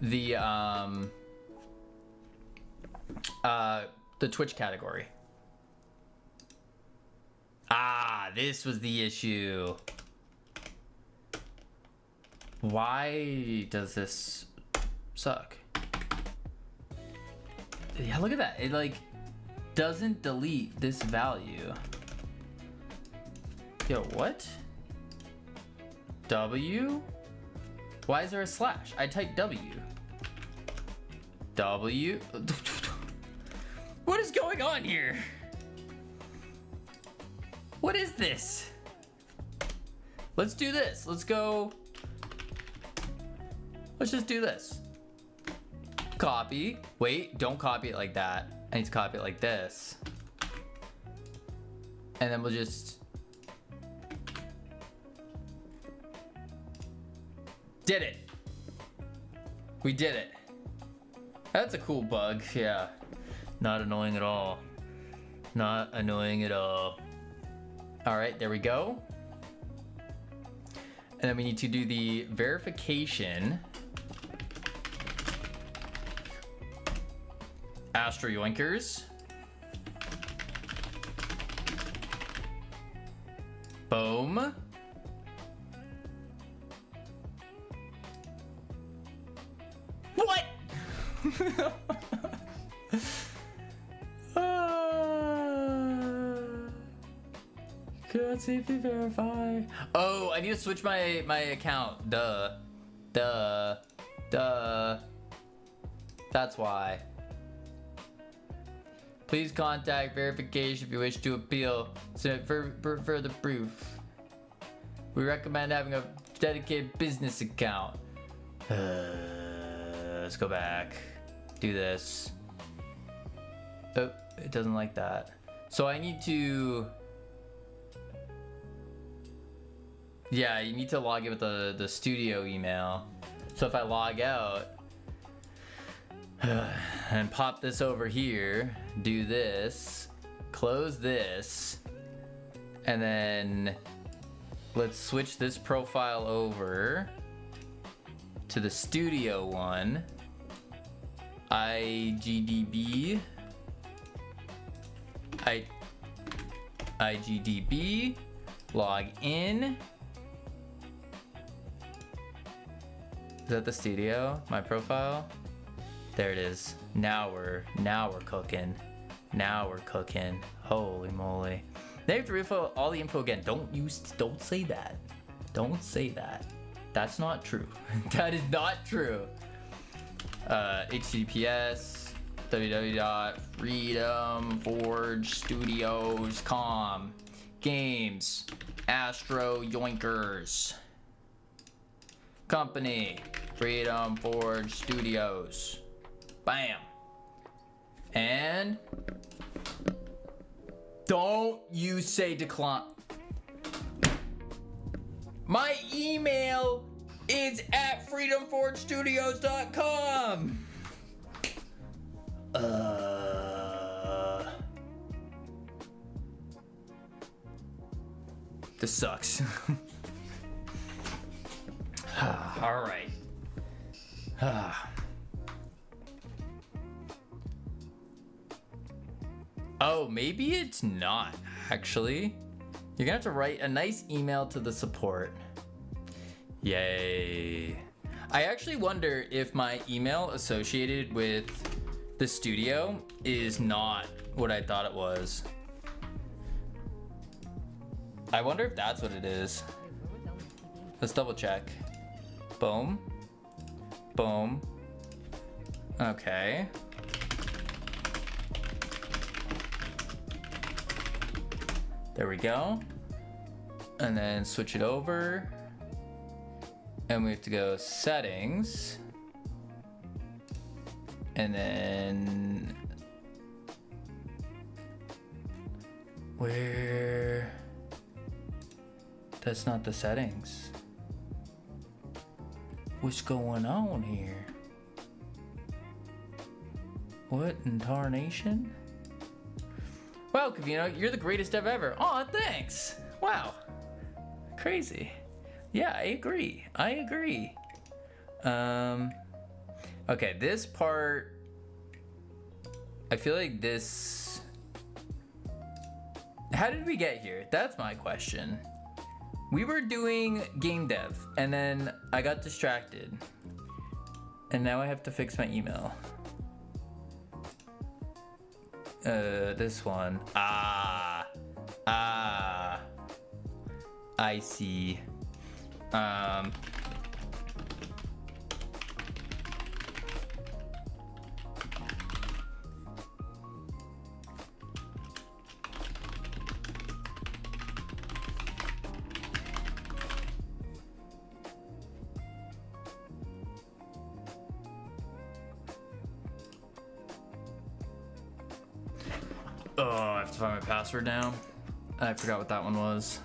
the Twitch category. Ah, this was the issue. Why does this suck? Yeah, look at that. It like doesn't delete this value. Yo, what? W? Why is there a slash? I typed W. W? What is going on here? What is this? Let's do this. Let's go. Let's just do this. Copy. Wait, don't copy it like that. I need to copy it like this. And then we'll just... Did it. We did it. That's a cool bug, yeah. Not annoying at all. Not annoying at all. All right, there we go. And then we need to do the verification. Astro Yoinkers. Boom. What? Could safely verify. Oh, I need to switch my account. Duh. That's why. Please contact verification if you wish to appeal. Submit further proof. We recommend having a dedicated business account. Let's go back. Do this. Oh, it doesn't like that. So I need to... Yeah, you need to log in with the studio email. So if I log out and pop this over here, do this, close this, and then let's switch this profile over to the studio one. IGDB. IGDB. Log in. Is that the studio? My profile? There it is. Now we're cooking. Now we're cooking. Holy moly. They have to refill all the info again. Don't say that. Don't say that. That's not true. That is not true. HTTPS www.freedomforgestudios.com. Games. Astro Yoinkers. Company. Freedom Forge Studios. Bam. And don't you say decline. My email is at freedomforgestudios.com. This sucks. All right. Oh, maybe it's not, actually. You're gonna have to write a nice email to the support. Yay. I actually wonder if my email associated with the studio is not what I thought it was. I wonder if that's what it is. Let's double check. Boom. Boom. Okay. There we go. And then switch it over. And we have to go settings. And then where? That's not the settings. What's going on here? What in tarnation? Wow, Kavino, you're the greatest I've ever. Aw, thanks. Wow. Crazy. Yeah, I agree. I agree. Okay, this part, I feel like this, how did we get here? That's my question. We were doing game dev and then I got distracted and now I have to fix my email. This one. I see. Oh, I have to find my password now. I forgot what that one was.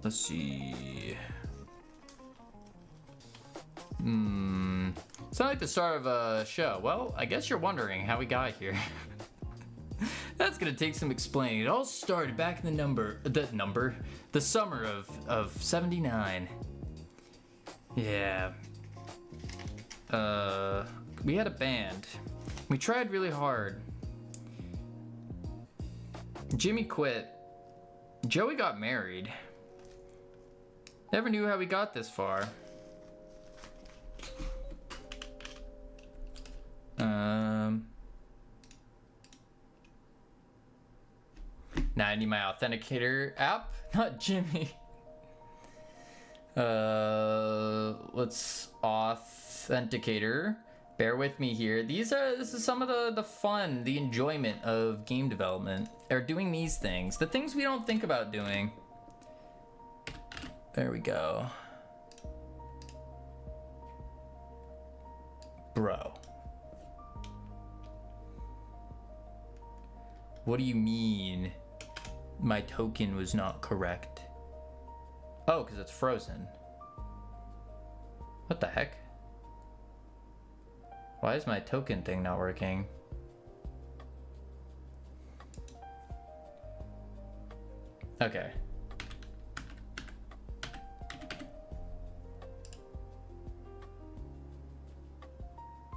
Let's see. It's not like the start of a show. Well, I guess you're wondering how we got here. That's gonna take some explaining. It all started back in the summer of 79. Yeah. We had a band. We tried really hard. Jimmy quit. Joey got married. Never knew how we got this far. Now I need my authenticator app, not Jimmy. Let's authenticator. Bear with me here. This is some of the fun, the enjoyment of game development, or doing these things. The things we don't think about doing. There we go. Bro. What do you mean my token was not correct? Oh, because it's frozen. What the heck? Why is my token thing not working? Okay.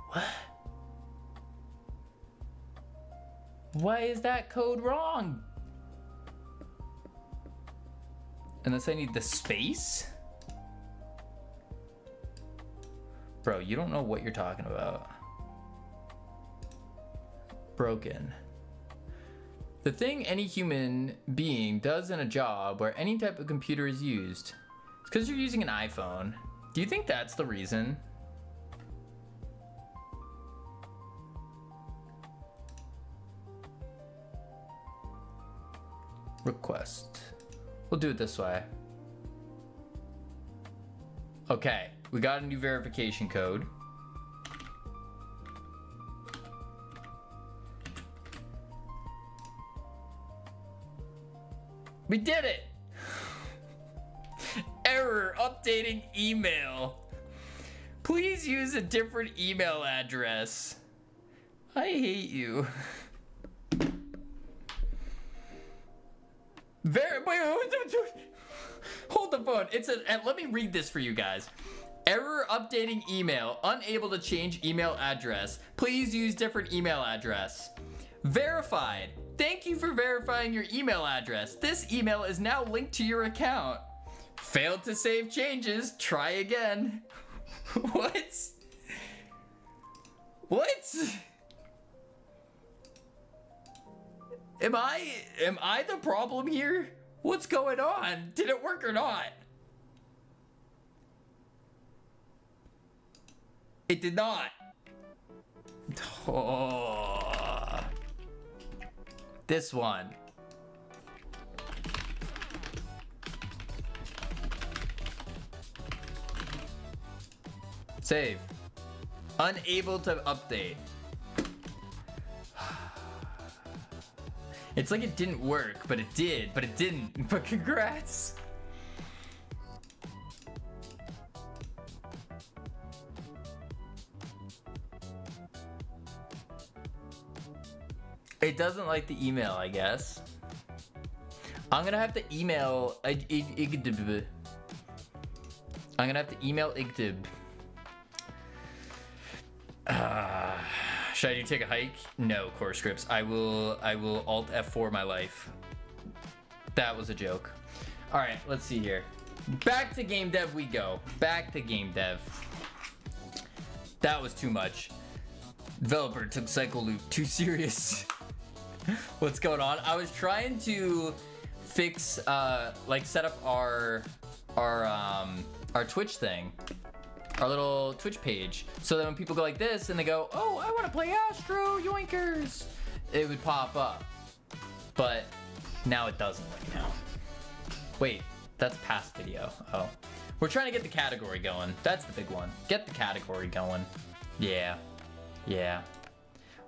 What? Why is that code wrong? Unless I need the space? Bro, you don't know what you're talking about. Broken. The thing any human being does in a job where any type of computer is used. It's because you're using an iPhone. Do you think that's the reason? Request. We'll do it this way. Okay, we got a new verification code. We did it! Error updating email. Please use a different email address. I hate you. Hold the phone. And let me read this for you guys. Error updating email. Unable to change email address. Please use different email address. Verified. Thank you for verifying your email address. This email is now linked to your account. Failed to save changes. Try again. What? What? Am I the problem here? What's going on? Did it work or not? It did not. Oh. This one. Save. Unable to update. It's like it didn't work, but it did, but it didn't. But congrats. It doesn't like the email, I guess. I'm gonna have to email Igdib. I'm gonna have to email Igdib. Should I do take a hike? No, core scripts. I will Alt F4 my life. That was a joke. All right, let's see here. Back to game dev we go. Back to game dev. That was too much. Developer took cycle loop too serious. What's going on? I was trying to fix, like set up our Twitch thing. Our little Twitch page, so that when people go like this and they go, oh, I want to play Astro Yoinkers, it would pop up. But now it doesn't right now. Wait, that's past video. Oh, we're trying to get the category going. That's the big one. Get the category going. Yeah.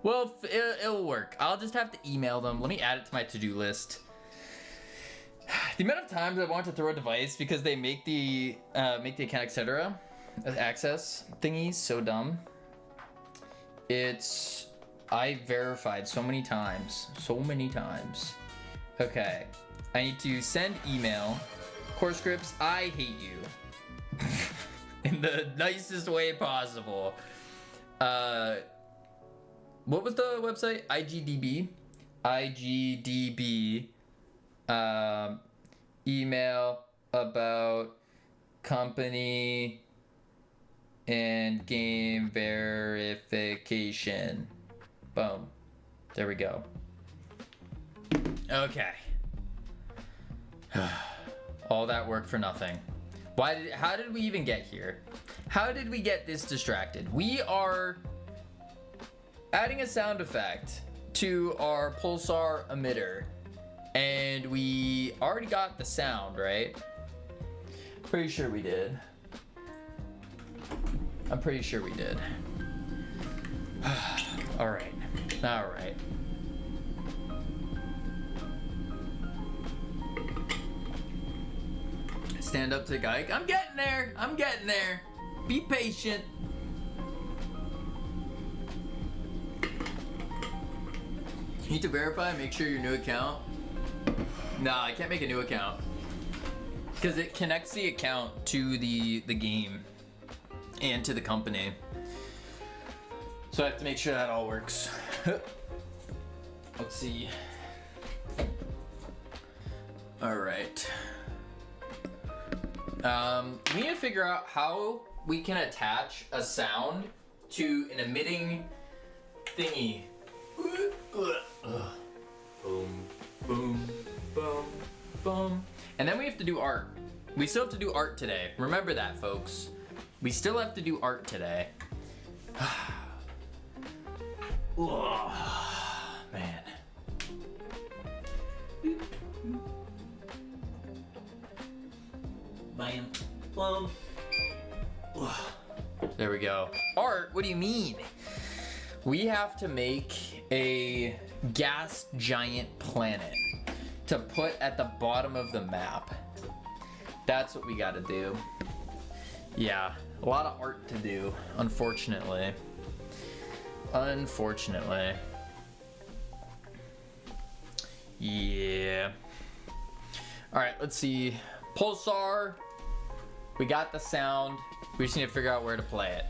Well, it'll work. I'll just have to email them. Let me add it to my to-do list. The amount of times I want to throw a device because they make the account, etc. access thingies so dumb. I verified so many times. Okay, I need to send email. Core scripts, I hate you. In the nicest way possible. What was the website? IGDB. Email about company and game verification. Boom. There we go. Okay. All that work for nothing. How did we even get here? How did we get this distracted? We are adding a sound effect to our pulsar emitter. And we already got the sound, right? Pretty sure we did. I'm pretty sure we did. All right. All right. Stand up to the guy. I'm getting there. I'm getting there. Be patient. You need to verify and make sure your new account. Nah, I can't make a new account because it connects the account to the game and to the company. So I have to make sure that all works. Let's see. All right. We need to figure out how we can attach a sound to an emitting thingy. Boom, boom, boom, boom. And then we have to do art. We still have to do art today. Remember that, folks. We still have to do art today. Man. Bam. Boom. There we go. Art? What do you mean? We have to make a gas giant planet to put at the bottom of the map. That's what we gotta do. Yeah, a lot of art to do, unfortunately. Unfortunately. Yeah. Alright, let's see. Pulsar. We got the sound. We just need to figure out where to play it.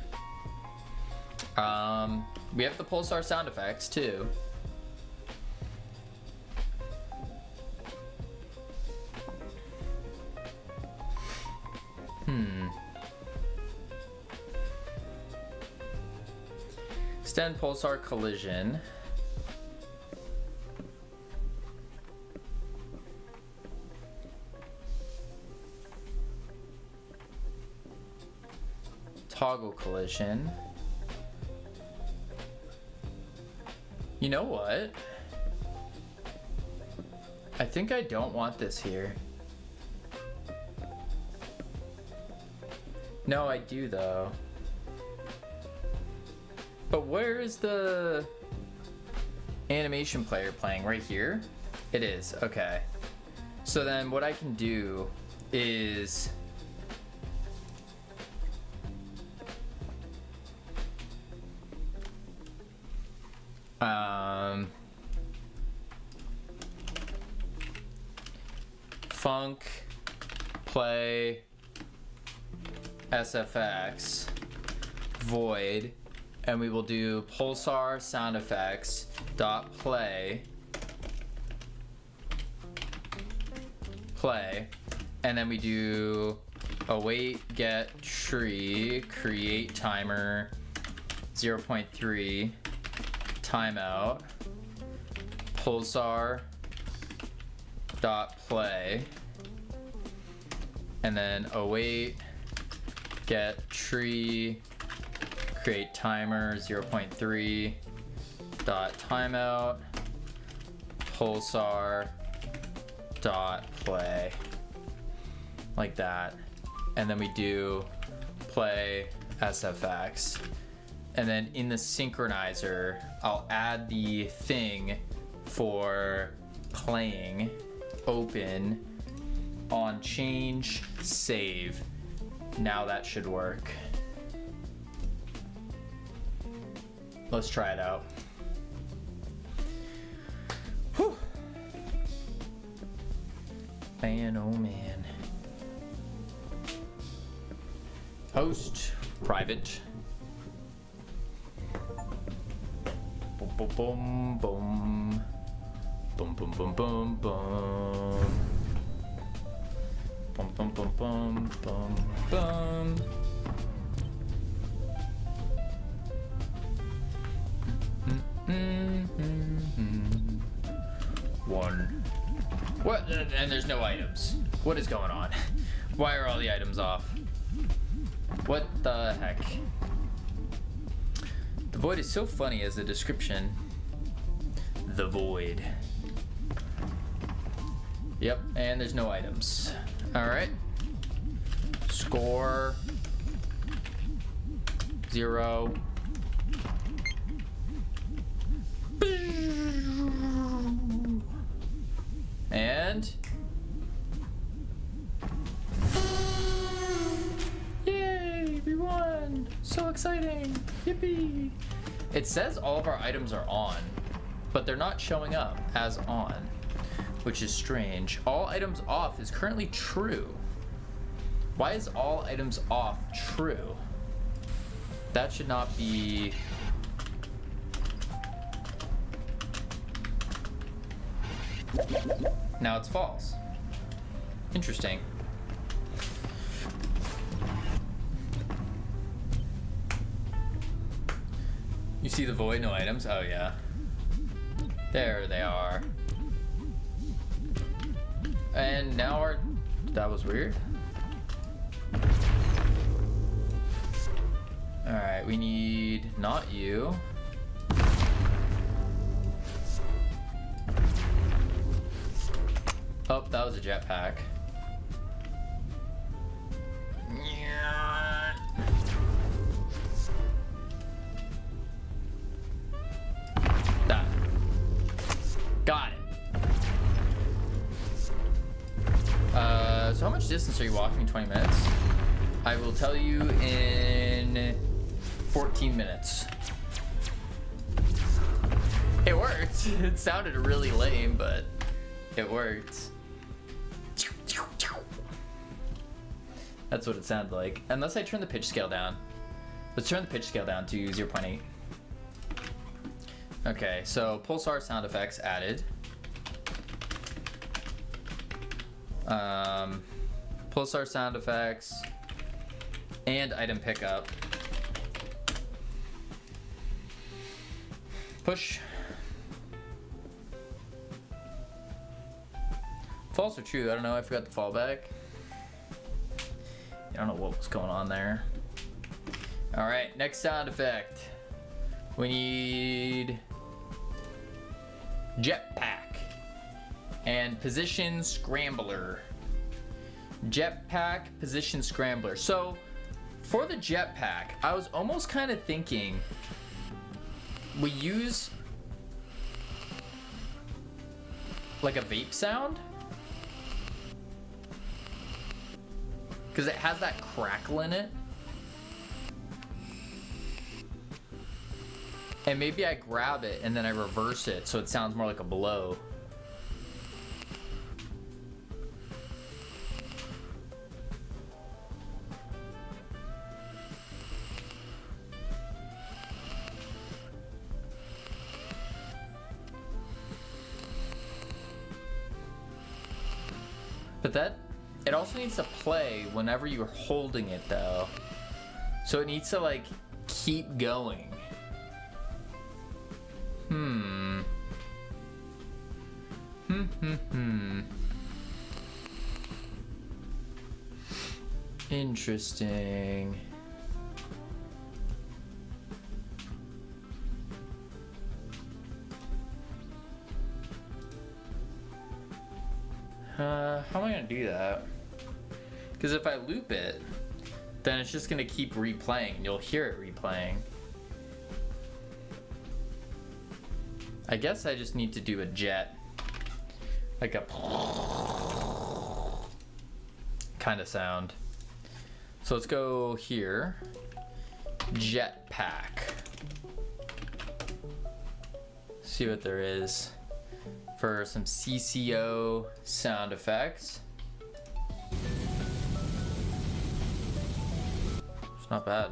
We have the pulsar sound effects too. Extend pulsar collision. Toggle collision. You know what? I think I don't want this here. No, I do though. But where is the animation player playing? Right here? It is, okay. So then what I can do is funk play SFX void, and we will do pulsar sound effects dot play, and then we do await get tree create timer 0.3 timeout pulsar dot play, and then await get tree create timer 0.3 dot timeout pulsar dot play, like that. And then we do play SFX, and then in the synchronizer I'll add the thing for playing, open, on change, save. Now that should work. Let's try it out. Whew. Man, oh man. Host, private. Boom, boom, boom, boom. Boom, boom, boom, boom, boom. Boom, boom, boom, boom, boom, boom. One. What? And there's no items. What is going on? Why are all the items off? What the heck? The void is so funny as a description. The void. Yep, and there's no items. All right. Score 0. And yay, we won! So exciting! Yippee! It says all of our items are on, but they're not showing up as on, which is strange. All items off is currently true. Why is all items off true? That should not be. Now it's false. Interesting. You see the void, no items? Oh yeah. There they are. And now our... That was weird. Alright, we need not you. Oh, that was a jetpack. That. Got it. So how much distance are you walking in 20 minutes? I will tell you in 14 minutes. It worked. It sounded really lame, but it worked. That's what it sounded like. Unless I turn the pitch scale down. Let's turn the pitch scale down to 0.8. Okay, so pulsar sound effects added. Pulsar sound effects and item pickup. Push. False or true? I don't know. I forgot the fallback. I don't know what was going on there. All right, next sound effect. We need jetpack and position scrambler. Jetpack, position scrambler. So for the jetpack, I was almost kind of thinking we use like a vape sound, because it has that crackle in it. And maybe I grab it and then I reverse it so it sounds more like a blow. But that, it also needs to play whenever you're holding it though. So it needs to like keep going. Interesting. How am I gonna do that? Because if I loop it, then it's just gonna keep replaying. You'll hear it replaying. I guess I just need to do a jet, like a kind of sound. So let's go here, jetpack. See what there is for some CCO sound effects. It's not bad.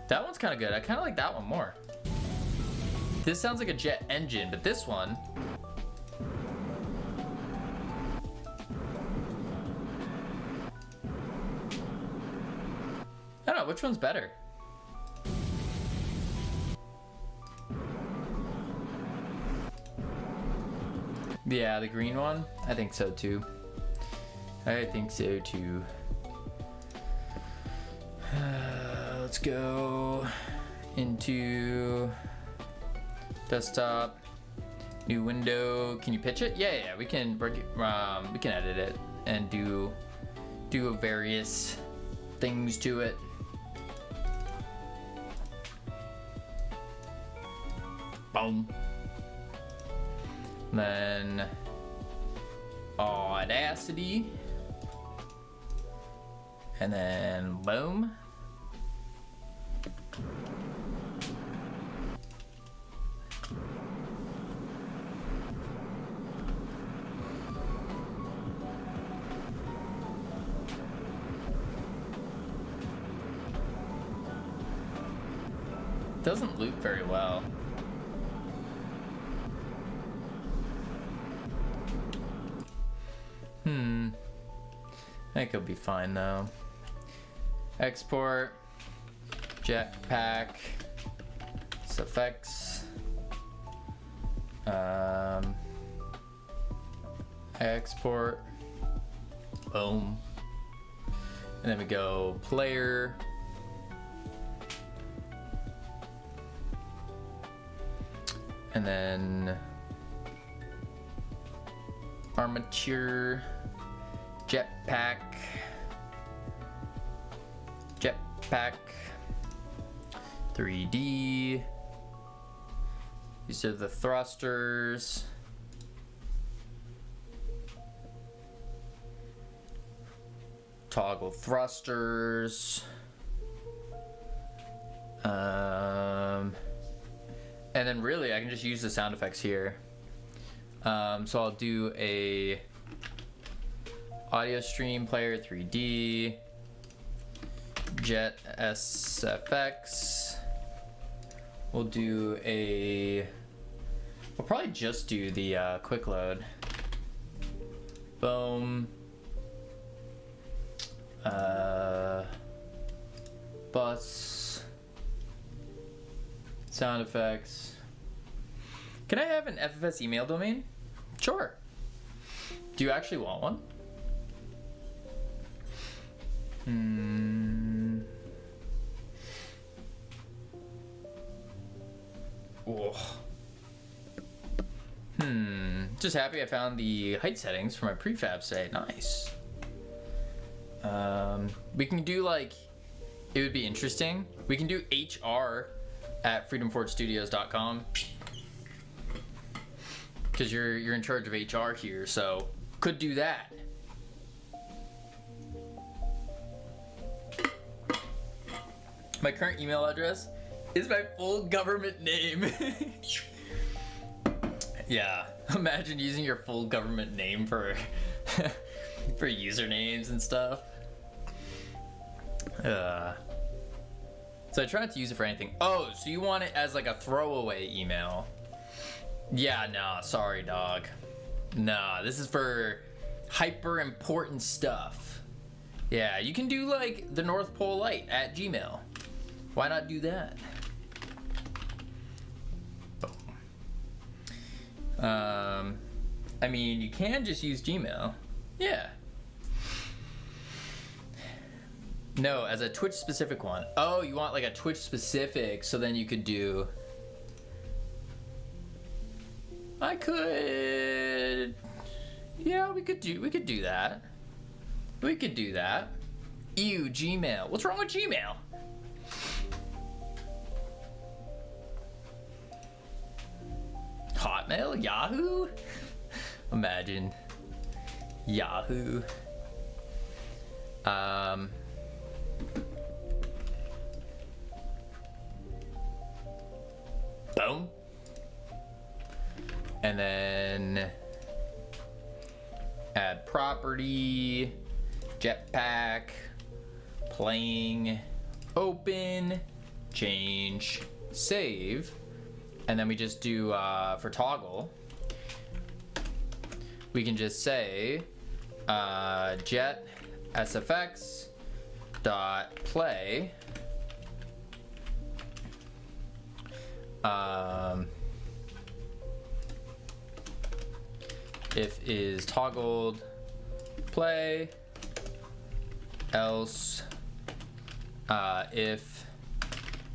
That one's kind of good. I kind of like that one more. This sounds like a jet engine, but this one, I don't know, which one's better? Yeah, the green one? I think so too. I think so too. Let's go into desktop, new window. Can you pitch it? Yeah, we can edit it and do various things to it. Boom. Then Audacity. And then boom. Doesn't loop very well. I think it'll be fine though. Export, Jetpack, effects, export, boom, and then we go player, and then armature, jetpack, 3D. These are the thrusters. Toggle thrusters. And then really I can just use the sound effects here. So I'll do a audio stream player 3D, Jet SFX. We'll probably just do the quick load. Boom. Bus. Sound effects. Can I have an FFS email domain? Sure. Do you actually want one? Just happy I found the height settings for my prefab site. Nice. We can do like, it would be interesting. We can do HR at freedomforgestudios.com because you're in charge of HR here, so could do that. My current email address is my full government name. Yeah, imagine using your full government name for for usernames and stuff. So I try not to use it for anything. Oh, so you want it as like a throwaway email? Yeah, nah, sorry, dog. Nah, this is for hyper important stuff. Yeah, you can do like the North Pole Light at Gmail. Why not do that? I mean, you can just use Gmail. Yeah. No, as a Twitch specific one. Oh, you want like a Twitch specific, so then you could do... I could... Yeah, we could do that. We could do that. Ew, Gmail. What's wrong with Gmail? Hotmail? Yahoo? Imagine. Yahoo. Boom. And then add property, jetpack, playing, open, change, save. And then we just do, for toggle, we can just say jet sfx dot play if is toggled play, else if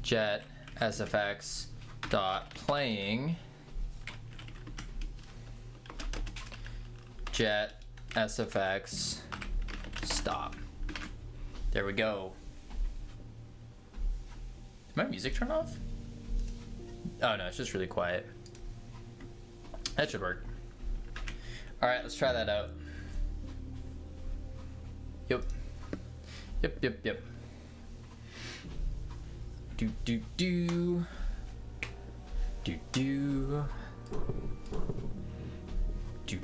jet sfx dot playing jet sfx stop. There we go. Did my music turn off? Oh no, it's just really quiet. That should work. Alright, let's try that out. Yep. Yep.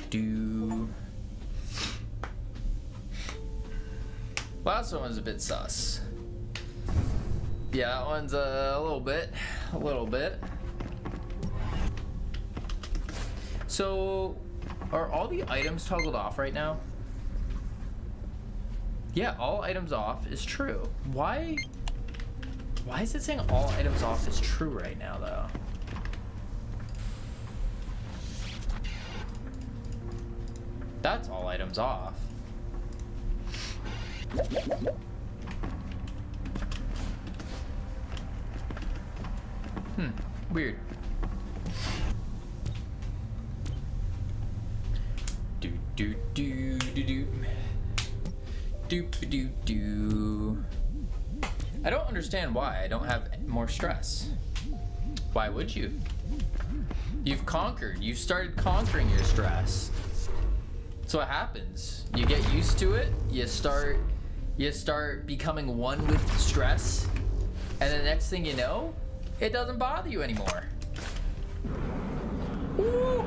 Do. Last one was a bit sus. Yeah, that one's a little bit. So, are all the items toggled off right now? Yeah, all items off is true. Why is it saying all items off is true right now, though? That's all items off. Weird. Do. I don't understand why I don't have more stress. Why would you? You've started conquering your stress. That's what happens. You get used to it, you start becoming one with stress, and the next thing you know, it doesn't bother you anymore. Ooh.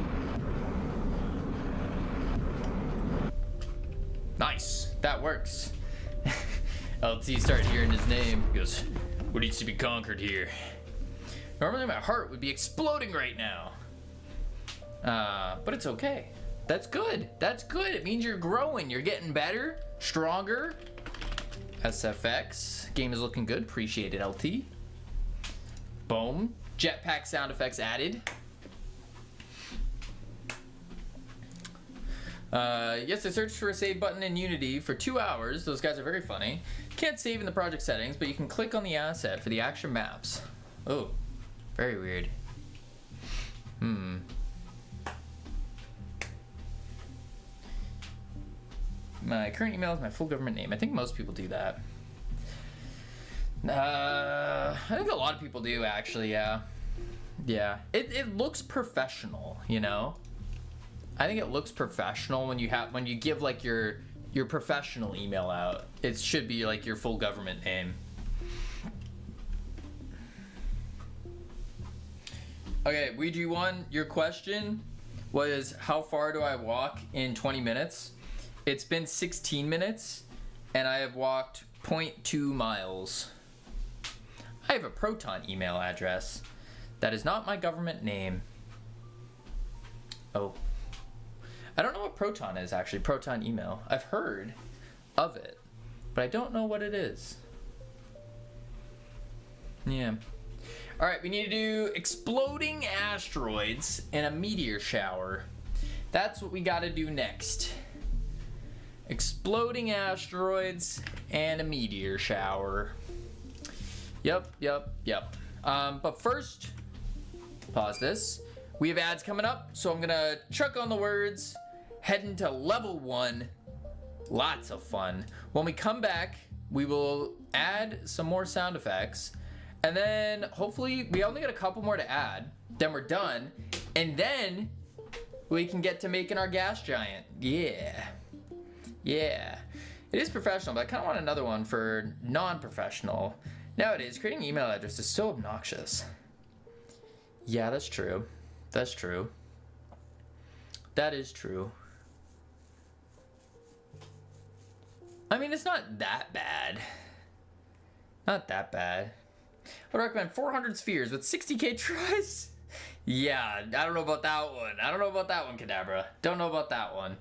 Nice, that works. LT started hearing his name. He goes, what needs to be conquered here? Normally my heart would be exploding right now. But it's okay. That's good. It means you're growing. You're getting better, stronger. SFX. Game is looking good. Appreciate it, LT. Boom. Jetpack sound effects added. Yes, I searched for a save button in Unity for 2 hours. Those guys are very funny. Can't save in the project settings, but you can click on the asset for the action maps. Oh, very weird. My current email is my full government name. I think most people do that. I think a lot of people do, actually, yeah. Yeah, it looks professional, you know? I think it looks professional when you give like your professional email out. It should be like your full government name. Okay, Ouija1, your question was how far do I walk in 20 minutes? It's been 16 minutes and I have walked 0.2 miles. I have a Proton email address. That is not my government name. Oh. I don't know what Proton is, actually. Proton email. I've heard of it, but I don't know what it is. Yeah. All right, we need to do exploding asteroids and a meteor shower. That's what we got to do next. Exploding asteroids and a meteor shower. Yep. But first, pause this. We have ads coming up, so I'm gonna chuck on the words, heading to level 1. Lots of fun. When we come back, we will add some more sound effects, and then hopefully we only got a couple more to add, then we're done, and then we can get to making our gas giant. Yeah. It is professional, but I kind of want another one for non-professional. Nowadays, creating an email address is so obnoxious. Yeah, that's true. That is true. I mean, it's not that bad. I would recommend 400 spheres with 60k tries. Yeah, I don't know about that one. Kadabra. Don't know about that one.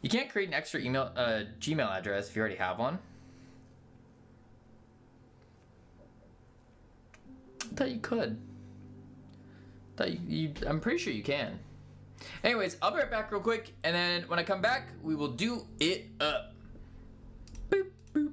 You can't create an extra email, Gmail address if you already have one. I thought you could. I'm pretty sure you can. Anyways, I'll be right back real quick, and then when I come back, we will do it up. Boop, boop.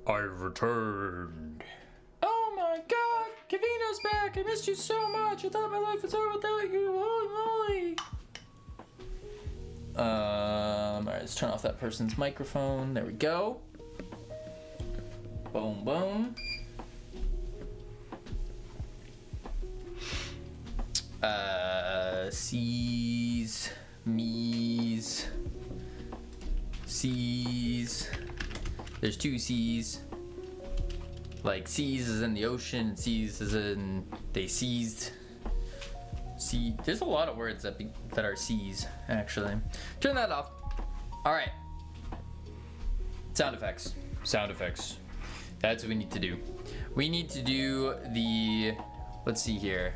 I've returned. Oh my god, Kavino's back! I missed you so much! I thought my life was over without you! Holy moly! Alright, let's turn off that person's microphone. There we go. Boom, boom. C's, me's, C's. There's two C's. Like C's is in the ocean, and C's is in they seized. C. There's a lot of words that are C's actually. Turn that off. All right. Sound effects. Sound effects. That's what we need to do. We need to do the. Let's see here.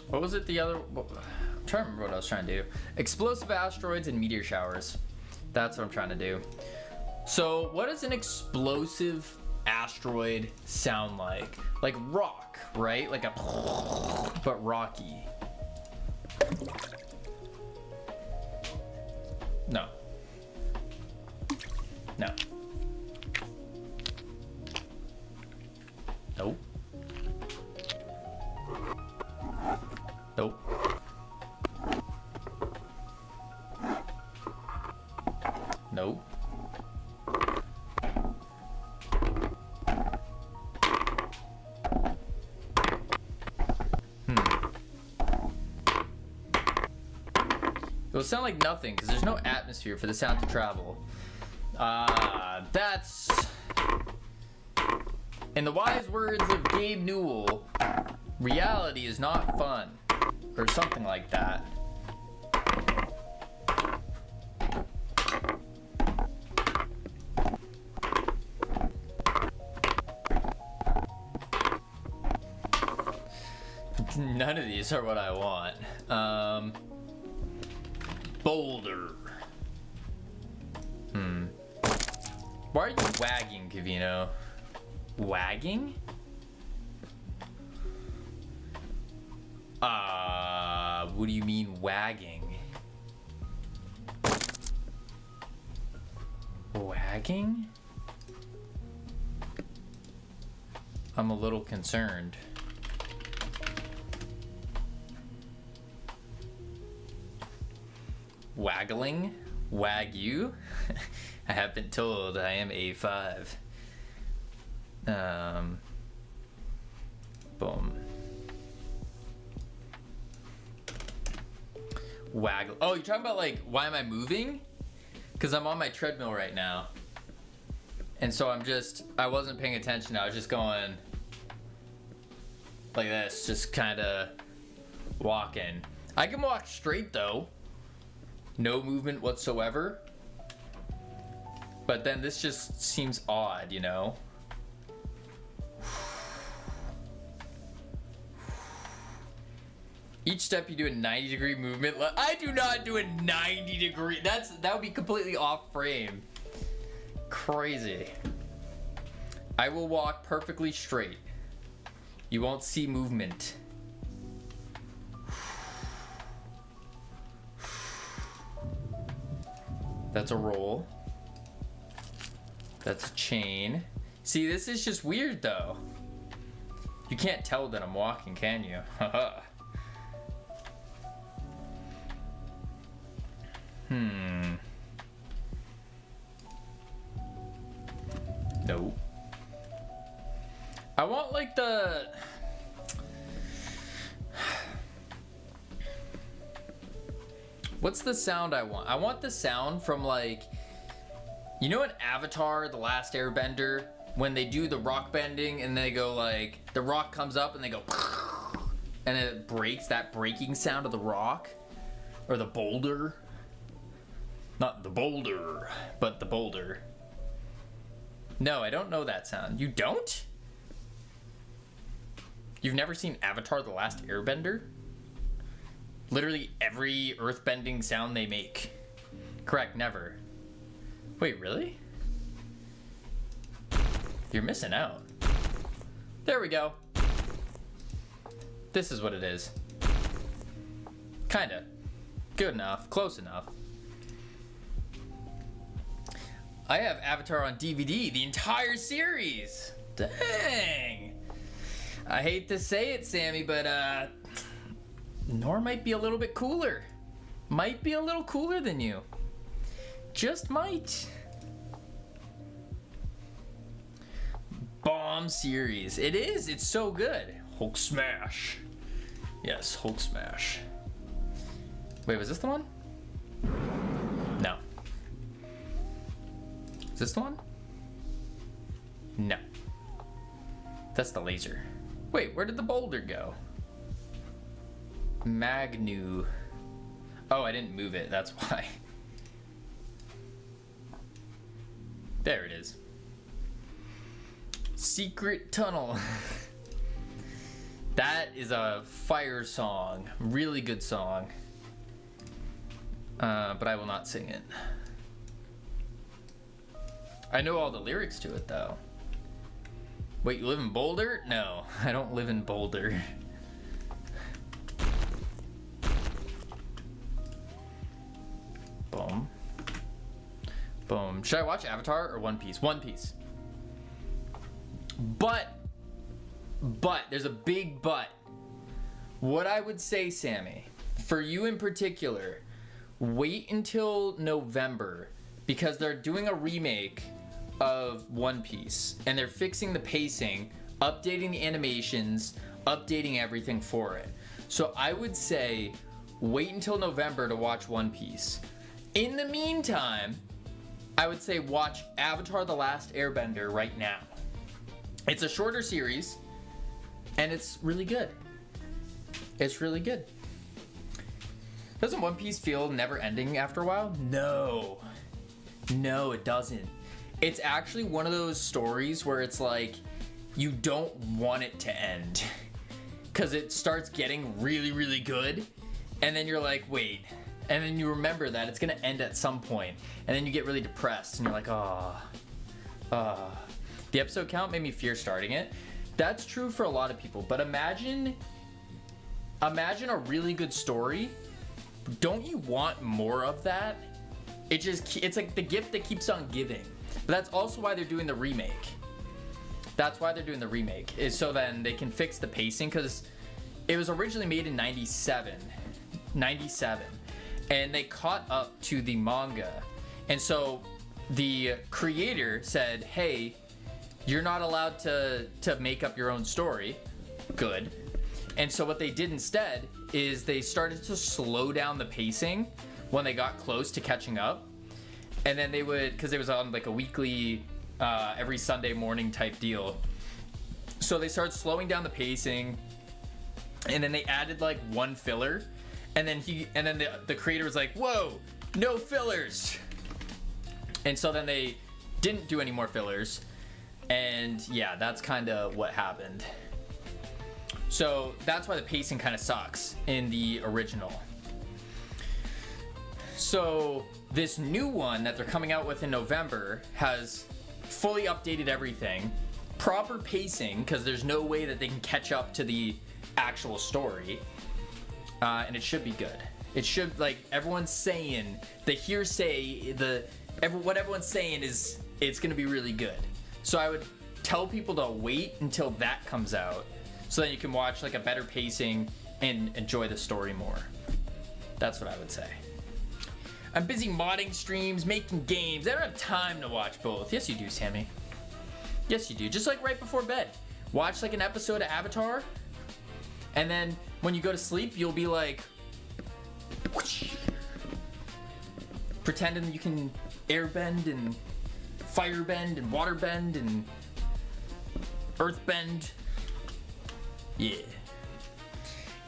What was it the other? I'm trying to remember what I was trying to do. Explosive asteroids and meteor showers. That's what I'm trying to do. So what does an explosive asteroid sound like? Like rock, right? Like a but rocky. No. No. Nope. Nope. Nope. It will sound like nothing because there's no atmosphere for the sound to travel. That's In the wise words of Gabe Newell, reality is not fun. Or something like that. None of these are what I want. Boulder. Why are you wagging, Kavino? Wagging? What do you mean wagging? Wagging? I'm a little concerned. Waggling? Wagyu? I have been told I am A5. Boom. Waggle. Oh, you're talking about like, why am I moving? Because I'm on my treadmill right now. And so I wasn't paying attention. I was just going like this, just kind of walking. I can walk straight though. No movement whatsoever. But then this just seems odd, you know? Each step you do a 90-degree movement. I do not do a 90-degree. That would be completely off frame. Crazy. I will walk perfectly straight. You won't see movement. That's a roll. That's a chain. See, this is just weird though. You can't tell that I'm walking, can you? Haha. No. I want like the... What's the sound I want? I want the sound from like... You know in Avatar, The Last Airbender, when they do the rock bending and they go like... The rock comes up and they go... And it breaks, that breaking sound of the rock? Or the boulder? Not the boulder, but the boulder. No, I don't know that sound. You don't? You've never seen Avatar: The Last Airbender? Literally every earthbending sound they make. Correct, never. Wait, really? You're missing out. There we go. This is what it is. Kinda. Good enough. Close enough. I have Avatar on DVD, the entire series. Dang. I hate to say it, Sammy, but Nor might be a little bit cooler. Might be a little cooler than you. Just might. Bomb series. It is. It's so good. Hulk smash. Yes, Hulk smash. Wait, was this the one? No. Is this the one? No. That's the laser. Wait, where did the boulder go? Magnu. Oh, I didn't move it. That's why. There it is. Secret Tunnel. That is a fire song. Really good song. But I will not sing it. I know all the lyrics to it though. Wait, you live in Boulder? No, I don't live in Boulder. Boom. Boom. Should I watch Avatar or One Piece? One Piece. But, there's a big but. What I would say, Sammy, for you in particular, wait until November because they're doing a remake of One Piece and they're fixing the pacing, updating the animations, updating everything for it. So I would say wait until November to watch One Piece. In the meantime, I would say watch Avatar: The Last Airbender right now. It's a shorter series, and it's really good. It's really good. Doesn't One Piece feel never ending after a while? No, it doesn't. It's actually one of those stories where it's like you don't want it to end because it starts getting really, really good, and then you're like, wait, and then you remember that it's gonna end at some point, and then you get really depressed, and you're like, The episode count made me fear starting it. That's true for a lot of people, but imagine a really good story. Don't you want more of that? It's like the gift that keeps on giving. But that's also why they're doing the remake. Is so then they can fix the pacing, because it was originally made in 97, and they caught up to the manga. And so the creator said, hey, you're not allowed to make up your own story. Good. And so what they did instead is they started to slow down the pacing when they got close to catching up. And then they would, because it was on like a weekly, every Sunday morning type deal. So they started slowing down the pacing, and then they added like one filler. And then the creator was like, whoa, no fillers. And so then they didn't do any more fillers. And yeah, that's kind of what happened. So that's why the pacing kind of sucks in the original. So this new one that they're coming out with in November has fully updated everything, proper pacing, because there's no way that they can catch up to the actual story, and it should be good. It should, like everyone's saying, the hearsay, what everyone's saying is it's gonna be really good. So I would tell people to wait until that comes out, so that you can watch like a better pacing and enjoy the story more. That's what I would say. I'm busy modding streams, making games. I don't have time to watch both. Yes, you do, Sammy. Yes, you do. Just like right before bed. Watch like an episode of Avatar, and then when you go to sleep, you'll be like, whoosh, pretending you can airbend and firebend and waterbend and earthbend. Yeah.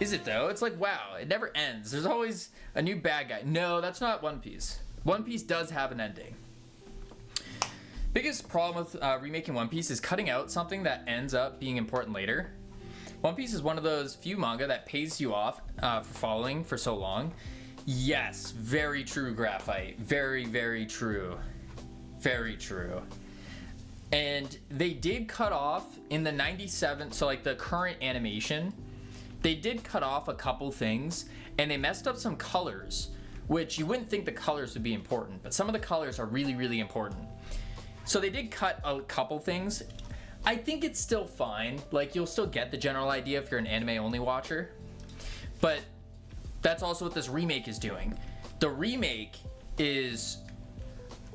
Is it though? It's like, wow, it never ends. There's always a new bad guy. No, that's not One Piece. One Piece does have an ending. Biggest problem with remaking One Piece is cutting out something that ends up being important later. One Piece is one of those few manga that pays you off for following for so long. Yes, very true, Graphite. Very, very true. Very true. And they did cut off in the 97, so like the current animation, they did cut off a couple things, and they messed up some colors, which you wouldn't think the colors would be important, but some of the colors are really, really important. So they did cut a couple things. I think it's still fine. Like, you'll still get the general idea if you're an anime-only watcher. But that's also what this remake is doing. The remake is...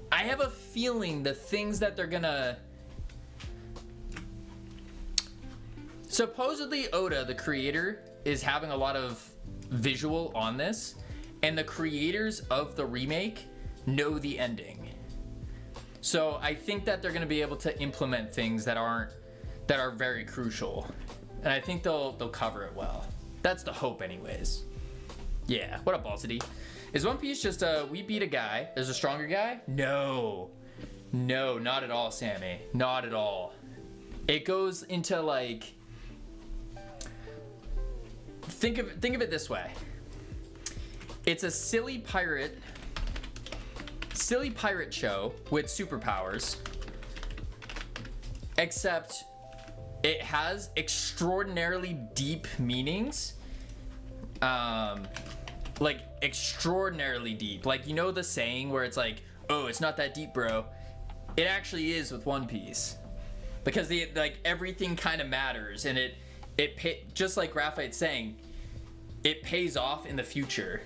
I have a feeling the things that they're gonna... Supposedly Oda, the creator, is having a lot of visual on this, and the creators of the remake know the ending. So I think that they're gonna be able to implement things that are very crucial, and I think they'll cover it well. That's the hope, anyways. Yeah. What up, Balsity? Is One Piece just we beat a guy, there's a stronger guy? No, not at all, Sammy. Not at all. It goes into like. Think of it this way. It's a silly pirate show with superpowers, except it has extraordinarily deep meanings. Like extraordinarily deep. Like, you know the saying where it's like, oh, it's not that deep, bro. It actually is with One Piece, because like everything kind of matters, and it just like Graphite's saying, it pays off in the future,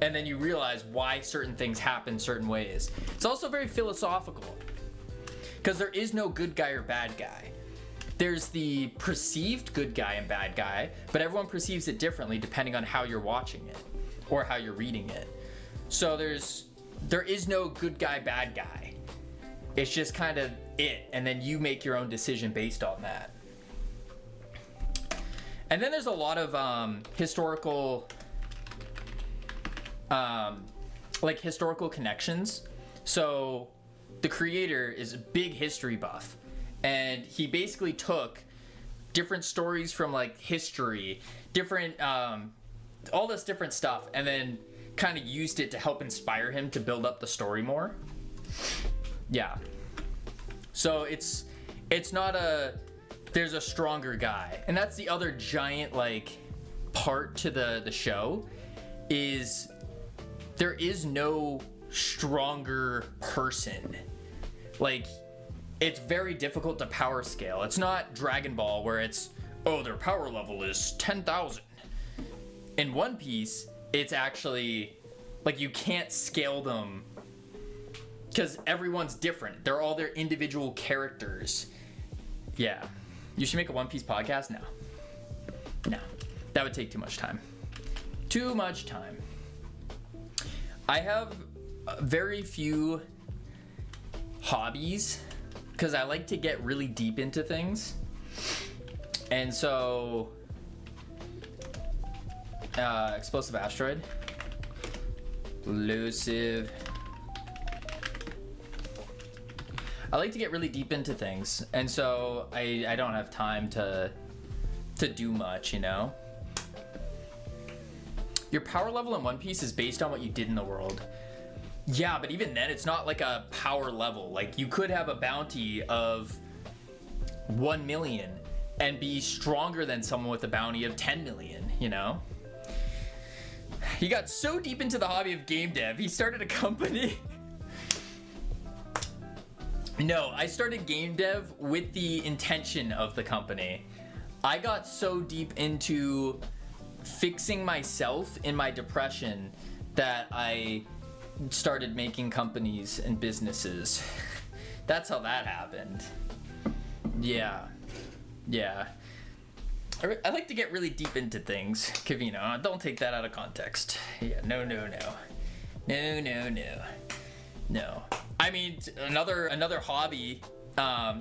and then you realize why certain things happen certain ways. It's also very philosophical, because there is no good guy or bad guy. There's the perceived good guy and bad guy, but everyone perceives it differently depending on how you're watching it or how you're reading it. So there is no good guy, bad guy. it's just kind of it, and then you make your own decision based on that. And then there's a lot of historical connections. So the creator is a big history buff, and he basically took different stories from like history, different all this different stuff, and then kind of used it to help inspire him to build up the story more. Yeah. So it's not there's a stronger guy. And that's the other giant like part to the show, is there is no stronger person. Like, it's very difficult to power scale. It's not Dragon Ball where it's, oh, their power level is 10,000. In One Piece, it's actually like you can't scale them because everyone's different. They're all their individual characters. Yeah. You should make a One Piece podcast? No. That would take too much time. Too much time. I have very few hobbies because I like to get really deep into things. And so, explosive asteroid. Elusive. I like to get really deep into things, and so I don't have time to do much, you know? Your power level in One Piece is based on what you did in the world. Yeah, but even then, it's not like a power level. Like, you could have a bounty of 1 million and be stronger than someone with a bounty of 10 million, you know? He got so deep into the hobby of game dev, he started a company. No, I started game dev with the intention of the company. I got so deep into fixing myself in my depression that I started making companies and businesses. That's how that happened. Yeah. I like to get really deep into things, Kavino. Don't take that out of context. Yeah, no. No. I mean, another hobby,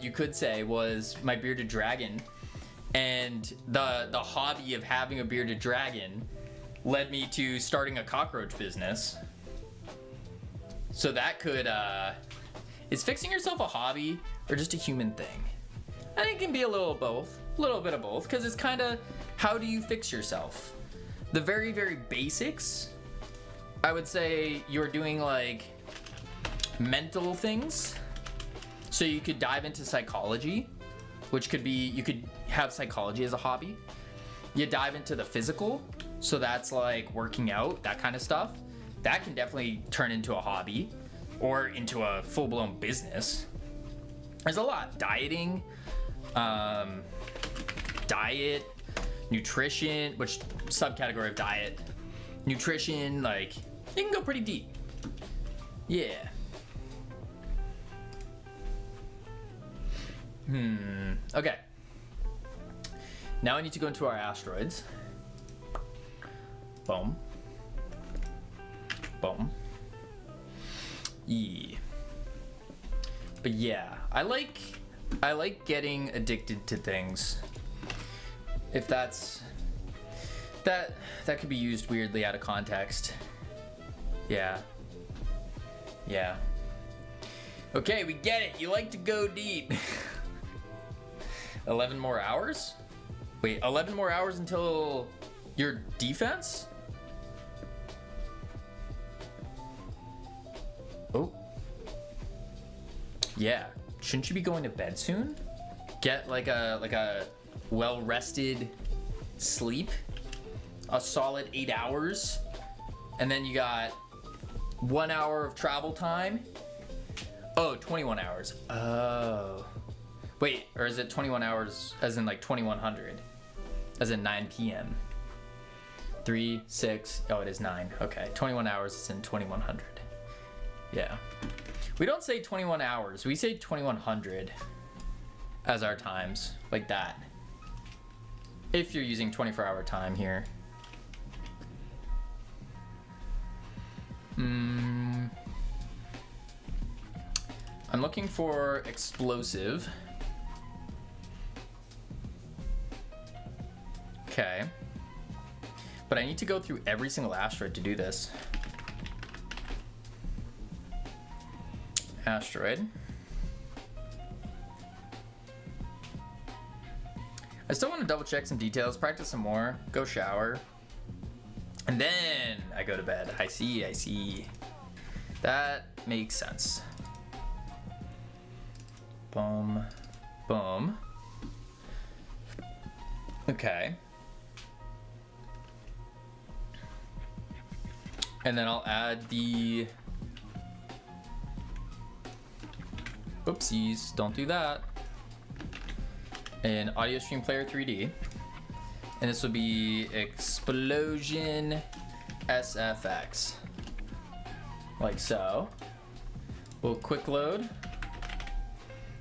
you could say, was my bearded dragon. And the hobby of having a bearded dragon led me to starting a cockroach business. So that could, is fixing yourself a hobby or just a human thing? I think it can be a little bit of both, because it's kind of, how do you fix yourself? The very, very basics, I would say you're doing like mental things. So you could dive into psychology, which could be, you could have psychology as a hobby. You dive into the physical, so that's like working out, that kind of stuff. That can definitely turn into a hobby or into a full-blown business. There's a lot. Dieting, diet, nutrition, which subcategory of diet, nutrition, like, you can go pretty deep. Yeah. Okay. Now I need to go into our asteroids. Boom. Yeah. But yeah, I like getting addicted to things. If that could be used weirdly out of context. Yeah. Okay, we get it. You like to go deep. 11 more hours? Wait, 11 more hours until your defense? Oh. Yeah. Shouldn't you be going to bed soon? Get like a well-rested sleep, a solid 8 hours, and then you got 1 hour of travel time. Oh, 21 hours. Oh. Wait, or is it 21 hours as in like 2100? As in 9 p.m. 3, 6, oh, it is 9. Okay, 21 hours is in 2100. Yeah. We don't say 21 hours, we say 2100 as our times, like that. If you're using 24-hour time here. I'm looking for explosive. Okay. But I need to go through every single asteroid to do this. Asteroid. I still want to double check some details, practice some more, go shower. And then I go to bed. I see. That makes sense. Boom. Boom. Okay. And then I'll add the... Oopsies, don't do that. An audio stream player 3D. And this will be Explosion SFX. Like so. We'll quick load.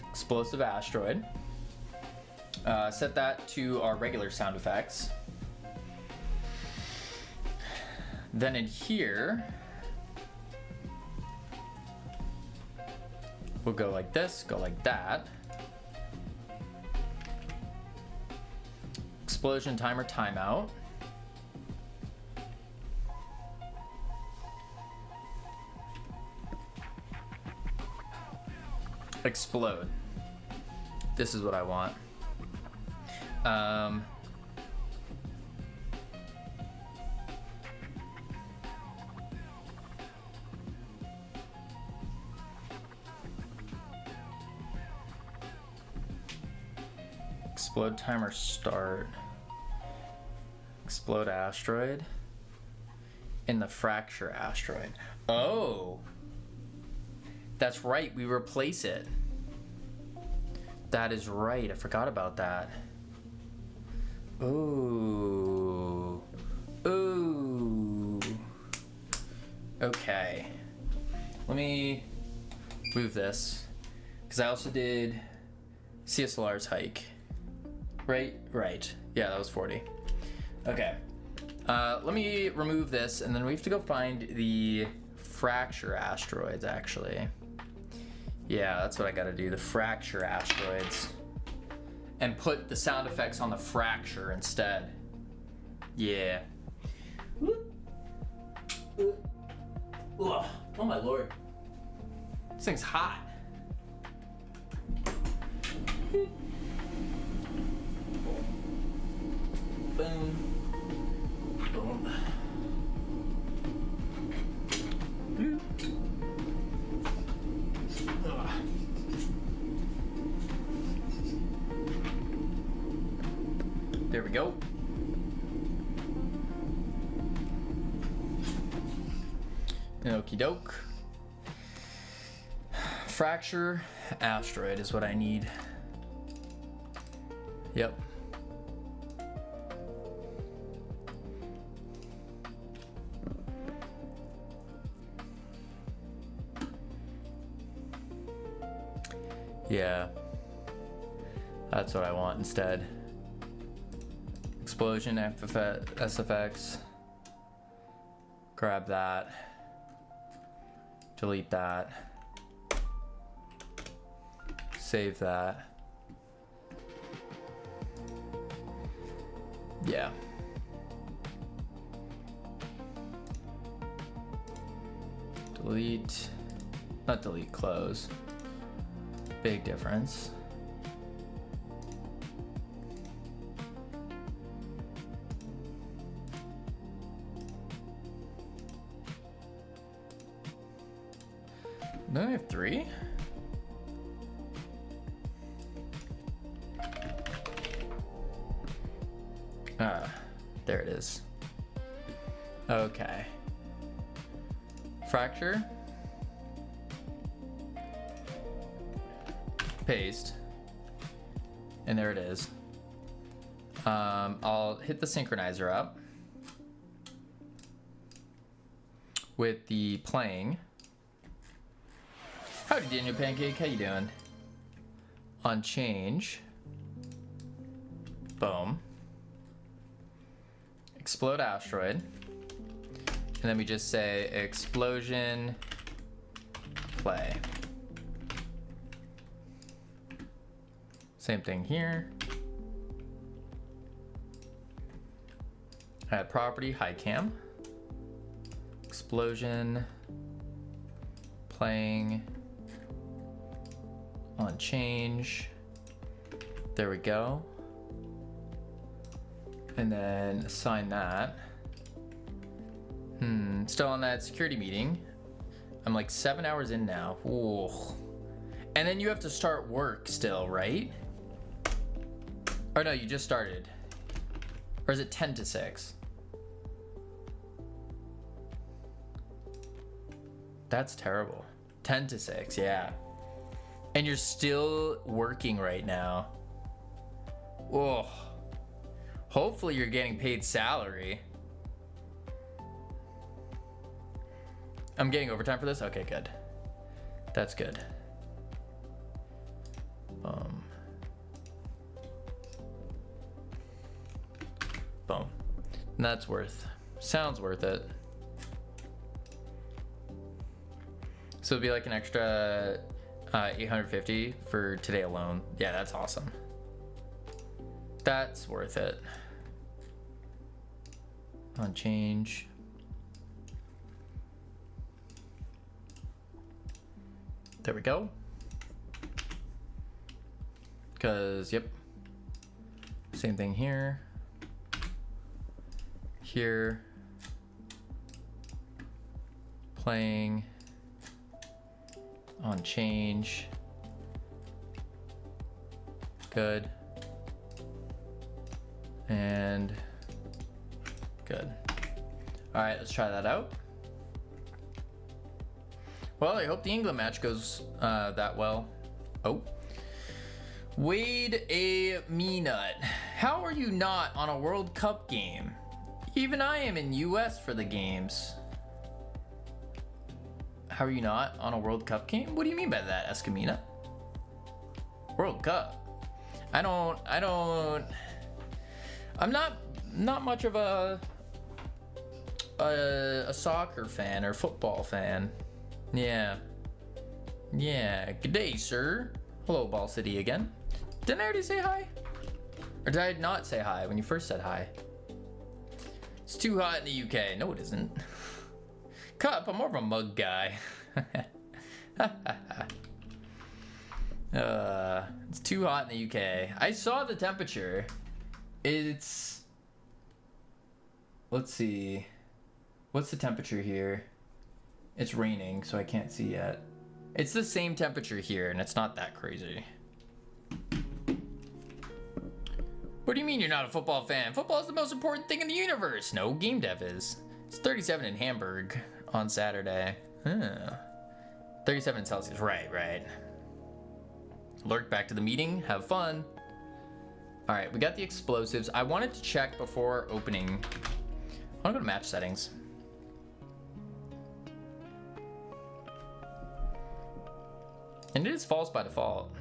Explosive asteroid. Set that to our regular sound effects. Then in here, we'll go like this, go like that. Explosion timer timeout. Explode. This is what I want. Explode timer start. Explode asteroid. In the fracture asteroid. Oh! That's right, we replace it. That is right, I forgot about that. Ooh. Ooh. Okay. Let me move this. Because I also did CSLR's hike. Right? Right. Yeah, that was 40. Okay. Let me remove this, and then we have to go find the fracture asteroids, actually. Yeah, that's what I gotta do, the fracture asteroids. And put the sound effects on the fracture instead. Yeah. Ugh. Oh my lord. This thing's hot. Boom. Boom. There we go. Okie doke. Fracture asteroid is what I need. Yep. Yeah. That's what I want instead. Explosion SFX. Grab that. Delete that. Save that. Yeah. Delete. Not delete, close. Big difference. No, I have 3. There it is. Okay. Fracture. Paste. And there it is. I'll hit the synchronizer up with the playing. Howdy, Daniel Pancake. How you doing? On change. Boom. Explode asteroid. And then we just say explosion play. Same thing here. Add property, high cam. Explosion. Playing. On change. There we go. And then assign that. Still on that security meeting. I'm like 7 hours in now. Ooh. And then you have to start work still, right? Or no, you just started. Or is it 10 to 6? That's terrible. 10 to 6, yeah. And you're still working right now. Oh. Hopefully you're getting paid salary. I'm getting overtime for this? Okay, good. That's good. Boom. And that's sounds worth it. So it'd be like an extra 850 for today alone. Yeah, that's awesome. That's worth it. On change. There we go. Because, yep. Same thing here. Here. Playing. On change. Good. And good. All right, let's try that out. Well, I hope the England match goes that well. Oh. Wade a me nut. How are you not on a World Cup game? Even I am in US for the games. How are you not on a World Cup game? What do you mean by that, Escamina? World Cup. I'm not much of a soccer fan or football fan. Yeah. Good day, sir. Hello, Ball City again. Didn't I already say hi? Or did I not say hi when you first said hi? It's too hot in the UK. No, it isn't. Cup, I'm more of a mug guy. It's too hot in the UK. I saw the temperature. It's... Let's see. What's the temperature here? It's raining, so I can't see yet. It's the same temperature here, and it's not that crazy. What do you mean you're not a football fan? Football is the most important thing in the universe. No, game dev is. It's 37 in Hamburg on Saturday. 37 in Celsius. Right. Lurk back to the meeting. Have fun. All right, we got the explosives. I wanted to check before opening. I want to go to match settings. And it is false by default.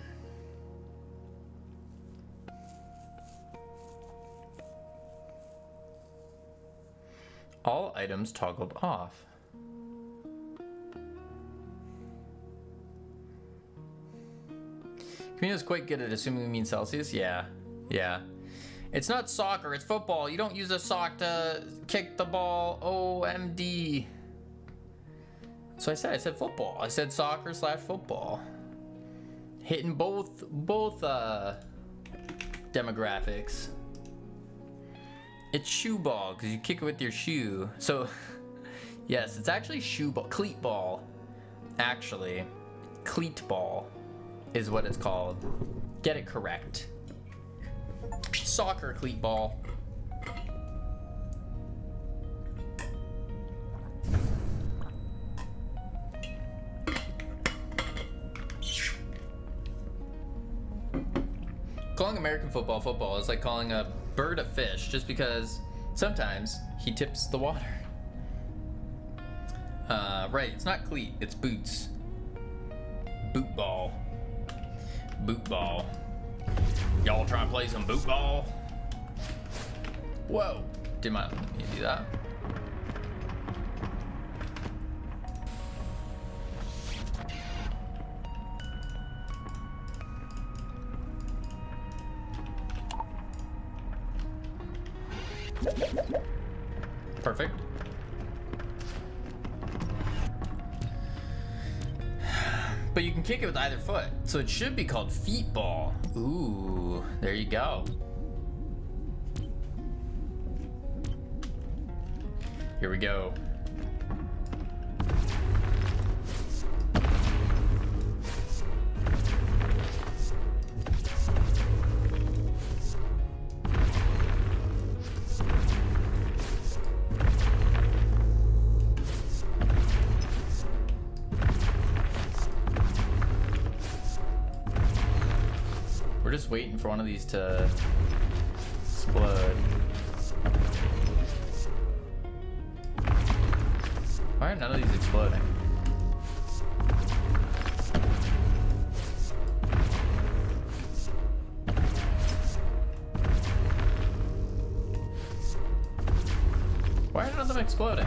All items toggled off. Camino's quite good at assuming we mean Celsius. Yeah. It's not soccer, it's football. You don't use a sock to kick the ball. OMD. So I said football. I said soccer / football. Hitting both demographics. It's shoe ball because you kick it with your shoe. So yes, it's actually shoe ball, cleat ball. Actually, cleat ball is what it's called. Get it correct. Soccer cleat ball. Calling American football is like calling a bird a fish, just because sometimes he tips the water. Right, it's not cleat, it's boots. Boot ball. Y'all trying to play some boot ball? Whoa, did my, you do that? Perfect. But you can kick it with either foot, so it should be called feet ball. Ooh, there you go. Here we go. We're just waiting for one of these to explode. Why are none of these exploding? Why are none of them exploding?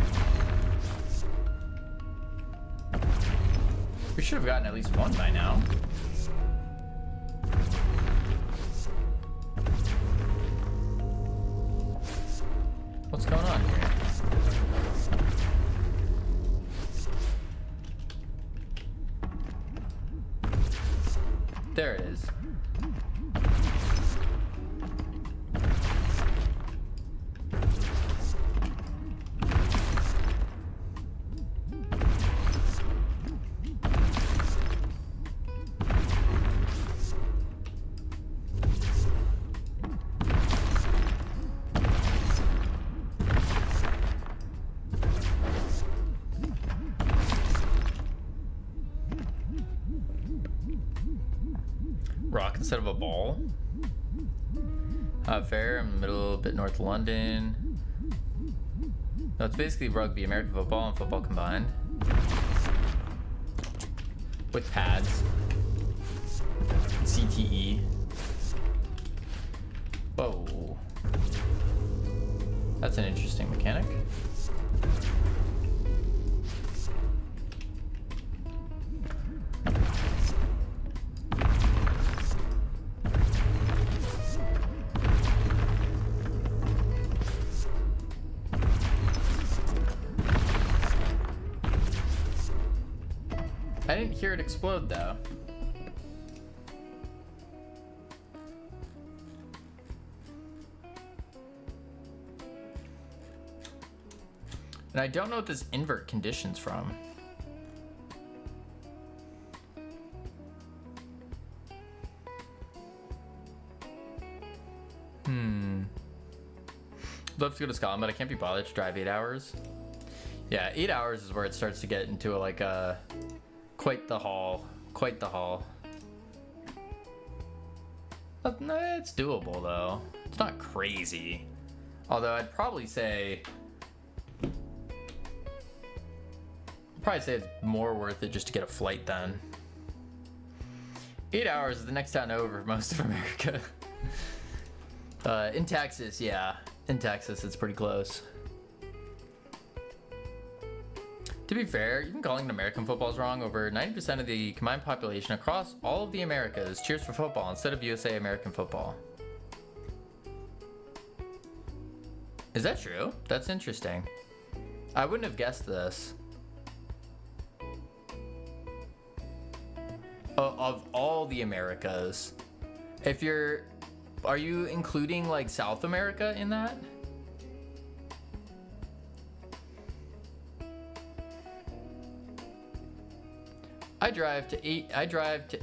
We should have gotten at least one by now. What's going on here? There it is. Rock instead of a ball. Fair, I'm middle, bit north London. No, it's basically rugby, American football and football combined. With pads. CTE. Whoa. That's an interesting mechanic. I didn't hear it explode though. And I don't know what this invert condition's from. I'd love to go to Scotland, but I can't be bothered to drive 8 hours. Yeah, 8 hours is where it starts to get into like a quite the haul. Quite the haul. But, no, it's doable though. It's not crazy. Although I'd probably say it's more worth it just to get a flight then. 8 hours is the next town over for most of America. In Texas, yeah. In Texas, it's pretty close. To be fair, even calling it American football is wrong. Over 90% of the combined population across all of the Americas cheers for football instead of USA American football. Is that true? That's interesting. I wouldn't have guessed this. Of all the Americas. Are you including like South America in that? I drive to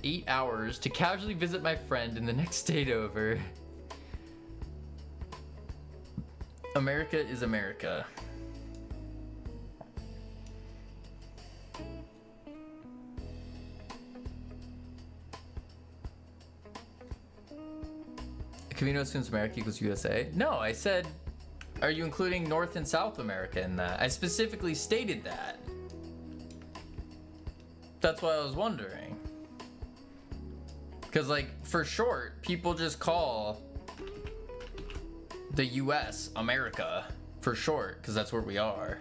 8 hours to casually visit my friend in the next state over. America is America. Camino assumes America equals USA. No, I said, are you including North and South America in that? I specifically stated that. That's why I was wondering. Because, like, for short, people just call the US America for short, because that's where we are.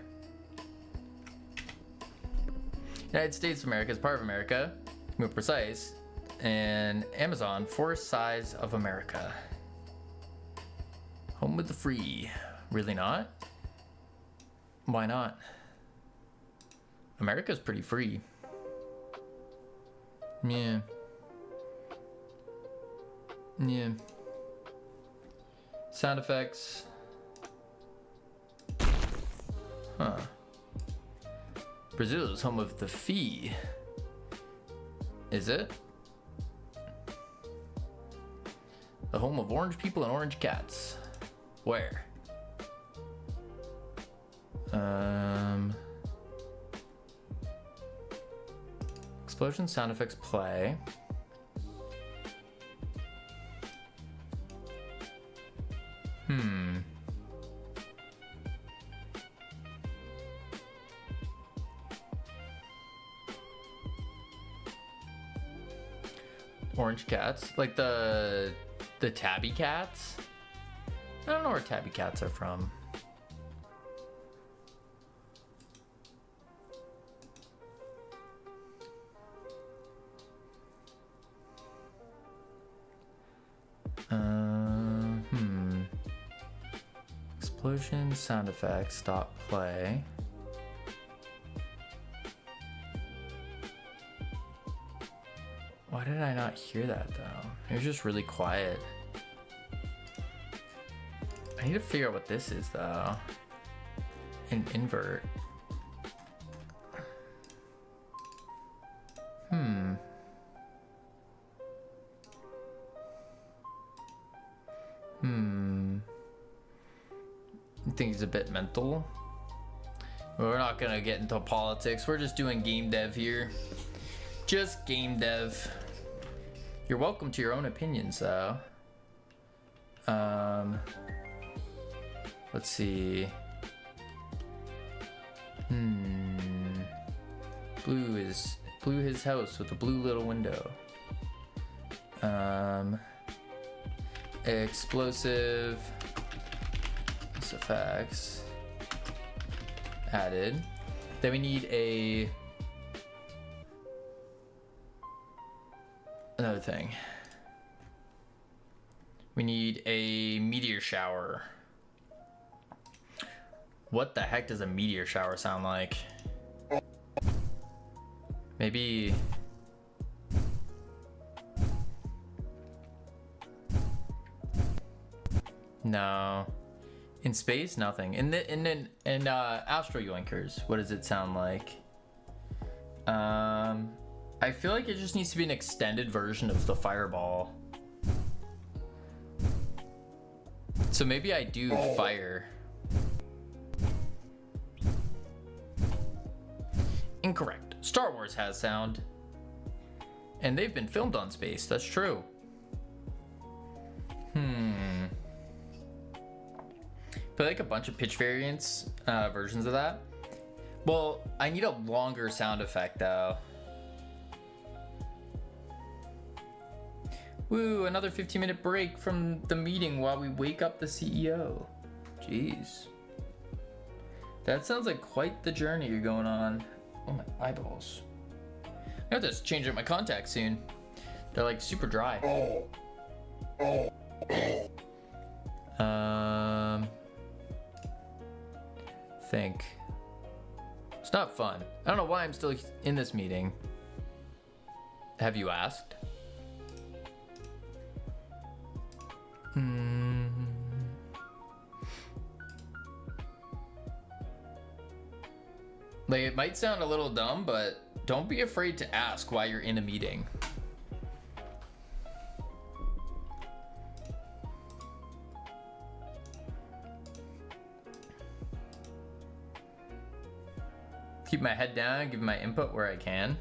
United States of America is part of America, to be more precise, and Amazon, fourth size of America. Home with the free. Really not? Why not? America's pretty free. Yeah. Yeah. Sound effects. Huh. Brazil is home of the fee. Is it? The home of orange people and orange cats. Where? Explosion sound effects play. Orange cats, like the tabby cats. I don't know where tabby cats are from. Explosion sound effects, stop play. Why did I not hear that though? It was just really quiet. I need to figure out what this is though. An invert. I think he's a bit mental. We're not gonna get into politics. We're just doing game dev here. Just game dev. You're welcome to your own opinions though. Let's see. Blue his house with a blue little window. Explosive effects added. Then we need another thing. We need a meteor shower. What the heck does a meteor shower sound like? Maybe no. In space, nothing. In Astro Yoinkers, what does it sound like? I feel like it just needs to be an extended version of the fireball. So maybe I do fire. Incorrect. Star Wars has sound. And they've been filmed on space, that's true. But like a bunch of pitch variants, versions of that. Well, I need a longer sound effect though. Woo, another 15-minute break from the meeting while we wake up the CEO. Jeez. That sounds like quite the journey you're going on. Oh, my eyeballs. I have to change up my contacts soon. They're like super dry. Think. It's not fun. I don't know why I'm still in this meeting. Have you asked? Like, it might sound a little dumb, but don't be afraid to ask why you're in a meeting. Keep my head down, give my input where I can.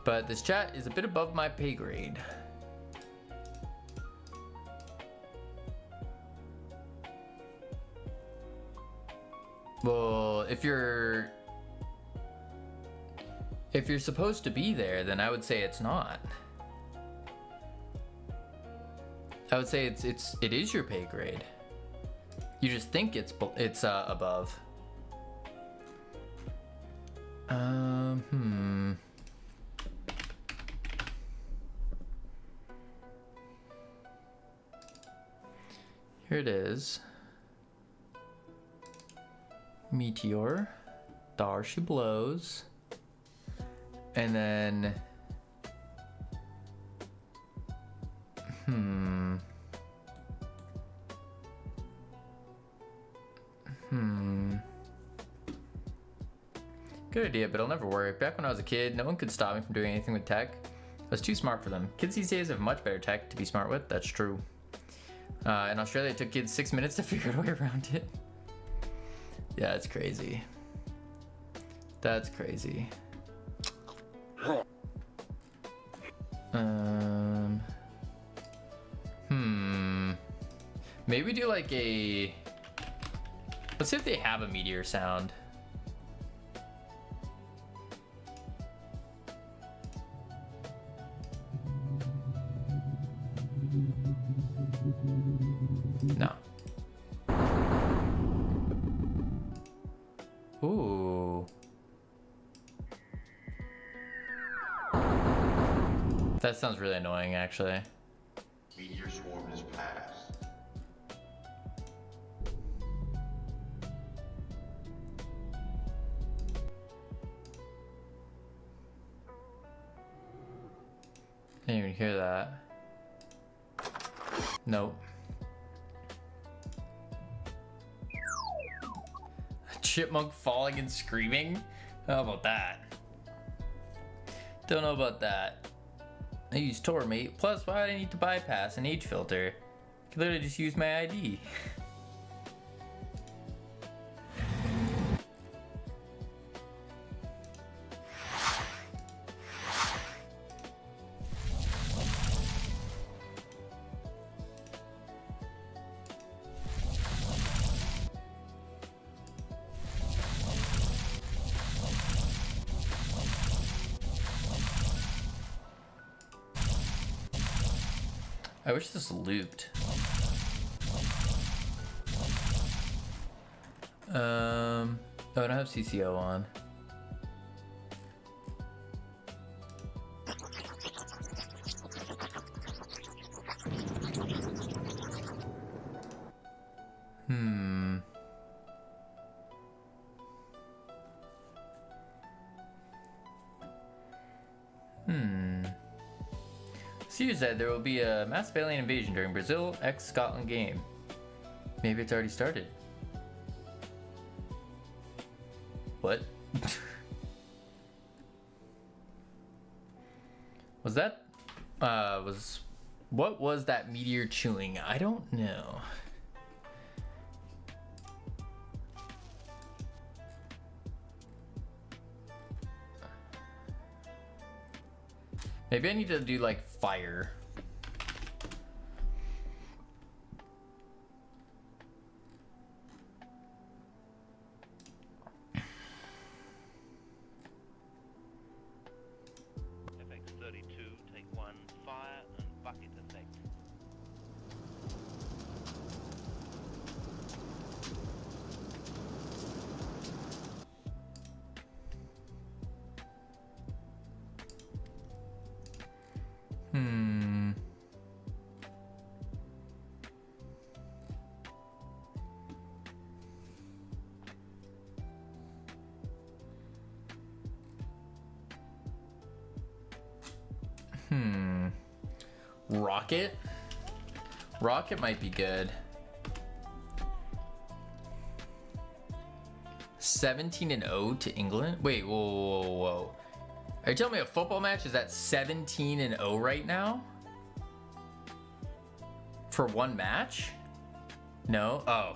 But this chat is a bit above my pay grade. Well, if you're supposed to be there, then I would say it's not. I would say it is your pay grade. You just think it's above. Here it is. Meteor. Dar she blows. And then... Good idea, but it'll never work. Back when I was a kid, no one could stop me from doing anything with tech. I was too smart for them. Kids these days have much better tech to be smart with. That's true. In Australia, it took kids 6 minutes to figure out a way around it. Yeah, it's crazy. That's crazy. Maybe we do like a... Let's see if they have a meteor sound. No. Ooh. That sounds really annoying, actually. Meteor swarm has passed. I didn't even hear that. Nope. Chipmunk falling and screaming? How about that? Don't know about that. I use Tormate. Plus, why do I need to bypass an age filter? I could literally just use my ID. I wish this looped. Oh, I don't have CCO on. Seer said there will be a massive alien invasion during Brazil x Scotland game. Maybe it's already started. What? Was that what was that meteor chewing? I don't know. Maybe I need to do like fire. FX32, take 1, fire and bucket effect. Rocket? Rocket might be good. 17-0 to England? Wait, whoa. Are you telling me a football match is at 17-0 right now? For one match? No? Oh.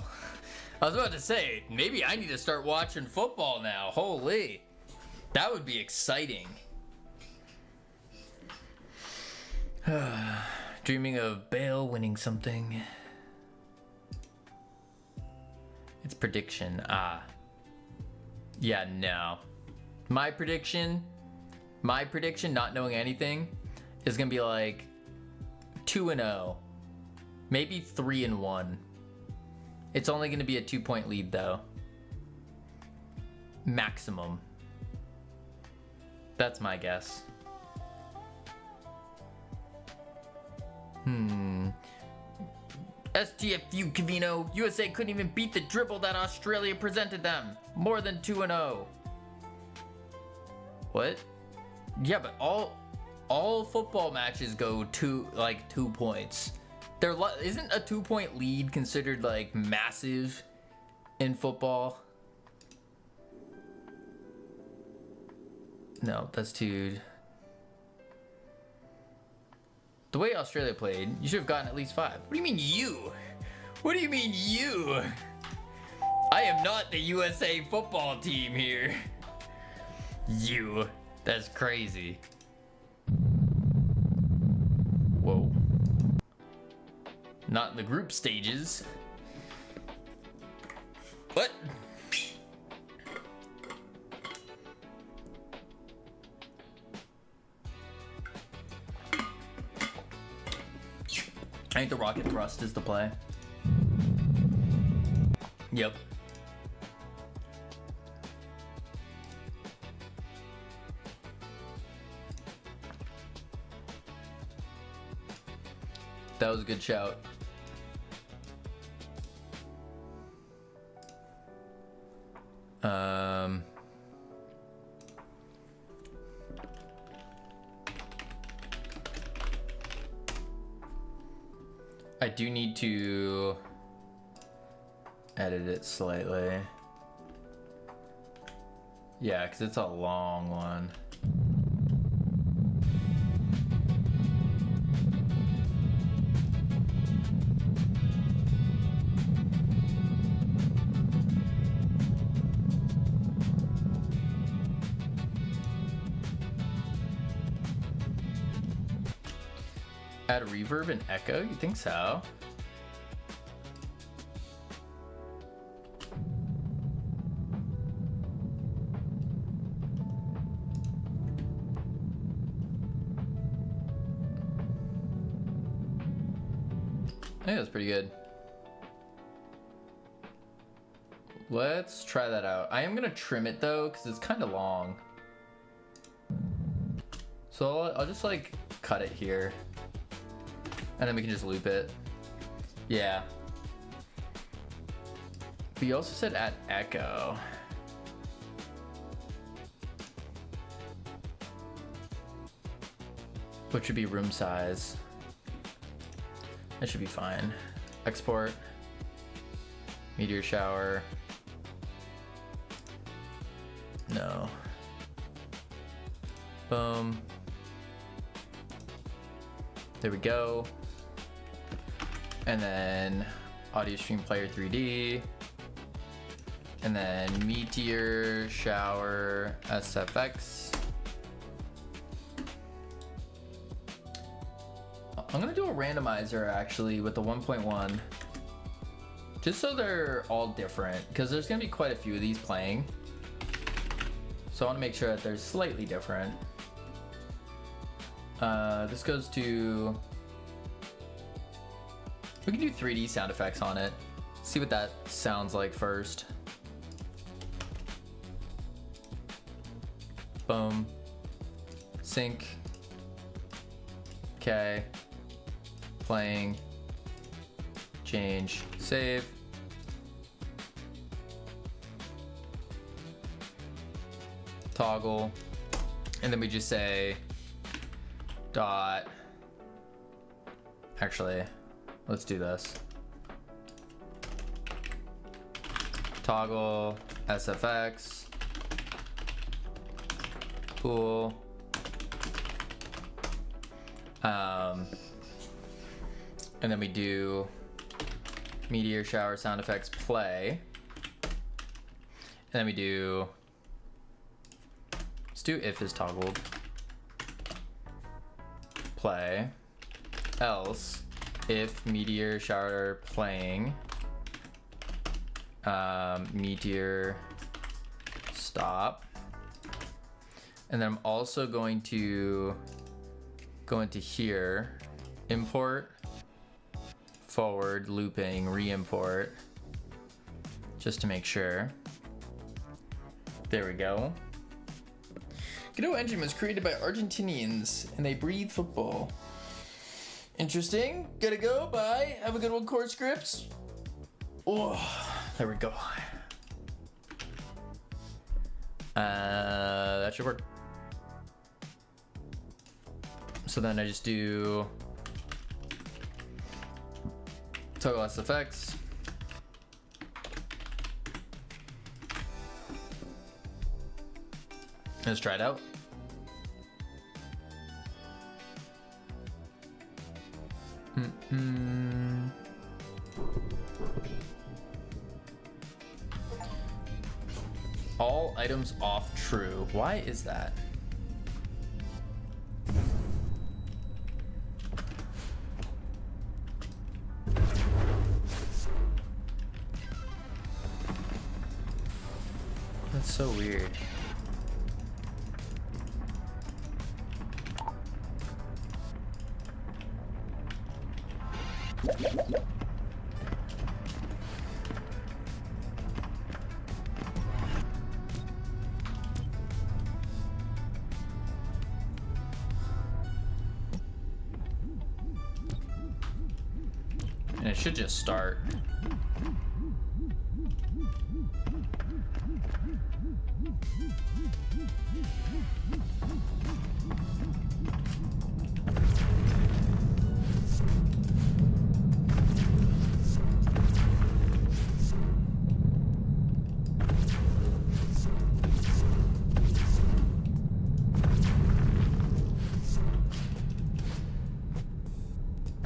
I was about to say, maybe I need to start watching football now. Holy. That would be exciting. Dreaming of Bale winning something. It's prediction. Yeah, no. My prediction, not knowing anything, is gonna be like 2-0. Maybe 3-1. It's only gonna be a 2-point lead though. Maximum. That's my guess. STFU Cavino. USA couldn't even beat the dribble that Australia presented them. More than 2-0. What? Yeah, but all football matches go to like 2 points. Isn't a 2-point lead considered like massive in football? No, that's too. The way Australia played, you should have gotten at least 5. What do you mean you? What do you mean you? I am not the USA football team here. You. That's crazy. Whoa. Not in the group stages. What? I think the rocket thrust is the play. Yep. That was a good shout. I do need to edit it slightly. Yeah, because it's a long one. Add a reverb and echo? You think so? I think that's pretty good. Let's try that out. I am gonna trim it though, because it's kind of long. So I'll just like cut it here. And then we can just loop it. Yeah. But you also said add echo. Which should be room size. That should be fine. Export. Meteor shower. No. Boom. There we go. And then audio stream player 3D. And then meteor shower SFX. I'm gonna do a randomizer actually with the 1.1. Just so they're all different, because there's gonna be quite a few of these playing. So I wanna make sure that they're slightly different. This goes to... We can do 3D sound effects on it. See what that sounds like first. Boom. Sync. Okay. Playing. Change. Save. Toggle. And then we just say dot. Actually, let's do this. Toggle SFX. Cool. And then we do meteor shower sound effects play. And then we do, let's do if is toggled. Play. Else if meteor shower playing. Meteor stop. And then I'm also going to go into here, import, forward, looping, re-import, just to make sure. There we go. Godot engine was created by Argentinians and they breathe football. Interesting. Gotta go. Bye. Have a good one, Core Scripts. Oh, there we go. That should work. So then I just do toggle SFX. Let's try it out. All items off true. Why is that? That's so weird. And it should just start.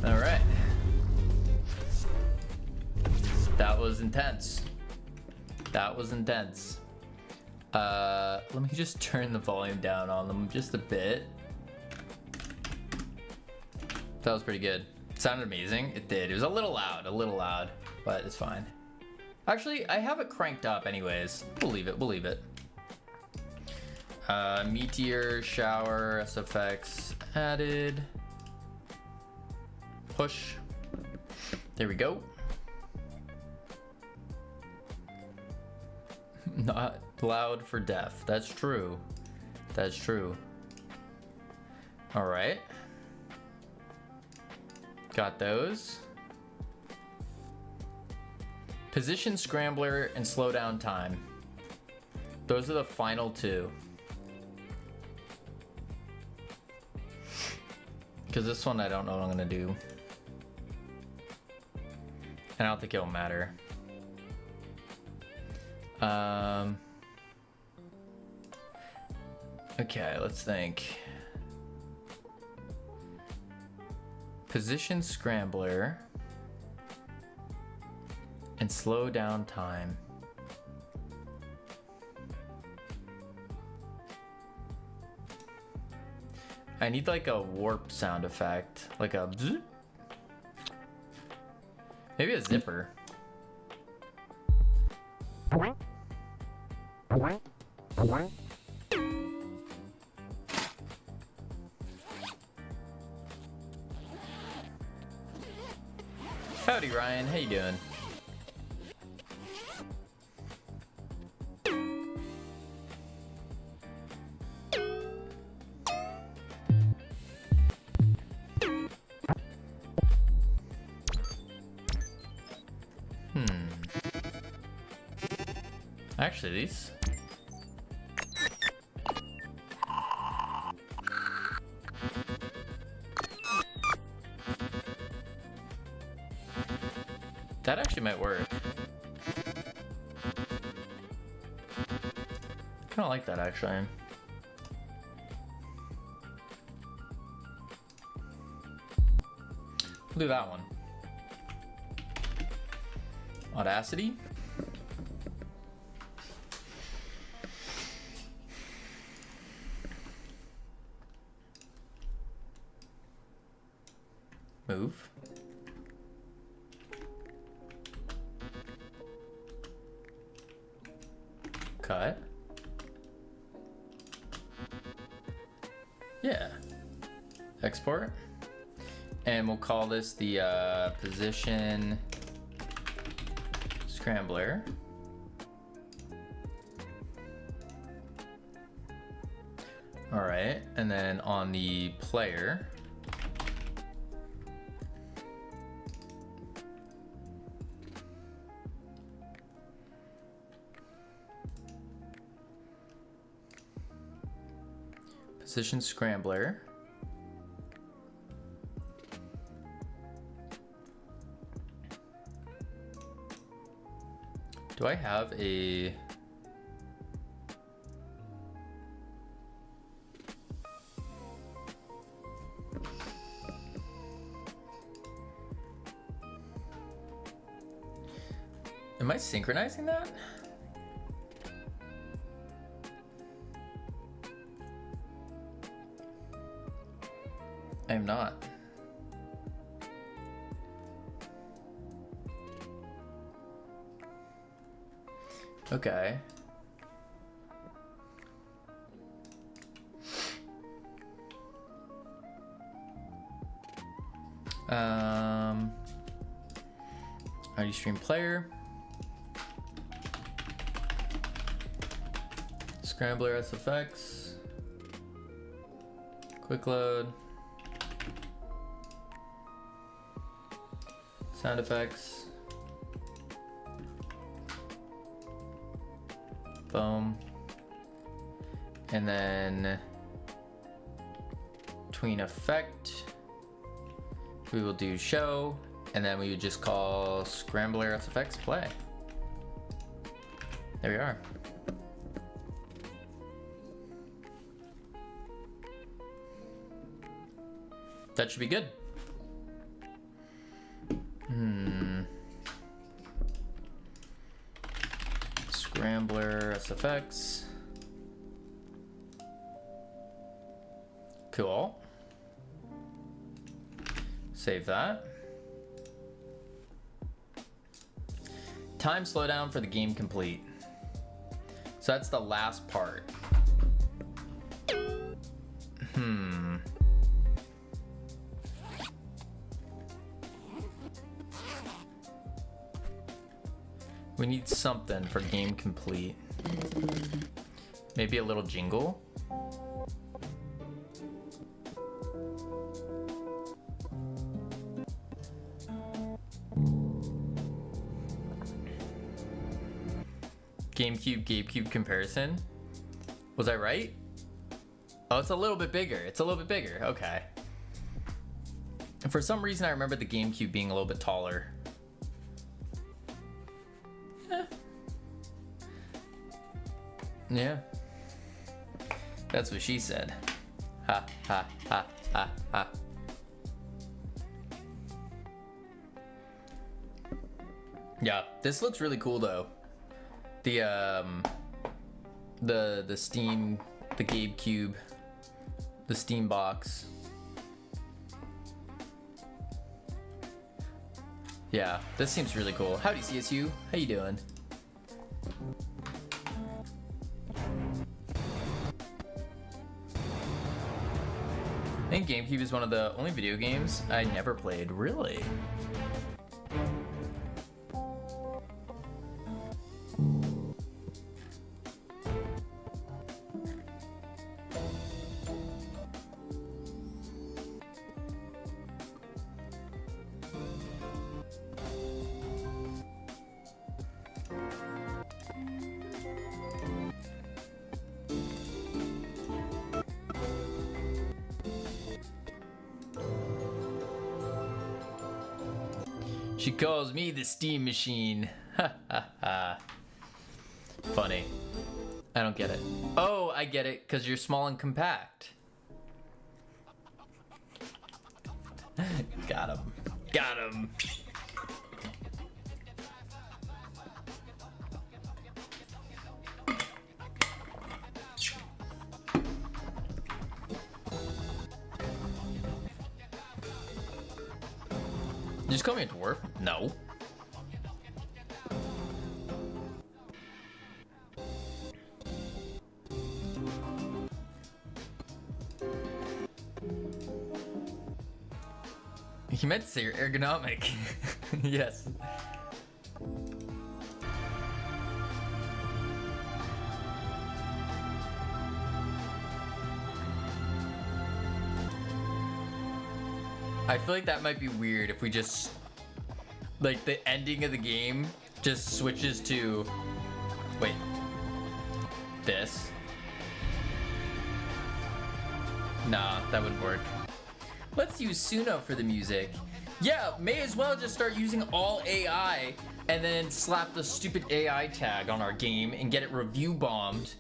All right. That was intense. That was intense. Let me just turn the volume down on them just a bit. That was pretty good. It sounded amazing. It did. It was a little loud, but it's fine. Actually, I have it cranked up anyways. We'll leave it. Meteor, shower, SFX added. Push. There we go. Not loud for deaf. That's true. That's true. All right. Got those. Position scrambler and slow down time. Those are the final two. Because this one I don't know what I'm gonna do. And I don't think it'll matter. Okay, let's think. Position scrambler and slow down time. I need like a warp sound effect, like a bzz. Maybe a zipper. Howdy Ryan, how you doing? Actually, these. That actually might work. Kind of like that actually. We'll do that one. Audacity. Move. Cut. Yeah. Export. And we'll call this the position scrambler. All right, and then on the player, Position scrambler. Do I have a... Am I synchronizing that? I am not. Okay. ID stream player. Scrambler SFX. Quick load. Sound effects. Boom. And then tween effect, we will do show, and then we would just call Scrambler SFX play. There we are. That should be good. Scrambler SFX. Cool. Save that. Time slowdown for the game complete. So that's the last part. We need something for game complete. Maybe a little jingle. GameCube comparison. Was I right? Oh, it's a little bit bigger. It's a little bit bigger. Okay. And for some reason, I remember the GameCube being a little bit taller. Yeah. That's what she said. Ha ha ha ha ha. Yeah, this looks really cool though. The Steam, the GameCube, the Steam box. Yeah, this seems really cool. Howdy CSU, how you doing? I think GameCube is one of the only video games I never played. Really? She calls me the steam machine. Ha ha ha. Funny. I don't get it. Oh, I get it, because you're small and compact. Got him. Got him. You just call me a dwarf? No. He meant to say you're ergonomic. Yes. I feel like that might be weird if we just, like, the ending of the game just switches to, wait, this. Nah, that wouldn't work. Let's use Suno for the music. Yeah, may as well just start using all AI and then slap the stupid AI tag on our game and get it review bombed.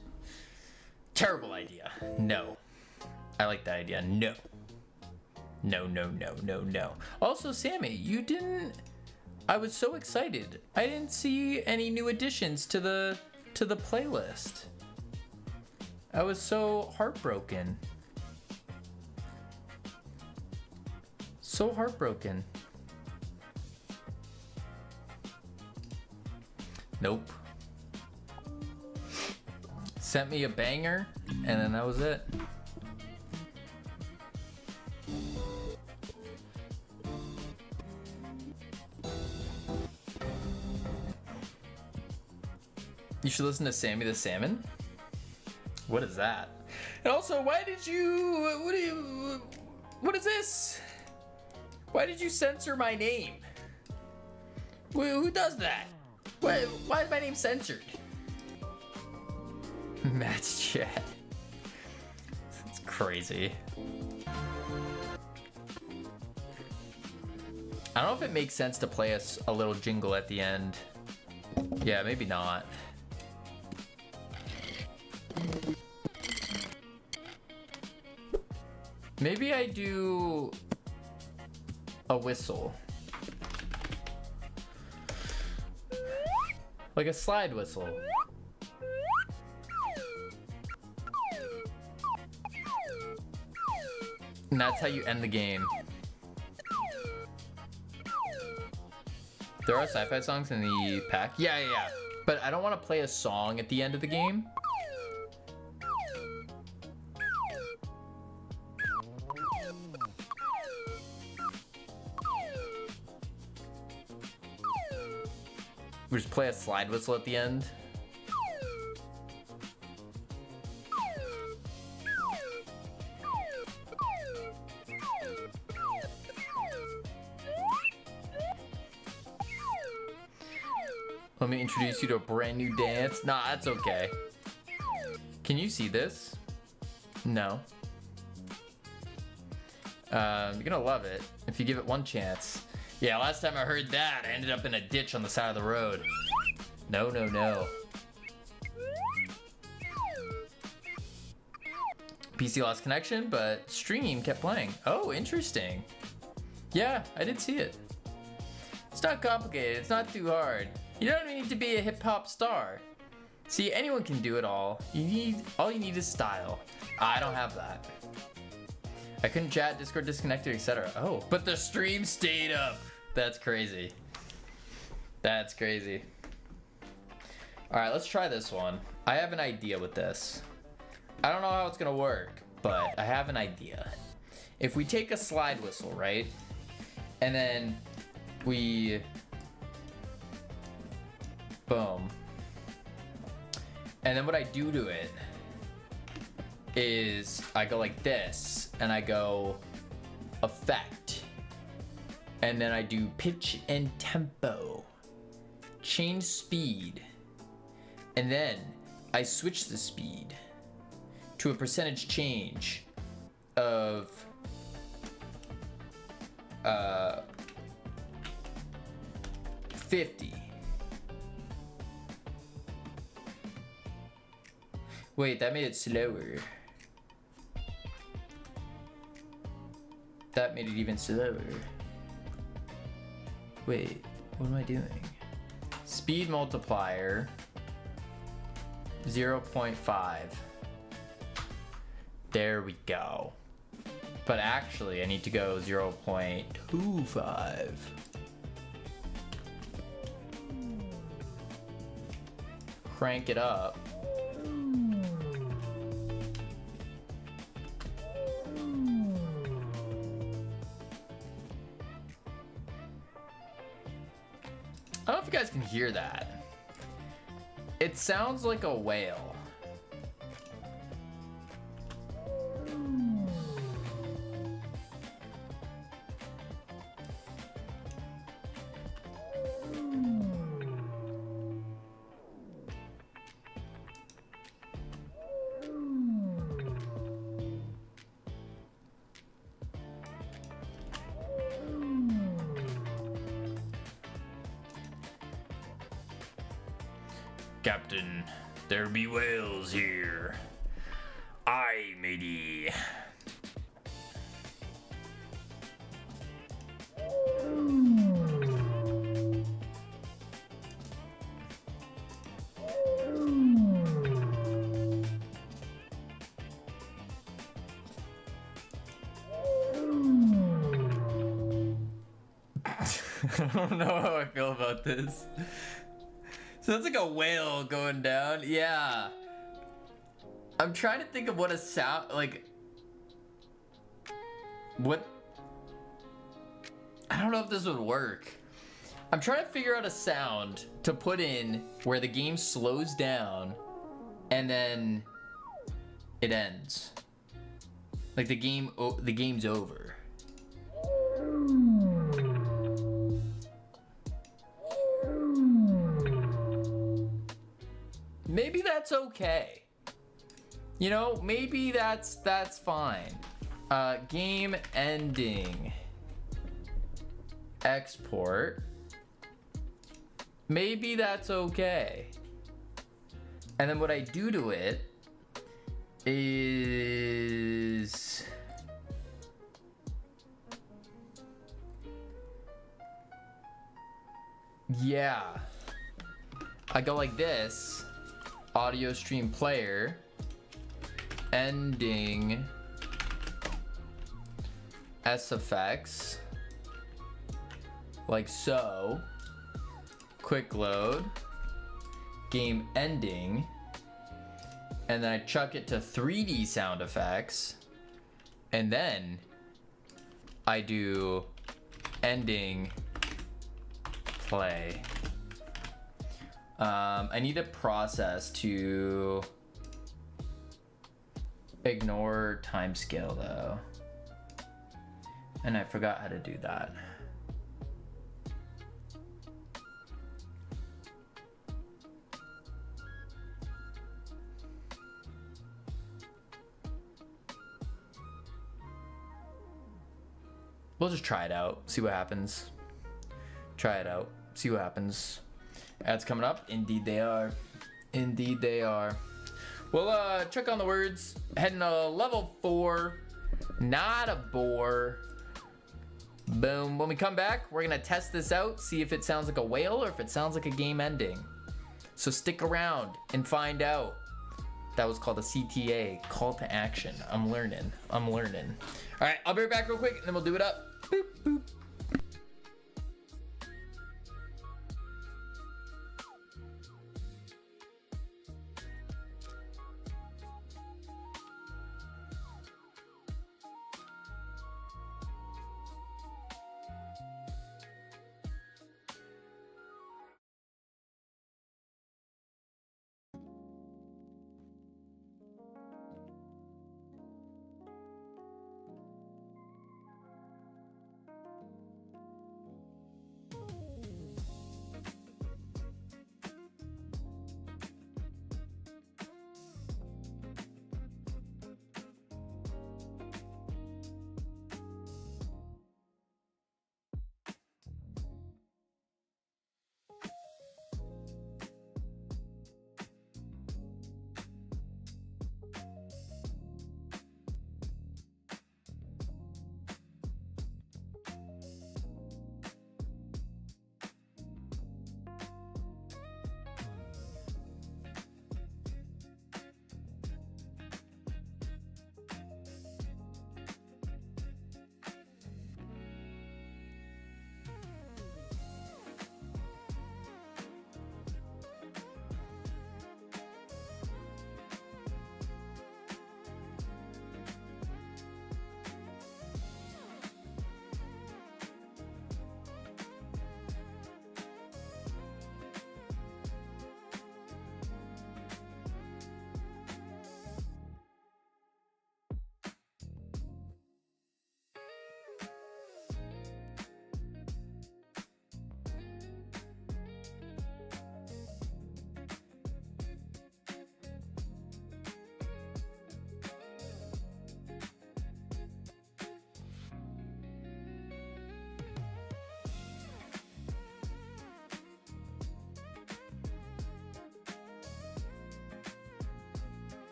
Terrible idea. No. I like that idea. No. No, no, no, no, no. Also, Sammy, you didn't... I was so excited. I didn't see any new additions to the playlist. I was so heartbroken. So heartbroken. Nope. Sent me a banger, and then that was it. You should listen to Sammy the Salmon. What is that? And also, why did you... What is this? Why did you censor my name? Who does that? Why is my name censored? Matt's chat. It's crazy. I don't know if it makes sense to play us a little jingle at the end. Yeah, maybe not. Maybe I do a whistle. Like a slide whistle. And that's how you end the game. There are sci-fi songs in the pack? Yeah. But I don't want to play a song at the end of the game. We just play a slide whistle at the end. Let me introduce you to a brand new dance. Nah, that's okay. Can you see this? No. You're gonna love it if you give it one chance. Yeah, last time I heard that, I ended up in a ditch on the side of the road. No. PC lost connection, but stream kept playing. Oh, interesting. Yeah, I did see it. It's not complicated, it's not too hard. You don't need to be a hip-hop star. See, anyone can do it all. All you need is style. I don't have that. I couldn't chat, Discord disconnected, etc. Oh, but the stream stayed up. That's crazy. That's crazy. All right, let's try this one. I have an idea with this. I don't know how it's gonna work, but I have an idea. If we take a slide whistle, right? And then we... Boom. And then what I do to it is I go like this, and I go effect, and then I do pitch and tempo, change speed, and then I switch the speed to a percentage change of 50. Wait, that made it slower. That made it even slower. Wait, what am I doing? Speed multiplier 0.5. There we go. But actually, I need to go 0.25. Crank it up. I don't know if you guys can hear that. It sounds like a whale. Captain, there be whales here. Aye, matey. I don't know how I feel about this. So that's like a whale going down. Yeah. I'm trying to think of what a sound, like, what, I don't know if this would work. I'm trying to figure out a sound to put in where the game slows down and then it ends. Like the game's over. Maybe that's okay. You know, maybe that's fine. Game ending. Export. Maybe that's okay. And then what I do to it is yeah. I go like this. Audio stream player. Ending SFX. Like so. Quick load. Game ending. And then I chuck it to 3D sound effects. And then I do ending play. I need a process to ignore timescale though. And I forgot how to do that. We'll just try it out, see what happens. Try it out, see what happens. Ads coming up. Indeed they are. Indeed they are. We'll check on the words. Heading to level 4. Not a bore. Boom. When we come back, we're gonna test this out, see if it sounds like a whale or if it sounds like a game ending. So stick around and find out. That was called a CTA, call to action. I'm learning. I'm learning. All right, I'll be right back real quick and then we'll do it up. Boop, boop.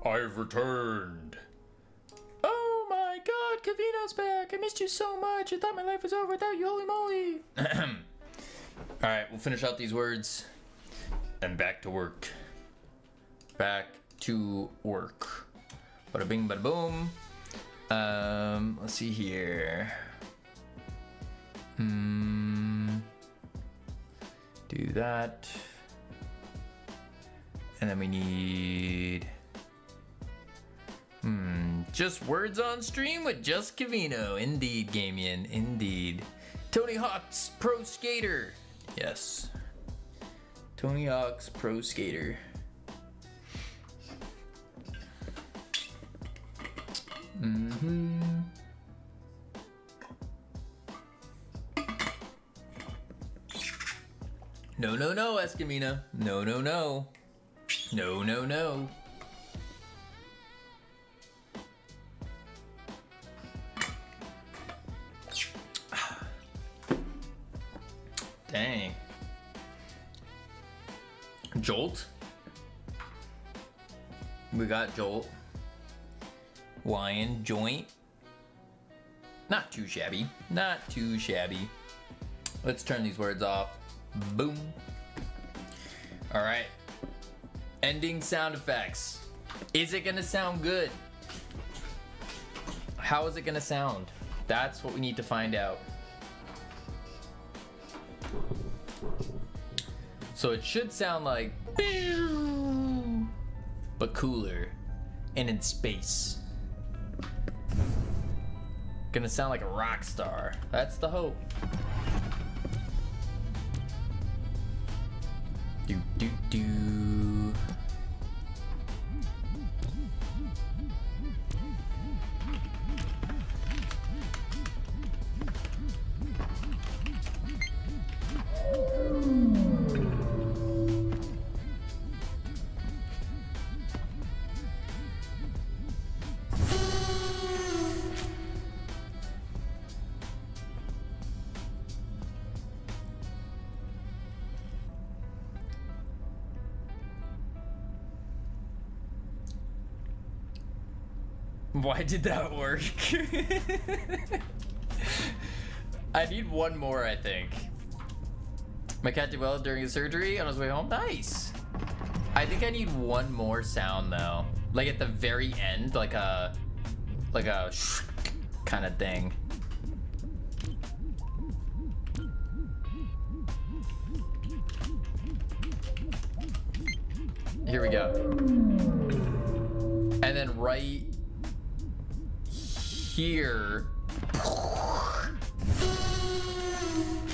I've returned. Oh my god, Kavino's back. I missed you so much. I thought my life was over without you, holy moly. Alright, we'll finish out these words. And back to work. Back to work. Bada bing, bada boom. Let's see here. Do that. And then we need just words on stream with just Kavino. Indeed, Gamian. Indeed. Tony Hawk's Pro Skater. Yes. Tony Hawk's Pro Skater. No, no, no, Escamina. No, no, no. No, no, no. Dang. Jolt. We got Jolt. Lion, joint. Not too shabby. Not too shabby. Let's turn these words off. Boom. All right. Ending sound effects. Is it gonna sound good? How is it gonna sound? That's what we need to find out. So it should sound like, but cooler and in space. Gonna sound like a rock star. That's the hope. Do do do. Why did that work? I need one more, I think. My cat did well during his surgery on his way home. Nice. I think I need one more sound though. Like at the very end, like a kind of thing. Here we go. And then right here,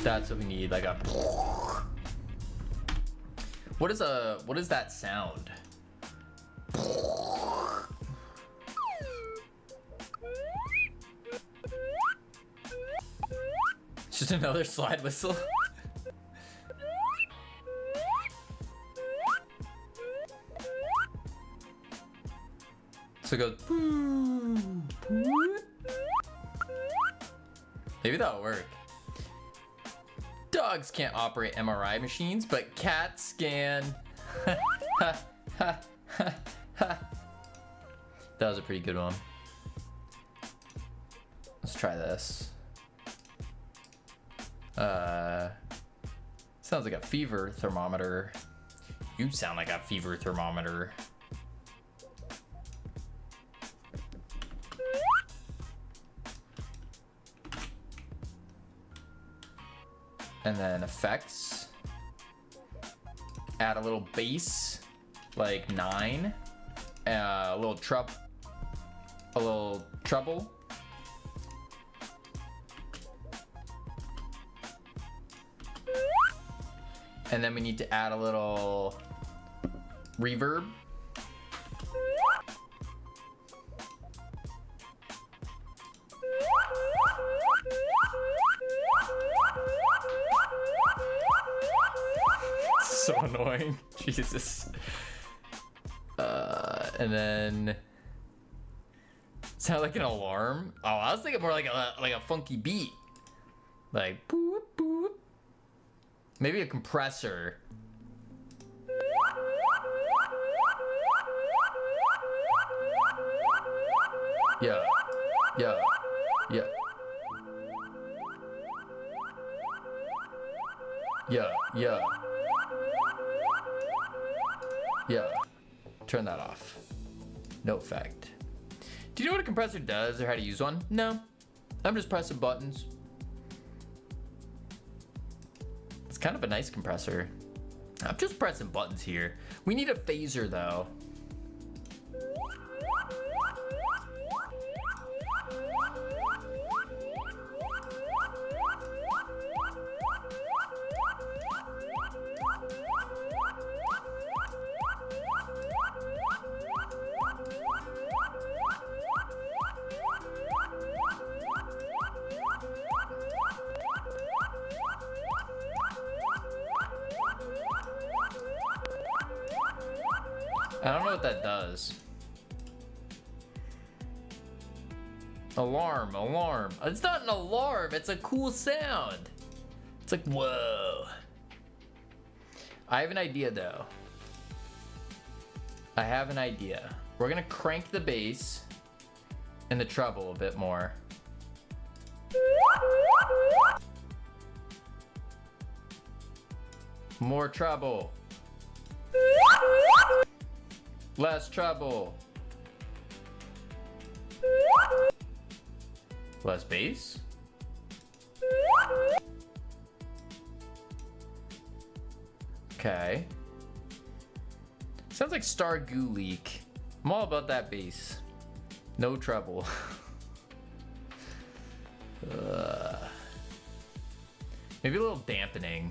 that's what we need, like a. What is that sound? It's just another slide whistle. So it goes. Maybe that'll work. Dogs can't operate MRI machines, but cats can. That was a pretty good one. Let's try this. Sounds like a fever thermometer. You sound like a fever thermometer. And then effects. Add a little bass, like 9. A little treble. And then we need to add a little reverb. So annoying. Jesus. And then sound like an alarm. Oh, I was thinking more like a funky beat. Like boop boop. Maybe a compressor. Yeah. Yeah. Yeah. Yeah. Yeah. Yeah. Turn that off. No effect. Do you know what a compressor does or how to use one? No. I'm just pressing buttons. It's kind of a nice compressor. I'm just pressing buttons here. We need a phaser though. I don't know what that does. Alarm, alarm. It's not an alarm, it's a cool sound. It's like, whoa. I have an idea though. I have an idea. We're gonna crank the bass and the treble a bit more. More treble. Less treble. Less bass. Okay. Sounds like Star Goo Leak. I'm all about that bass. No treble. Maybe a little dampening.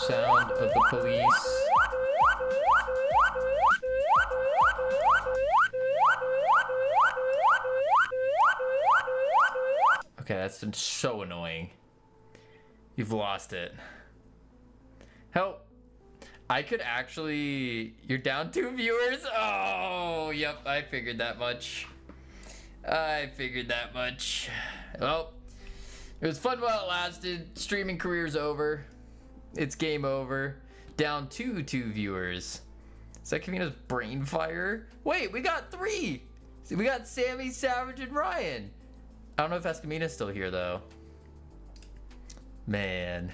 Sound of the police. Okay, that's so annoying. You've lost it. Help. I could actually... You're down 2 viewers? Oh, yep, I figured that much. I figured that much. Well, it was fun while it lasted. Streaming career's over. It's game over. Down 2 viewers. Is that Kavina's brain fire? Wait, we got 3! See, we got Sammy, Savage, and Ryan. I don't know if Escamina's still here, though. Man.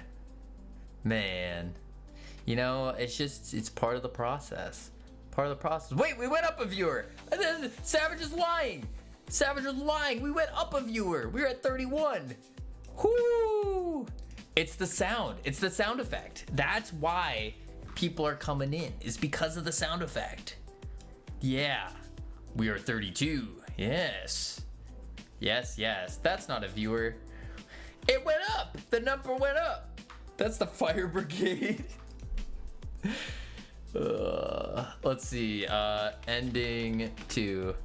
You know, it's part of the process. Part of the process. Wait, we went up a viewer! And then Savage is lying! Savage was lying! We went up a viewer! We were at 31! Whoo! It's the sound. It's the sound effect. That's why people are coming in. Is because of the sound effect. Yeah. We are 32. Yes. Yes. That's not a viewer. It went up. The number went up. That's the fire brigade. Let's see. Ending 2.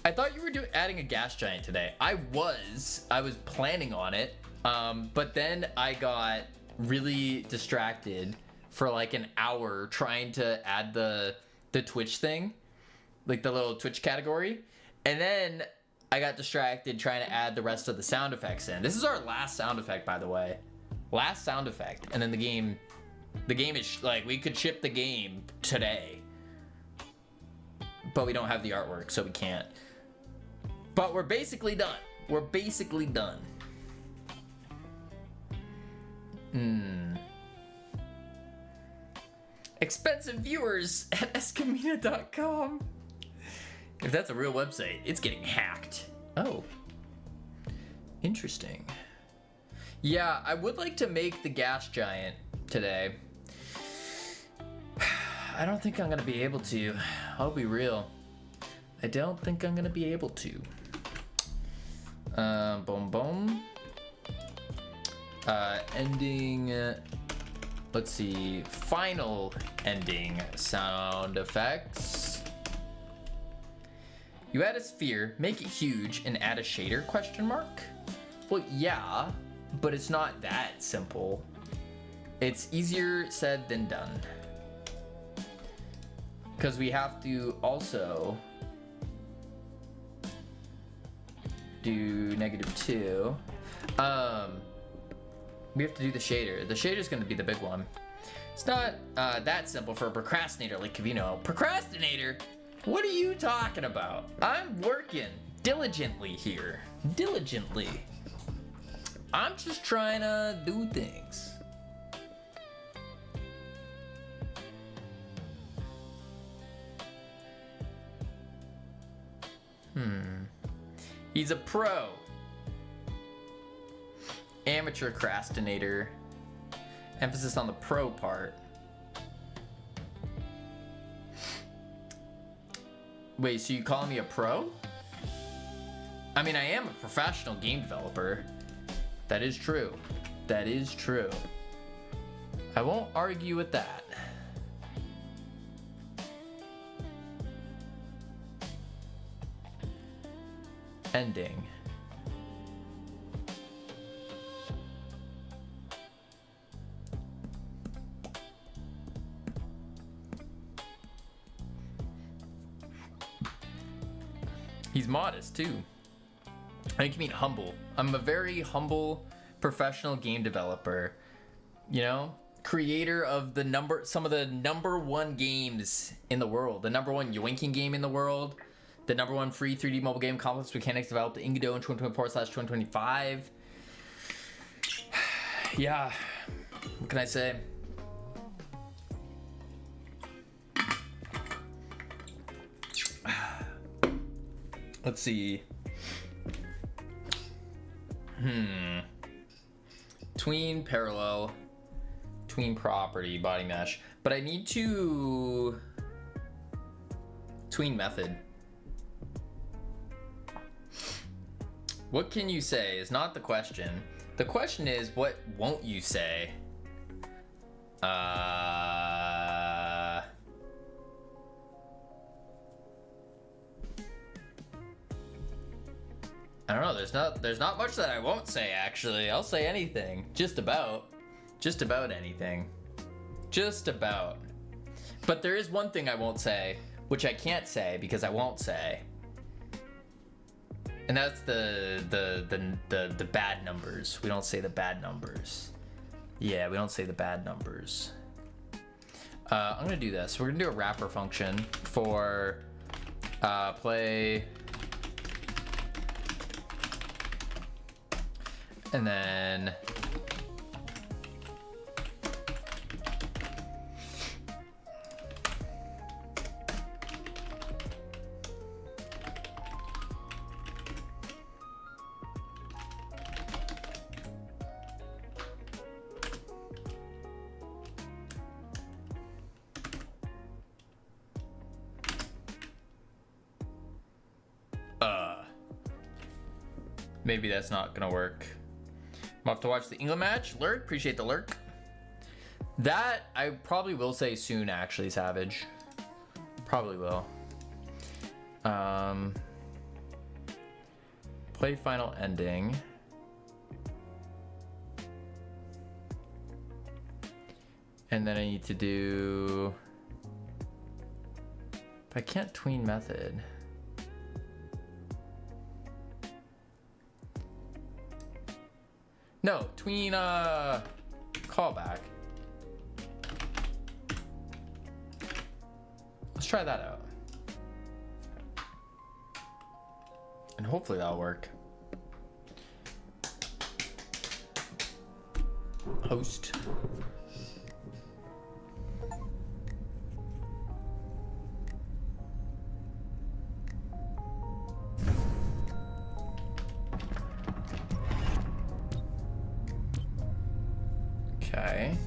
I thought you were adding a gas giant today. I was planning on it. But then I got really distracted for like an hour trying to add the Twitch thing, like the little Twitch category. And then I got distracted trying to add the rest of the sound effects in. This is our last sound effect, by the way. Last sound effect. And then the game is like, we could ship the game today, but we don't have the artwork, so we can't. But we're basically done. Expensive viewers at escamina.com. If that's a real website, it's getting hacked. Oh. Interesting. Yeah, I would like to make the gas giant today. I don't think I'm gonna be able to. I'll be real. I don't think I'm gonna be able to. Boom. Ending, let's see, final ending sound effects. You add a sphere, make it huge, and add a shader, question mark? Well, yeah, but it's not that simple. It's easier said than done. Because we have to also do -2. We have to do the shader. The shader's gonna be the big one. It's not that simple for a procrastinator like Cavino. Procrastinator? What are you talking about? I'm working diligently here. Diligently. I'm just trying to do things. He's a pro. Amateur procrastinator. Emphasis on the pro part. Wait, so you calling me a pro? I mean, I am a professional game developer. That is true. That is true. I won't argue with that. Ending. He's modest too. I think you mean humble. I'm a very humble professional game developer. You know, creator of some of the #1 games in the world. The #1 Yoinking game in the world. The #1 free 3D mobile game, complex mechanics developed in Ingdo in 2024/2025. Yeah, what can I say? Let's see. Tween parallel, tween property, body mesh. But I need to tween method. What can you say is not the question. The question is, what won't you say? I don't know, there's not much that I won't say actually. I'll say anything. Just about anything. Just about. But there is one thing I won't say, which I can't say because I won't say. And that's the bad numbers. We don't say the bad numbers. Yeah, we don't say the bad numbers. I'm gonna do this. We're gonna do a wrapper function for play, and then maybe that's not gonna work. I'm off to watch the England match. Lurk, appreciate the lurk. That I probably will say soon, actually, Savage. Probably will. Play final ending. And then I need to do... But I can't tween method. No, tween callback. Let's try that out. And hopefully that'll work. Host. Okay.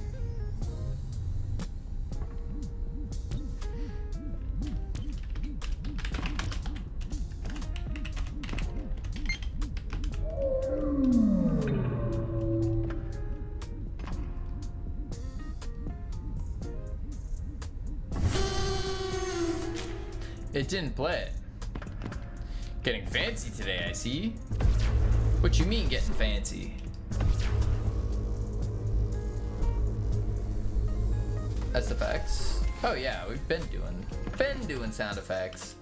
It didn't play it. Getting fancy today, I see. What you mean getting fancy? SFX. Oh yeah, we've been doing sound effects.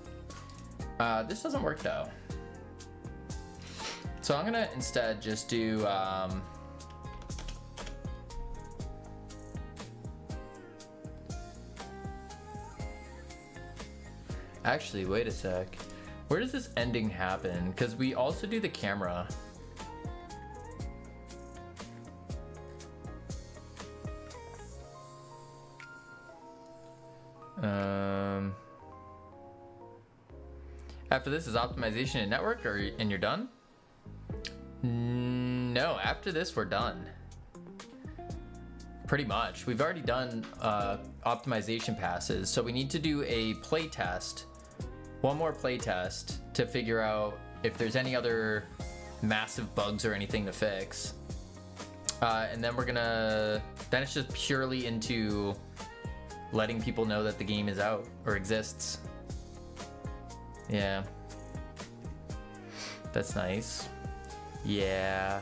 This doesn't work though. So I'm gonna instead just do Actually, wait a sec. Where does this ending happen? Because we also do the camera. After this is optimization and network, and you're done? No, after this we're done. Pretty much. We've already done optimization passes, so we need to do a play test. One more play test to figure out if there's any other massive bugs or anything to fix. And then then it's just purely into letting people know that the game is out or exists. Yeah. That's nice. Yeah.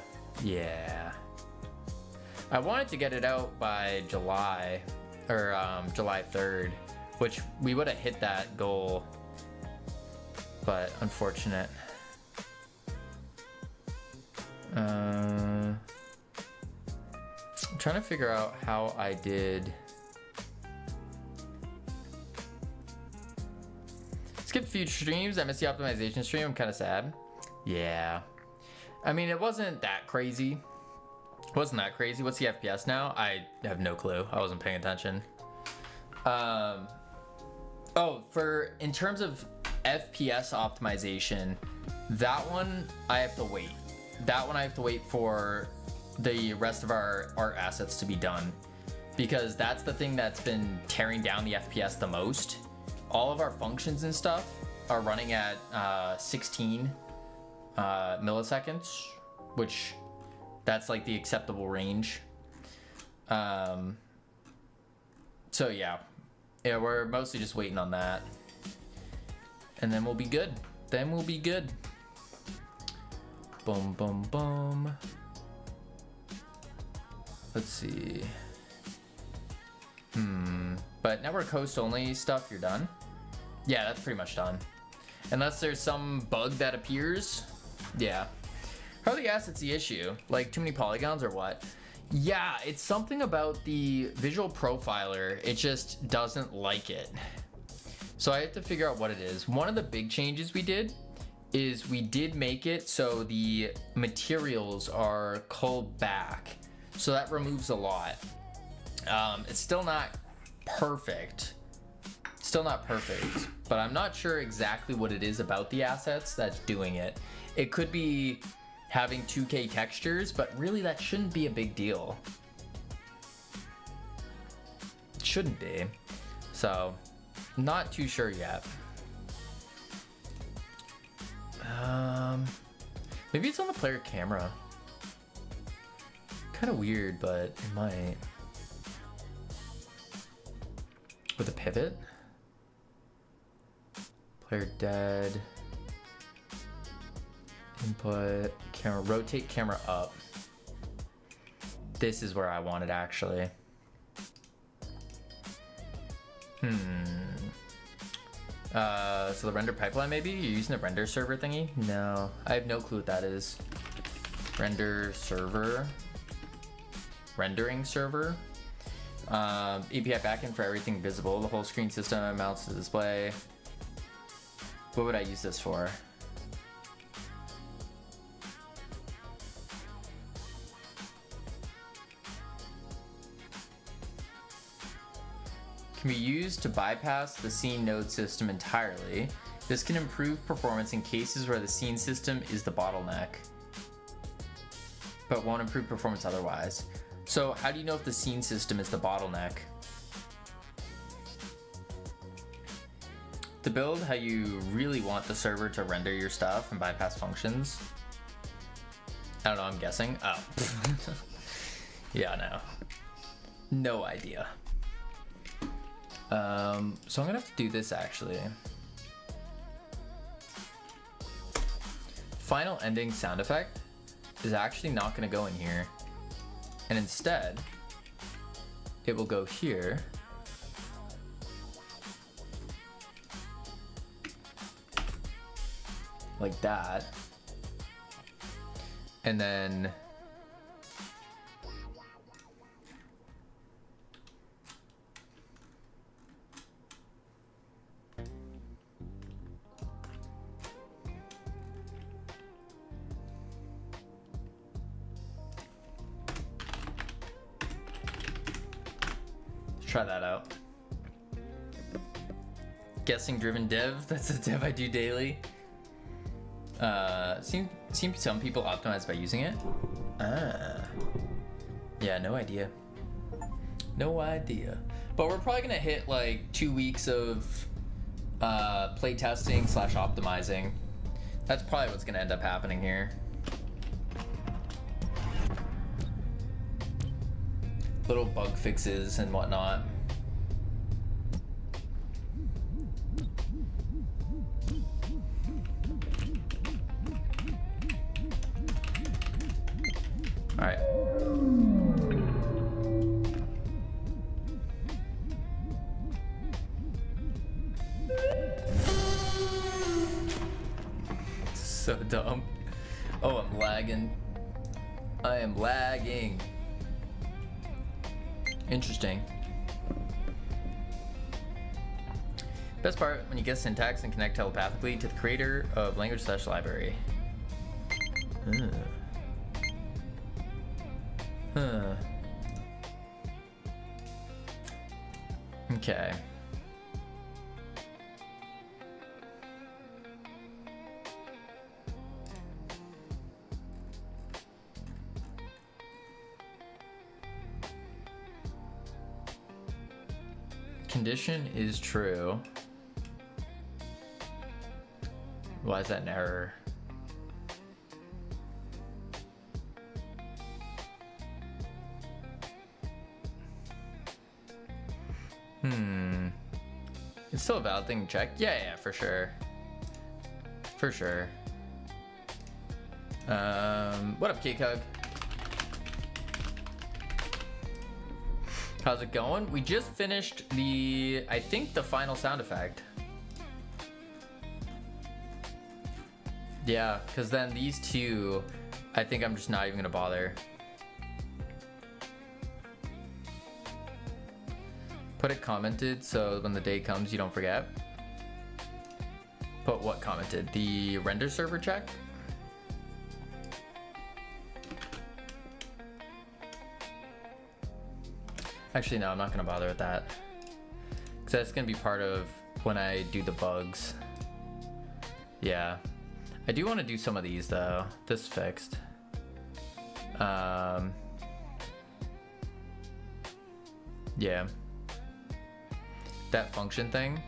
I wanted to get it out by July, or July 3rd, which we would have hit that goal, but unfortunate. I'm trying to figure out how I did. Skip future streams. I missed the optimization stream. I'm kind of sad. Yeah. I mean, it wasn't that crazy. What's the FPS now? I have no clue. I wasn't paying attention. In terms of FPS optimization, that one I have to wait. For the rest of our art assets to be done, because that's the thing that's been tearing down the FPS the most. All of our functions and stuff are running at 16 milliseconds, which that's like the acceptable range. So yeah, we're mostly just waiting on that, and then we'll be good. Boom, boom, boom. Let's see. But network host only stuff, you're done? Yeah, that's pretty much done. Unless there's some bug that appears. Yeah. How are the assets the issue? Like too many polygons or what? Yeah, it's something about the visual profiler. It just doesn't like it. So I have to figure out what it is. One of the big changes we did is we did make it so the materials are culled back. So that removes a lot. It's still not perfect. But I'm not sure exactly what it is about the assets that's doing it. It could be having 2K textures, but really that shouldn't be a big deal. It shouldn't be. So, not too sure yet. Maybe it's on the player camera. Kind of weird, but it might. With a pivot. Player dead. Input, camera, rotate camera up. This is where I want it actually. So the render pipeline maybe? You're using the render server thingy? No, I have no clue what that is. Render server. Rendering server. API backend for everything visible. The whole screen system mounts the display. What would I use this for? Can be used to bypass the scene node system entirely. This can improve performance in cases where the scene system is the bottleneck, but won't improve performance otherwise. So how do you know if the scene system is the bottleneck? To build how you really want the server to render your stuff and bypass functions. I don't know, I'm guessing. Oh. Yeah, no. No idea. So I'm gonna have to do this actually. Final ending sound effect is actually not gonna go in here. And instead, it will go here. Like that. And then try that out. Guessing driven dev, that's a dev I do daily. Seem some people optimize by using it. Yeah, no idea. No idea. But we're probably gonna hit like 2 weeks of play testing / optimizing. That's probably what's gonna end up happening here. Little bug fixes and whatnot. All right. So dumb. Oh, I'm lagging. I am lagging. Interesting. Best part, when you guess syntax and connect telepathically to the creator of language / library. Huh. Okay. Condition is true. Why is that an error? It's still a valid thing to check. Yeah, for sure. For sure. What up, Cake Hug? How's it going? We just finished I think the final sound effect. Yeah, because then these two, I think I'm just not even gonna bother. Put it commented so when the day comes you don't forget. Put what commented? The render server check? Actually, no, I'm not gonna bother with that. Because that's gonna be part of when I do the bugs. Yeah. I do want to do some of these though. This fixed. Yeah. That function thing.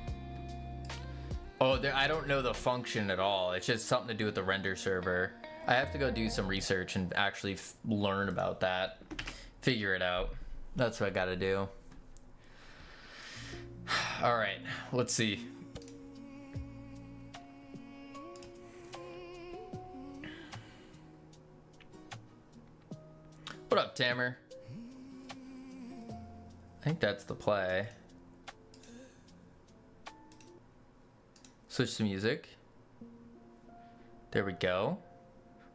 Oh, I don't know the function at all. It's just something to do with the render server. I have to go do some research and actually learn about that. Figure it out. That's what I gotta do. All right, let's see. What up, Tamer? I think that's the play. Switch to music. There we go.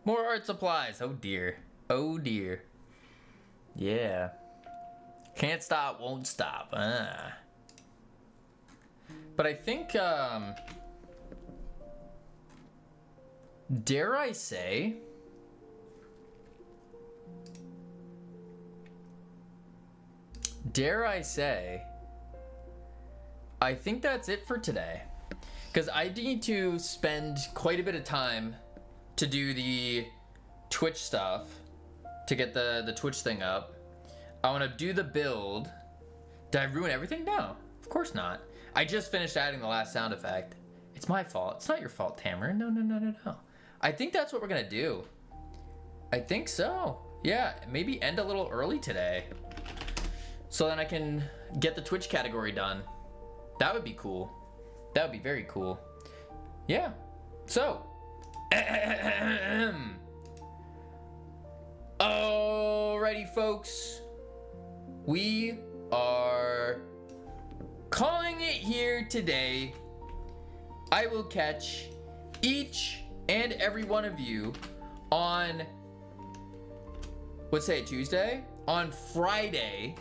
More art supplies. Oh dear. Oh dear. Yeah. Can't stop, won't stop. But I think, dare I say, I think that's it for today. Because I need to spend quite a bit of time to do the Twitch stuff, to get the Twitch thing up. I want to do the build. Did I ruin everything? No, of course not. I just finished adding the last sound effect. It's my fault. It's not your fault, Tamer. No. I think that's what we're going to do. I think so. Yeah, maybe end a little early today. So then I can get the Twitch category done. That would be cool. That would be very cool. Yeah. So. Alrighty, folks. We are calling it here today. I will catch each and every one of you on, let's say Tuesday? On Friday.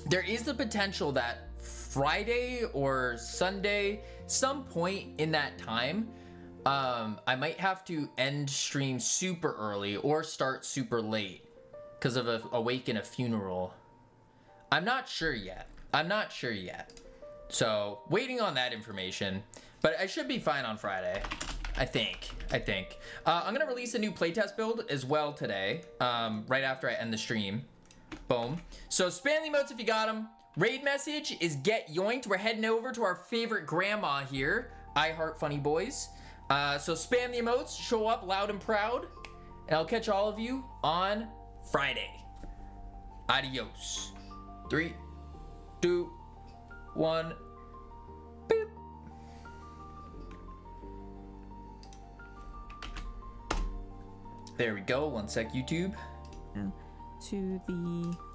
There is the potential that Friday or Sunday, some point in that time, I might have to end stream super early or start super late because of a wake and a funeral. I'm not sure yet. So waiting on that information, but I should be fine on Friday. I think. I'm gonna release a new playtest build as well today, right after I end the stream. Boom. So spam the emotes if you got them. Raid message is get yoinked. We're heading over to our favorite grandma here. I heart funny boys. So spam the emotes, show up loud and proud, and I'll catch all of you on Friday. Adios. 3, 2, 1. Boop. There we go. One sec, YouTube. To the